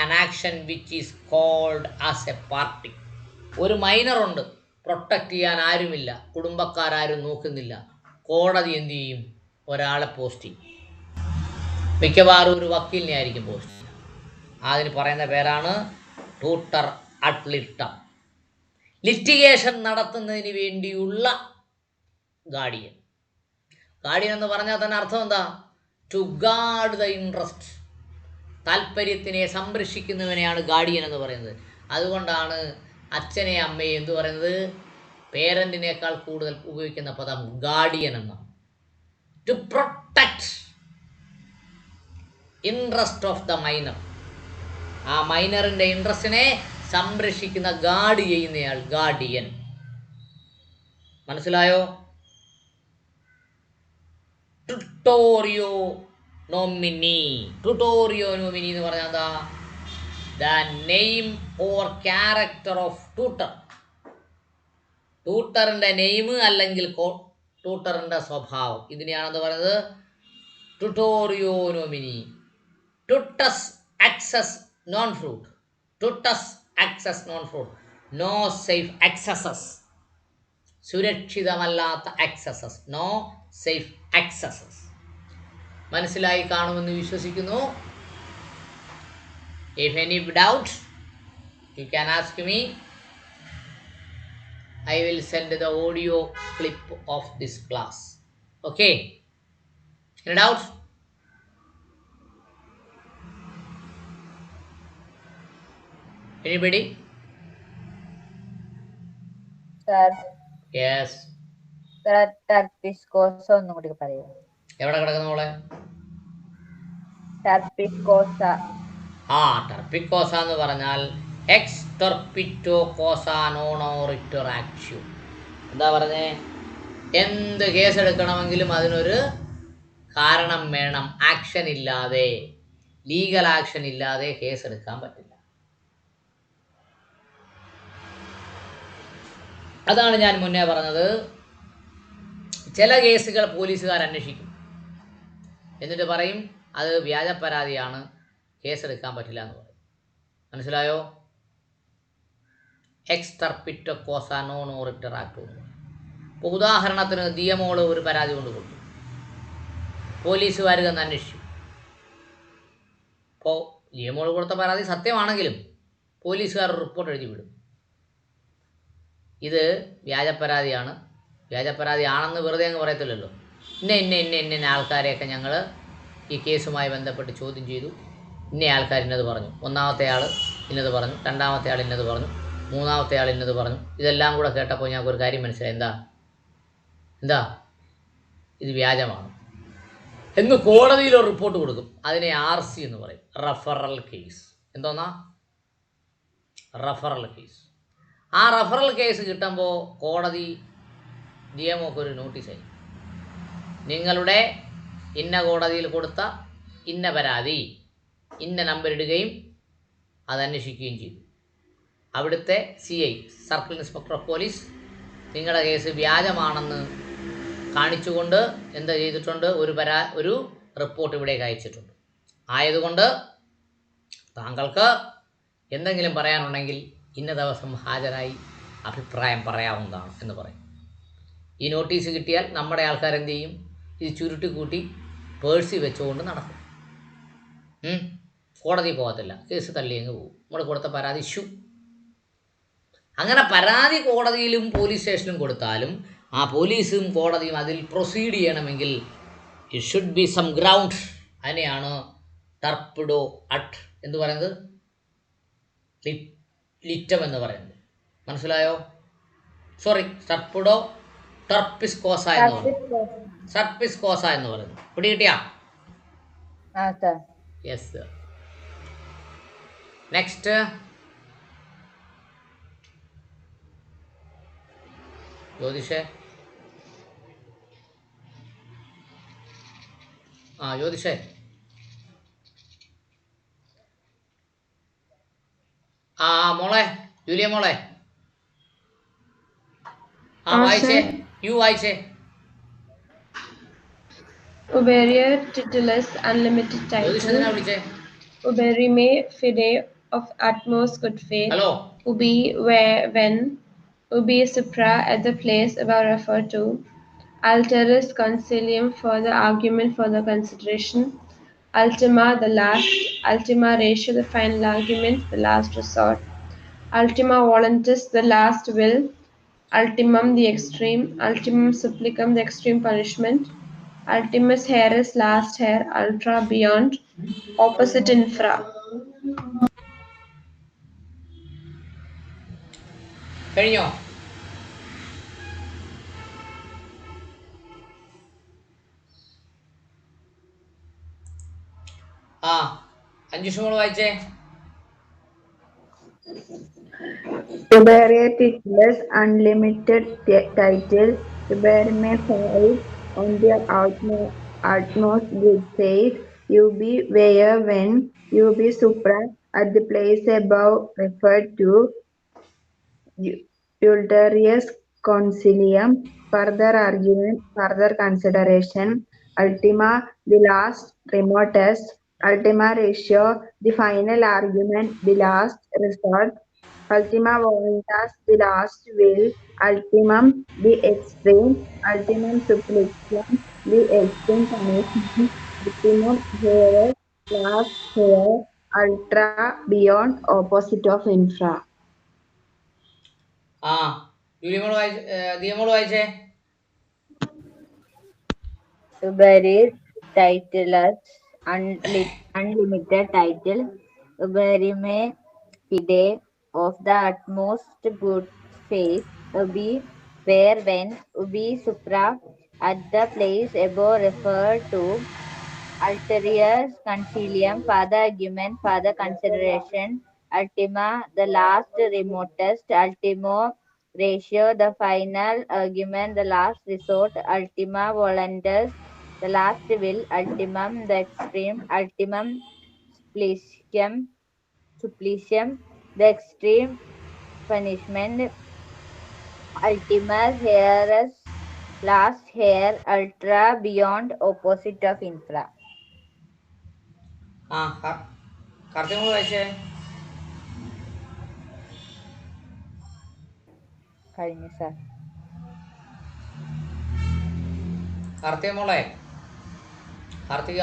an action which is called as a party. ഒരു മൈനറുണ്ട്, protect ചെയ്യാൻ ആരുമില്ല, കുടുംബക്കാരും നോക്കുന്നില്ല. കോടതി എന്തു ചെയ്യും? ഒരാളെ പോസ്റ്റ് ചെയ്യും. മിക്കവാറും ഒരു വക്കീലിനെ ആയിരിക്കും പോസ്റ്റ് ചെയ്യുക. അതിന് പറയുന്ന പേരാണ് ട്യൂട്ടർ അഡ് ലിറ്റം. ലിറ്റിഗേഷൻ നടത്തുന്നതിന് വേണ്ടിയുള്ള ഗാർഡിയൻ. ഗാർഡിയൻ എന്ന് പറഞ്ഞാൽ തന്നെ അർത്ഥം എന്താ? To guard the interest. താല്പര്യത്തിനെ സംരക്ഷിക്കുന്നവനെയാണ് ഗാർഡിയൻ എന്ന് പറയുന്നത്. അതുകൊണ്ടാണ് അച്ഛനെ അമ്മയെ എന്തു പറയുന്നത്? പേരൻറ്റിനേക്കാൾ കൂടുതൽ ഉപയോഗിക്കുന്ന പദം ഗാർഡിയൻ എന്നാണ്. To protect interest of the minor. ആ മൈനറിൻ്റെ ഇൻട്രസ്റ്റിനെ സംരക്ഷിക്കുന്ന, ഗാർഡ് ചെയ്യുന്നയാൾ ഗാർഡിയൻ. മനസ്സിലായോ? ട്യൂട്ടോറിയോ നോമിനി. ട്യൂട്ടോറിയോ നോമിനി എന്ന് പറഞ്ഞാൽ എന്താ? The name or character of tutor. ട്യൂട്ടറിൻ്റെ നെയിം അല്ലെങ്കിൽ ട്യൂട്ടറിൻ്റെ സ്വഭാവം, ഇതിനെയാണെന്ന് പറയുന്നത് tutorio nomine. Tutus accessus non fruit. Tutus accessus non fruit. No safe accessus. സുരക്ഷിതമല്ലാത്ത ആക്സസസ്. No safe accessus. മനസ്സിലായി കാണുമെന്ന് വിശ്വസിക്കുന്നു. If any doubt, you can ask me. I will send the audio clip of this class. Okay? Any doubts? Anybody? Sir, Yes. sir, ടർപ്പിസ് Kosa ഒന്നും കൂടി പറയൂ. എവിടെ കിടക്കുന്ന മോളെ? ടർപ്പിസ് കോസ. ടർപ്പിക്കോസ എന്ന് പറഞ്ഞാൽ എക്സ് ടർപ്പിറ്റോ കോസ നോൺ ഓറിറ്റർ ആക്ഷ്യൂ. എന്താ പറഞ്ഞേ? എന്ത് കേസ് എടുക്കണമെങ്കിലും അതിനൊരു കാരണം വേണം. ആക്ഷൻ ഇല്ലാതെ, ലീഗൽ ആക്ഷൻ ഇല്ലാതെ കേസ് എടുക്കാൻ പറ്റില്ല. അതാണ് ഞാൻ മുന്നേ പറഞ്ഞത്. ചില കേസുകൾ പോലീസുകാർ അന്വേഷിക്കും, എന്നിട്ട് പറയും അത് വ്യാജ പരാതിയാണ്, കേസെടുക്കാൻ പറ്റില്ല എന്ന് പറയും. മനസ്സിലായോ? Ex turpi causa non oritur act. ഇപ്പോൾ ഉദാഹരണത്തിന് ദിയമോള് ഒരു പരാതി കൊണ്ട് കൊടുത്തു, പോലീസുകാർ തന്നെ അന്വേഷിച്ചു. അപ്പോൾ ദിയമോള് കൊടുത്ത പരാതി സത്യമാണെങ്കിലും പോലീസുകാർ റിപ്പോർട്ട് എഴുതി വിടും. ഇത് വ്യാജപ്പരാതിയാണ്, വ്യാജപ്പരാതി ആണെന്ന് വെറുതെ അങ്ങ് പറയത്തില്ലല്ലോ. ഇന്ന ആൾക്കാരെയൊക്കെ ഞങ്ങൾ ഈ കേസുമായി ബന്ധപ്പെട്ട് ചോദ്യം ചെയ്തു. ഇന്ന ആൾക്കാർ ഇന്നത് പറഞ്ഞു, ഒന്നാമത്തെ ആൾ ഇന്നത് പറഞ്ഞു, രണ്ടാമത്തെ ആൾ ഇന്നത് പറഞ്ഞു, മൂന്നാമത്തെ ആൾ ഇന്നത് പറഞ്ഞു. ഇതെല്ലാം കൂടെ കേട്ടപ്പോൾ ഞങ്ങൾക്ക് ഒരു കാര്യം മനസ്സിലായി. എന്താ എന്താ ഇത് വ്യാജമാണ് എന്ന് കോടതിയിൽ ഒരു റിപ്പോർട്ട് കൊടുക്കും. അതിനെ RC എന്ന് പറയും, റഫറൽ കേസ്. എന്തോന്നാ? Referral case. ആ റഫറൽ കേസ് കിട്ടുമ്പോൾ കോടതി DMOക്ക് ഒരു നോട്ടീസ് അയക്കും. നിങ്ങളുടെ ഇന്ന കോടതിയിൽ കൊടുത്ത ഇന്ന പരാതി ഇന്ന നമ്പർ ഇടുകയും അത് അന്വേഷിക്കുകയും ചെയ്തു. അവിടുത്തെ CI, circle inspector of police, നിങ്ങളുടെ കേസ് വ്യാജമാണെന്ന് കാണിച്ചുകൊണ്ട് എന്താ ചെയ്തിട്ടുണ്ട്? ഒരു റിപ്പോർട്ട് ഇവിടേക്ക് അയച്ചിട്ടുണ്ട്. ആയതുകൊണ്ട് താങ്കൾക്ക് എന്തെങ്കിലും പറയാനുണ്ടെങ്കിൽ ഇന്ന ദിവസം ഹാജരായി അഭിപ്രായം പറയാവുന്നതാണ് എന്ന് പറയും. ഈ നോട്ടീസ് കിട്ടിയാൽ നമ്മുടെ ആൾക്കാർ എന്ത് ചെയ്യും? ഇത് ചുരുട്ടിക്കൂട്ടി പേഴ്സി വെച്ചുകൊണ്ട് നടക്കും. കോടതി പോകത്തില്ല, കേസ് തള്ളിയങ്ങ് പോകും. നമ്മൾ കൊടുത്ത പരാതി അങ്ങനെ പരാതി കോടതിയിലും പോലീസ് സ്റ്റേഷനിലും കൊടുത്താലും ആ പോലീസും കോടതിയും അതിൽ പ്രൊസീഡ് ചെയ്യണമെങ്കിൽ it should be some ground. അതിനെയാണ് ടർപ്പിഡോ അട്ട് എന്ന് പറയുന്നത്, ലിറ്റം എന്ന് പറയുന്നത്. മനസ്സിലായോ? സോറി, ടർപ്പിസ്കോസ എന്ന് പറയുന്നത്. സർപ്പിസ്കോസ എന്ന് പറയുന്നത് പിടി കിട്ടിയാ? യെസ്. നെക്സ്റ്റ് ജ്യോതിഷേ. ജ്യോതിഷേ, മോളെ, ജൂലിയ മോളെ, വായിച്ചേ. വായിച്ചേ. Uberia titulus unlimited title. Uberime fide of utmost good faith. Hello. Ubi where when. Ubi supra at the place above referred to. Alteris concilium for the argument for the consideration. Ultima the last. Ultima ratio the final argument, the last resort. Ultima voluntas the last will. Ultimum the extreme. Ultimum supplicum the extreme punishment. Ultimus haeris last hair. Ultra beyond. Opposite infra. കഴിഞ്ഞോ? അഞ്ജുഷമോള് വായിച്ചേ. Uberia titulus unlimited title. Uberime fide on their utmost good faith. Ubi where when. Ubi supra at the place above referred to. Ulterius concilium, further argument, further consideration. Ultima the last, remotest. Ultima ratio the final argument, the last resort. Ultima voluntas the last will. Ultimum the extreme. Ultimum supplicum the extreme punishment. Ultimum haeris last hair. Ultra beyond, opposite of infra. ദിയമോള് വായിച്ചേ. Uberis titulus unlimited title. Uberime fide of the utmost good faith. Ubi where when. Ubi supra at the place above referred to. Ulterior concilium, further argument, further consideration. Ultima the last, remotest. Ultimo ratio the final argument, the last resort. Ultima voluntas the last will. Ultimum the extreme. Ultimum supplicium the extreme punishment. Ultimus haeris last hair. Ultra beyond, opposite of infra. കാർത്തികമോള് വായിച്ചേ. കഴിഞ്ഞു sir. കാർത്തികമോളെ, Karthika.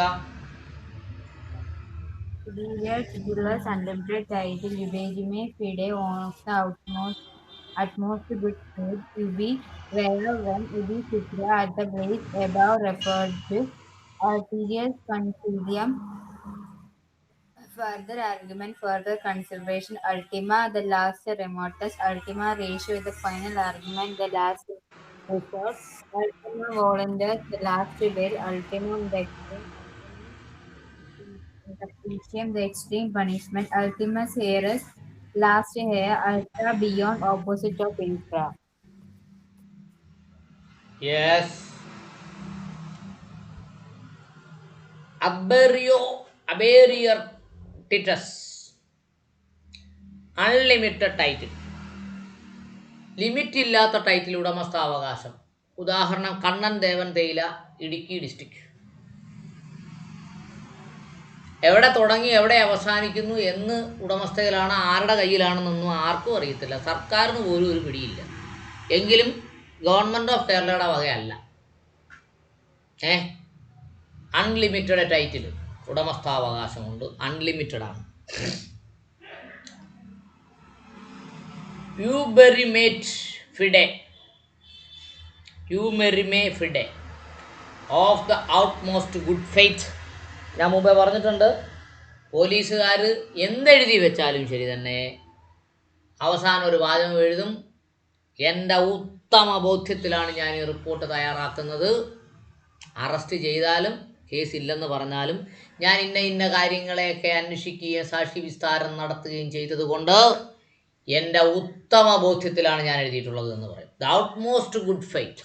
Uberia titulus unlimited title. Uberime fide of the utmost good faith. Ubi where when. Ubi supra at the place above referred to. Arterial concilium. Further argument, further consideration, ultima, the last remotus, ultima ratio, the final argument, the last resort, ultima voluntas, the last will, ultimum, the extreme, ultimum capricium, the extreme punishment, ultima seris, last hair, ultra beyond opposite of infra. Yes. Aberior titus. Unlimited title. Limit ഇല്ലാത്ത title ഉടമസ്ഥാവകാശം. ഉദാഹരണം കണ്ണൻ ദേവൻ തേയില, Idukki district. എവിടെ തുടങ്ങി എവിടെ അവസാനിക്കുന്നു എന്ന് ഉടമസ്ഥയിലാണ്, ആരുടെ കയ്യിലാണെന്നൊന്നും ആർക്കും അറിയത്തില്ല. സർക്കാരിന് പോലും ഒരു പിടിയില്ല. എങ്കിലും ഗവൺമെൻറ് ഓഫ് കേരളയുടെ വകയല്ല. അൺലിമിറ്റഡ് ടൈറ്റിൽ ഉടമസ്ഥാവകാശമുണ്ട്, അൺലിമിറ്റഡ് ആണ്. Uberrimae fidei, uberrimae fidei of the outmost good faith. ഞാൻ മുമ്പേ പറഞ്ഞിട്ടുണ്ട്, പോലീസുകാർ എന്തെഴുതി വെച്ചാലും ശരി തന്നെ അവസാനം ഒരു വാചകം എഴുതും, എൻ്റെ ഉത്തമ ബോധ്യത്തിലാണ് ഞാൻ ഈ റിപ്പോർട്ട് തയ്യാറാക്കുന്നത്. അറസ്റ്റ് ചെയ്താലും കേസില്ലെന്ന് പറഞ്ഞാലും ഞാൻ ഇന്ന കാര്യങ്ങളെയൊക്കെ അന്വേഷിക്കുകയും സാക്ഷി വിസ്താരം നടത്തുകയും ചെയ്തതുകൊണ്ട് എൻ്റെ ഉത്തമ ബോധ്യത്തിലാണ് ഞാൻ എഴുതിയിട്ടുള്ളത് എന്ന് പറയും. The outmost good faith.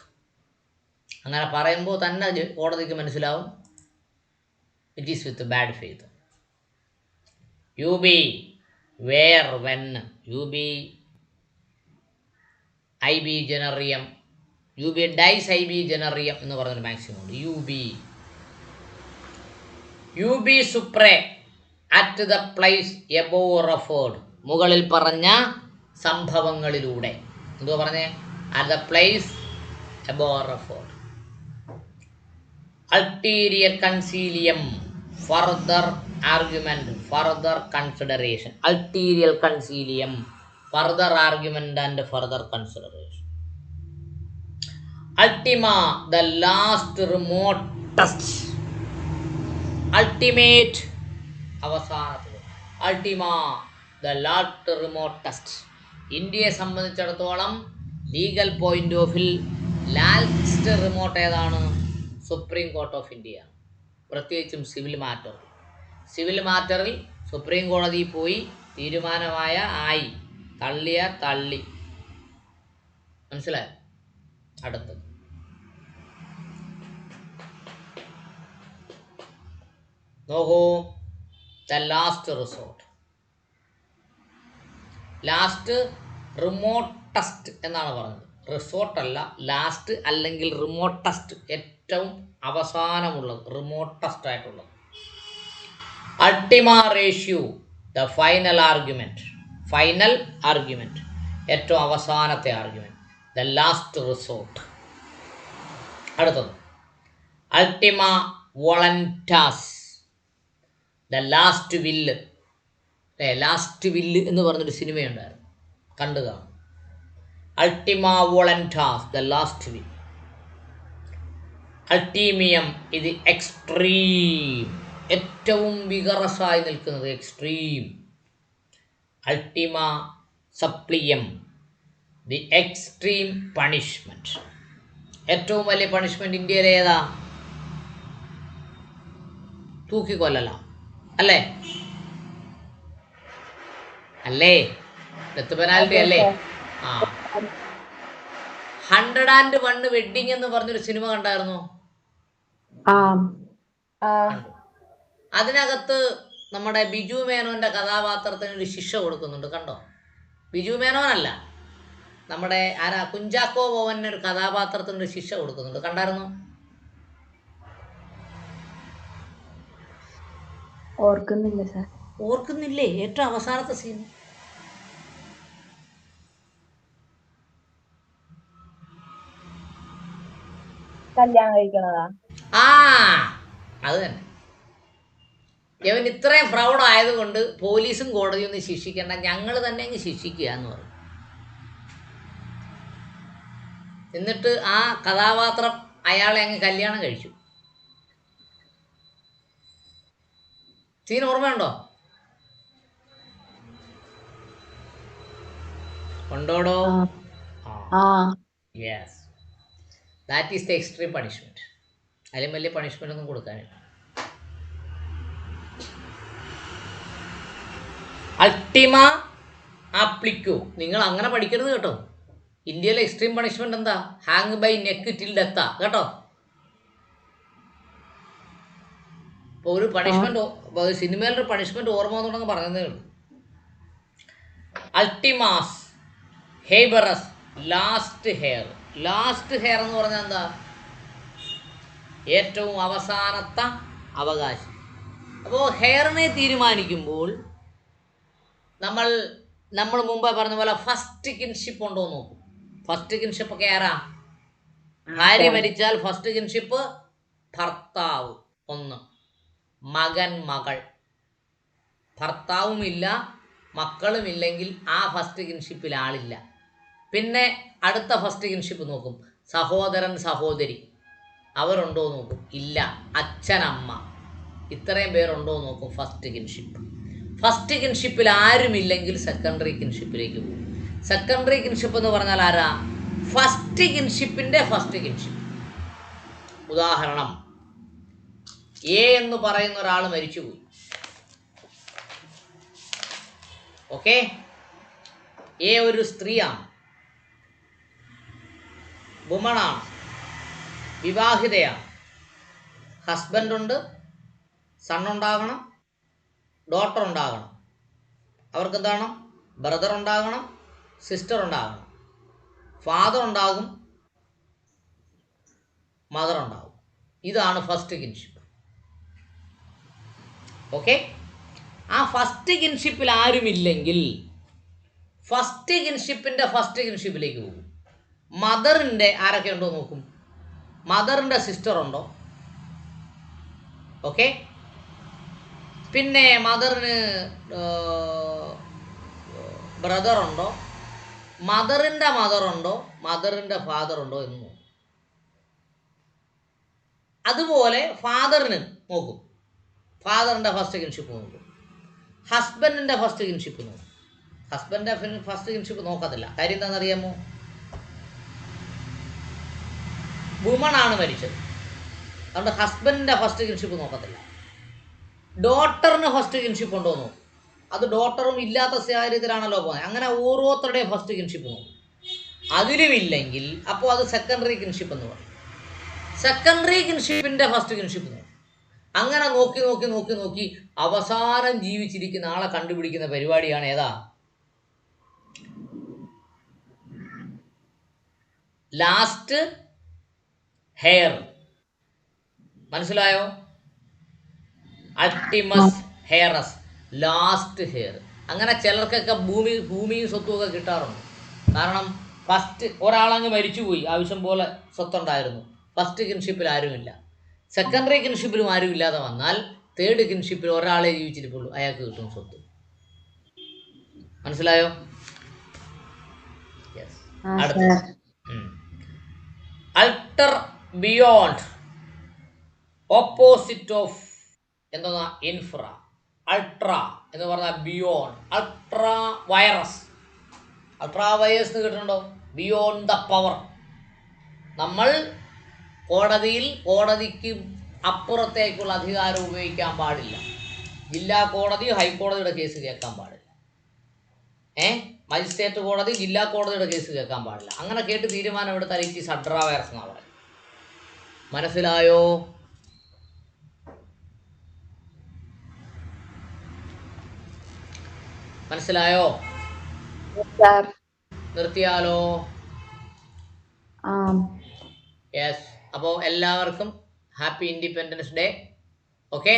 അങ്ങനെ പറയുമ്പോൾ തന്നെ കോടതിക്ക് മനസ്സിലാവും it is with bad faith. Ubi where when, യു ബി ഐ ബി ജനറിയം, യു ബി ഡൈസ് ഐ ബി ജനറിയം എന്ന് പറഞ്ഞൊരു മാക്സിമം ഉണ്ട്. Ubi supra at the place above referred, മുകളിൽ പറഞ്ഞ സംഭവങ്ങളിലൂടെ. എന്തോ പറഞ്ഞേ? At the place above referred. Ulterior consilium, further argument, further consideration. Ulterior consilium, further argument and further consideration. Ultima, the last remotest. Ultimate, അവസാനത്തത്. Ultima, the last remotest. ഇന്ത്യയെ സംബന്ധിച്ചിടത്തോളം legal point ഓഫിൽ last remote ഏതാണ്? Supreme court of India. പ്രത്യേകിച്ചും civil matter. Civil മാറ്ററിൽ supreme കോടതിയിൽ പോയി തീരുമാനമായ ആയി, തള്ളിയ തള്ളി. മനസ്സിലായോ? അടുത്തത് നോക്കൂ, the last resort. Last remotest എന്നാണ് പറഞ്ഞത്, റിസോർട്ട് അല്ല. ലാസ്റ്റ് അല്ലെങ്കിൽ റിമോട്ടസ്റ്റ്, ഏറ്റവും അവസാനമുള്ളത്, റിമോട്ടസ്റ്റ് ആയിട്ടുള്ളത്. Ultima ratio, the final argument. Final argument, ഏറ്റവും അവസാനത്തെ ആർഗ്യുമെന്റ്, ദ ലാസ്റ്റ് റിസോർട്ട്. അടുത്തത് ultima voluntas, the last will. Last will എന്ന് പറഞ്ഞൊരു സിനിമയുണ്ടായിരുന്നു, കണ്ടു കാണും. Ultima voluntas, the last will. Ultimum, ഇത് എക്സ്ട്രീം, ഏറ്റവും വികറസായി നിൽക്കുന്നത്, extreme. Ultimum supplicium, the extreme punishment. ഏറ്റവും വലിയ പണിഷ്മെന്റ് ഇന്ത്യയിലെ ഏതാ? തൂക്കിക്കൊല്ലല, അല്ലേ? അല്ലേ? ഡെത്ത് പെനാൽറ്റി അല്ലേ? ആ. 101 വെഡ്ഡിങ് എന്ന് പറഞ്ഞൊരു സിനിമ കണ്ടായിരുന്നോ? അതിനകത്ത് നമ്മുടെ ബിജു മേനോന്റെ കഥാപാത്രത്തിന് ഒരു ശിക്ഷ കൊടുക്കുന്നുണ്ട്, കണ്ടോ? ബിജു മേനോനല്ല, നമ്മുടെ ആരാ, കുഞ്ചാക്കോ ബോവന് ഒരു കഥാപാത്രത്തിന് ഒരു ശിക്ഷ കൊടുക്കുന്നുണ്ട്, കണ്ടായിരുന്നോ? ഓർക്കുന്നില്ല സാർ. ഓർക്കുന്നില്ലേ? ഏറ്റവും അവസാനത്തെ സീൻ. കല്യാണം കഴിക്കണതാ? ആ, അത് തന്നെ. ഇവൻ ഇത്രയും ഫ്രൗഡ് ആയതുകൊണ്ട് പോലീസും കോടതിയും ഒന്നും ശിക്ഷിക്കേണ്ട, ഞങ്ങൾ തന്നെ അങ്ങ് ശിക്ഷിക്കുക എന്ന് പറയും. എന്നിട്ട് ആ കഥാപാത്രം അയാളെ അങ്ങ് കല്യാണം കഴിച്ചു. സീൻ ഓർമ്മയുണ്ടോ? ഉണ്ടോടോ? Yes, that is the extreme punishment. അതിലും വലിയ പണിഷ്മെന്റ് ഒന്നും കൊടുക്കാനില്ല. അൾട്ടിമ ആപ്ലിക്കോ. നിങ്ങൾ അങ്ങനെ പഠിക്കരുത് കേട്ടോ. ഇന്ത്യയിലെ എക്സ്ട്രീം പണിഷ്മെന്റ് എന്താ? ഹാങ് ബൈ നെക്ക് ടിൽ ഡെത്താ കേട്ടോ. ഇപ്പോൾ ഒരു പണിഷ്മെന്റ്, സിനിമയിലൊരു പണിഷ്മെന്റ് ഓർമ്മ വന്നുണ്ടെങ്കിൽ പറഞ്ഞതേ ഉള്ളൂ. അൾട്ടിമാസ് ഹേബറസ് ലാസ്റ്റ് ഹെയർ. ലാസ്റ്റ് ഹെയർ എന്ന് പറഞ്ഞാൽ എന്താ? ഏറ്റവും അവസാനത്തെ അവകാശം. അപ്പോൾ ഹെയറിനെ തീരുമാനിക്കുമ്പോൾ നമ്മൾ മുമ്പേ പറഞ്ഞ പോലെ ഫസ്റ്റ് കിൻഷിപ്പ് ഉണ്ടോ എന്ന് നോക്കും. ഫസ്റ്റ് കിൻഷിപ്പ് ഒക്കെ ആരാ? ഭാര്യ മരിച്ചാൽ ഫസ്റ്റ് കിൻഷിപ്പ് ഭർത്താവ് ഒന്ന്, മകൻ മകൾ. ഭർത്താവുമില്ല മക്കളുമില്ലെങ്കിൽ ആ ഫസ്റ്റ് കിൻഷിപ്പിൽ ആളില്ല. പിന്നെ അടുത്ത ഫസ്റ്റ് കിൻഷിപ്പ് നോക്കും. സഹോദരൻ സഹോദരി അവരുണ്ടോ നോക്കും. ഇല്ല. അച്ഛൻ അമ്മ ഇത്രയും പേരുണ്ടോ നോക്കും ഫസ്റ്റ് കിൻഷിപ്പ്. ഫസ്റ്റ് കിൻഷിപ്പിൽ ആരുമില്ലെങ്കിൽ സെക്കൻഡറി കിൻഷിപ്പിലേക്ക് പോകും. സെക്കൻഡറി കിൻഷിപ്പ് എന്ന് പറഞ്ഞാൽ ആരാ? ഫസ്റ്റ് കിൻഷിപ്പിൻ്റെ ഫസ്റ്റ് കിൻഷിപ്പ്. ഉദാഹരണം, എ എന്ന് പറയുന്ന ഒരാൾ മരിച്ചുപോയി. ഓക്കെ, എ ഒരു സ്ത്രീയാണ്, വുമണാണ്, വിവാഹിതയാണ്, ഹസ്ബൻഡുണ്ട്, സണ്ണുണ്ടാകണം, ഡോട്ടർ ഉണ്ടാകണം. അവർക്ക് എന്താണ്? ബ്രദർ ഉണ്ടാകണം, സിസ്റ്റർ ഉണ്ടാകണം, ഫാദർ ഉണ്ടാകും, മദർ ഉണ്ടാകും. ഇതാണ് ഫസ്റ്റ് കിൻഷിപ്പ്. ഓക്കെ, ആ ഫസ്റ്റ് കിൻഷിപ്പിൽ ആരുമില്ലെങ്കിൽ ഫസ്റ്റ് കിൻഷിപ്പിൻ്റെ ഫസ്റ്റ് കിൻഷിപ്പിലേക്ക് പോകും. മദറിൻ്റെ ആരൊക്കെ ഉണ്ടോ നോക്കും. മദറിൻ്റെ സിസ്റ്റർ ഉണ്ടോ? ഓക്കെ, പിന്നെ മദറിന് ബ്രദറുണ്ടോ, മദറിൻ്റെ മദറുണ്ടോ, മദറിൻ്റെ ഫാദറുണ്ടോ എന്ന് നോക്കും. അതുപോലെ ഫാദറിന് നോക്കും. ഫാദറിൻ്റെ ഫസ്റ്റ് കിൻഷിപ്പ് നോക്കും. ഹസ്ബൻഡിൻ്റെ ഫസ്റ്റ് കിൻഷിപ്പ് നോക്കും. ഹസ്ബൻഡിൻ്റെ ഫസ്റ്റ് കിൻഷിപ്പ് നോക്കത്തില്ല. കാര്യം എന്താണെന്നറിയാമോ? വുമണാണ് മരിച്ചത്, അതുകൊണ്ട് ഹസ്ബൻഡിൻ്റെ ഫസ്റ്റ് കിൻഷിപ്പ് നോക്കത്തില്ല. ഡോട്ടറിന് ഫസ്റ്റ് കിൻഷിപ്പ് ഉണ്ടോ നോക്കും. അത് ഡോട്ടറും ഇല്ലാത്ത സാഹചര്യത്തിലാണല്ലോ പോകുന്നത്. അങ്ങനെ ഓരോരുത്തരുടെയും ഫസ്റ്റ് കിൻഷിപ്പ് നോക്കും. അതിലുമില്ലെങ്കിൽ അപ്പോൾ അത് സെക്കൻഡറി കിൻഷിപ്പ് എന്ന് പറയും. സെക്കൻഡറി കിൻഷിപ്പിൻ്റെ ഫസ്റ്റ് കിൻഷിപ്പ് നോക്കും. അങ്ങനെ നോക്കി നോക്കി നോക്കി നോക്കി അവസാനം ജീവിച്ചിരിക്കുന്ന ആളെ കണ്ടുപിടിക്കുന്ന പരിപാടിയാണ് ഏതാ? Last hair. മനസ്സിലായോ? അൾട്ടിമസ് ഹെയറസ്, ലാസ്റ്റ് ഹെയർ. അങ്ങനെ ചിലർക്കൊക്കെ ഭൂമിയും സ്വത്തും ഒക്കെ കിട്ടാറുണ്ട്. കാരണം ഫസ്റ്റ് ഒരാളങ്ങ് മരിച്ചുപോയി, ആവശ്യം പോലെ സ്വത്തുണ്ടായിരുന്നു, ഫസ്റ്റ് കിൻഷിപ്പിൽ ആരുമില്ല. സെക്കൻഡറി കിൻഷിപ്പിലും ആരും ഇല്ലാതെ വന്നാൽ തേർഡ് കിൻഷിപ്പിൽ ഒരാളെ ജീവിച്ചിരിക്കുള്ളൂ, അയാൾക്ക് കിട്ടും സ്വത്ത്. മനസ്സിലായോ? യെസ്. അടുത്ത അൾട്ടർ ബിയോണ്ട്, ഓപ്പോസിറ്റ് ഓഫ് എന്താ? ഇൻഫ്ര. അൾട്ര എന്ന് പറഞ്ഞാൽ beyond. Ultra virus. Ultra virus എന്ന് കേട്ടിട്ടുണ്ടോ? Beyond the power. നമ്മൾ കോടതിക്ക് അപ്പുറത്തേക്കുള്ള അധികാരം ഉപയോഗിക്കാൻ പാടില്ല. ജില്ലാ കോടതി ഹൈക്കോടതിയുടെ കേസ് കേൾക്കാൻ പാടില്ല. മജിസ്ട്രേറ്റ് കോടതി ജില്ലാ കോടതിയുടെ കേസ് കേൾക്കാൻ പാടില്ല. അങ്ങനെ കേട്ട് തീരുമാനം എടുത്താൽ ഇറ്റ് ഈസ് അൾട്രാ വൈറസ് എന്നാണ് പറയുന്നത്. മനസ്സിലായോ? മനസ്സിലായോ? നിർത്തിയാലോ? യെസ്. അപ്പോൾ എല്ലാവർക്കും ഹാപ്പി ഇൻഡിപെൻഡൻസ് ഡേ. ഓക്കെ.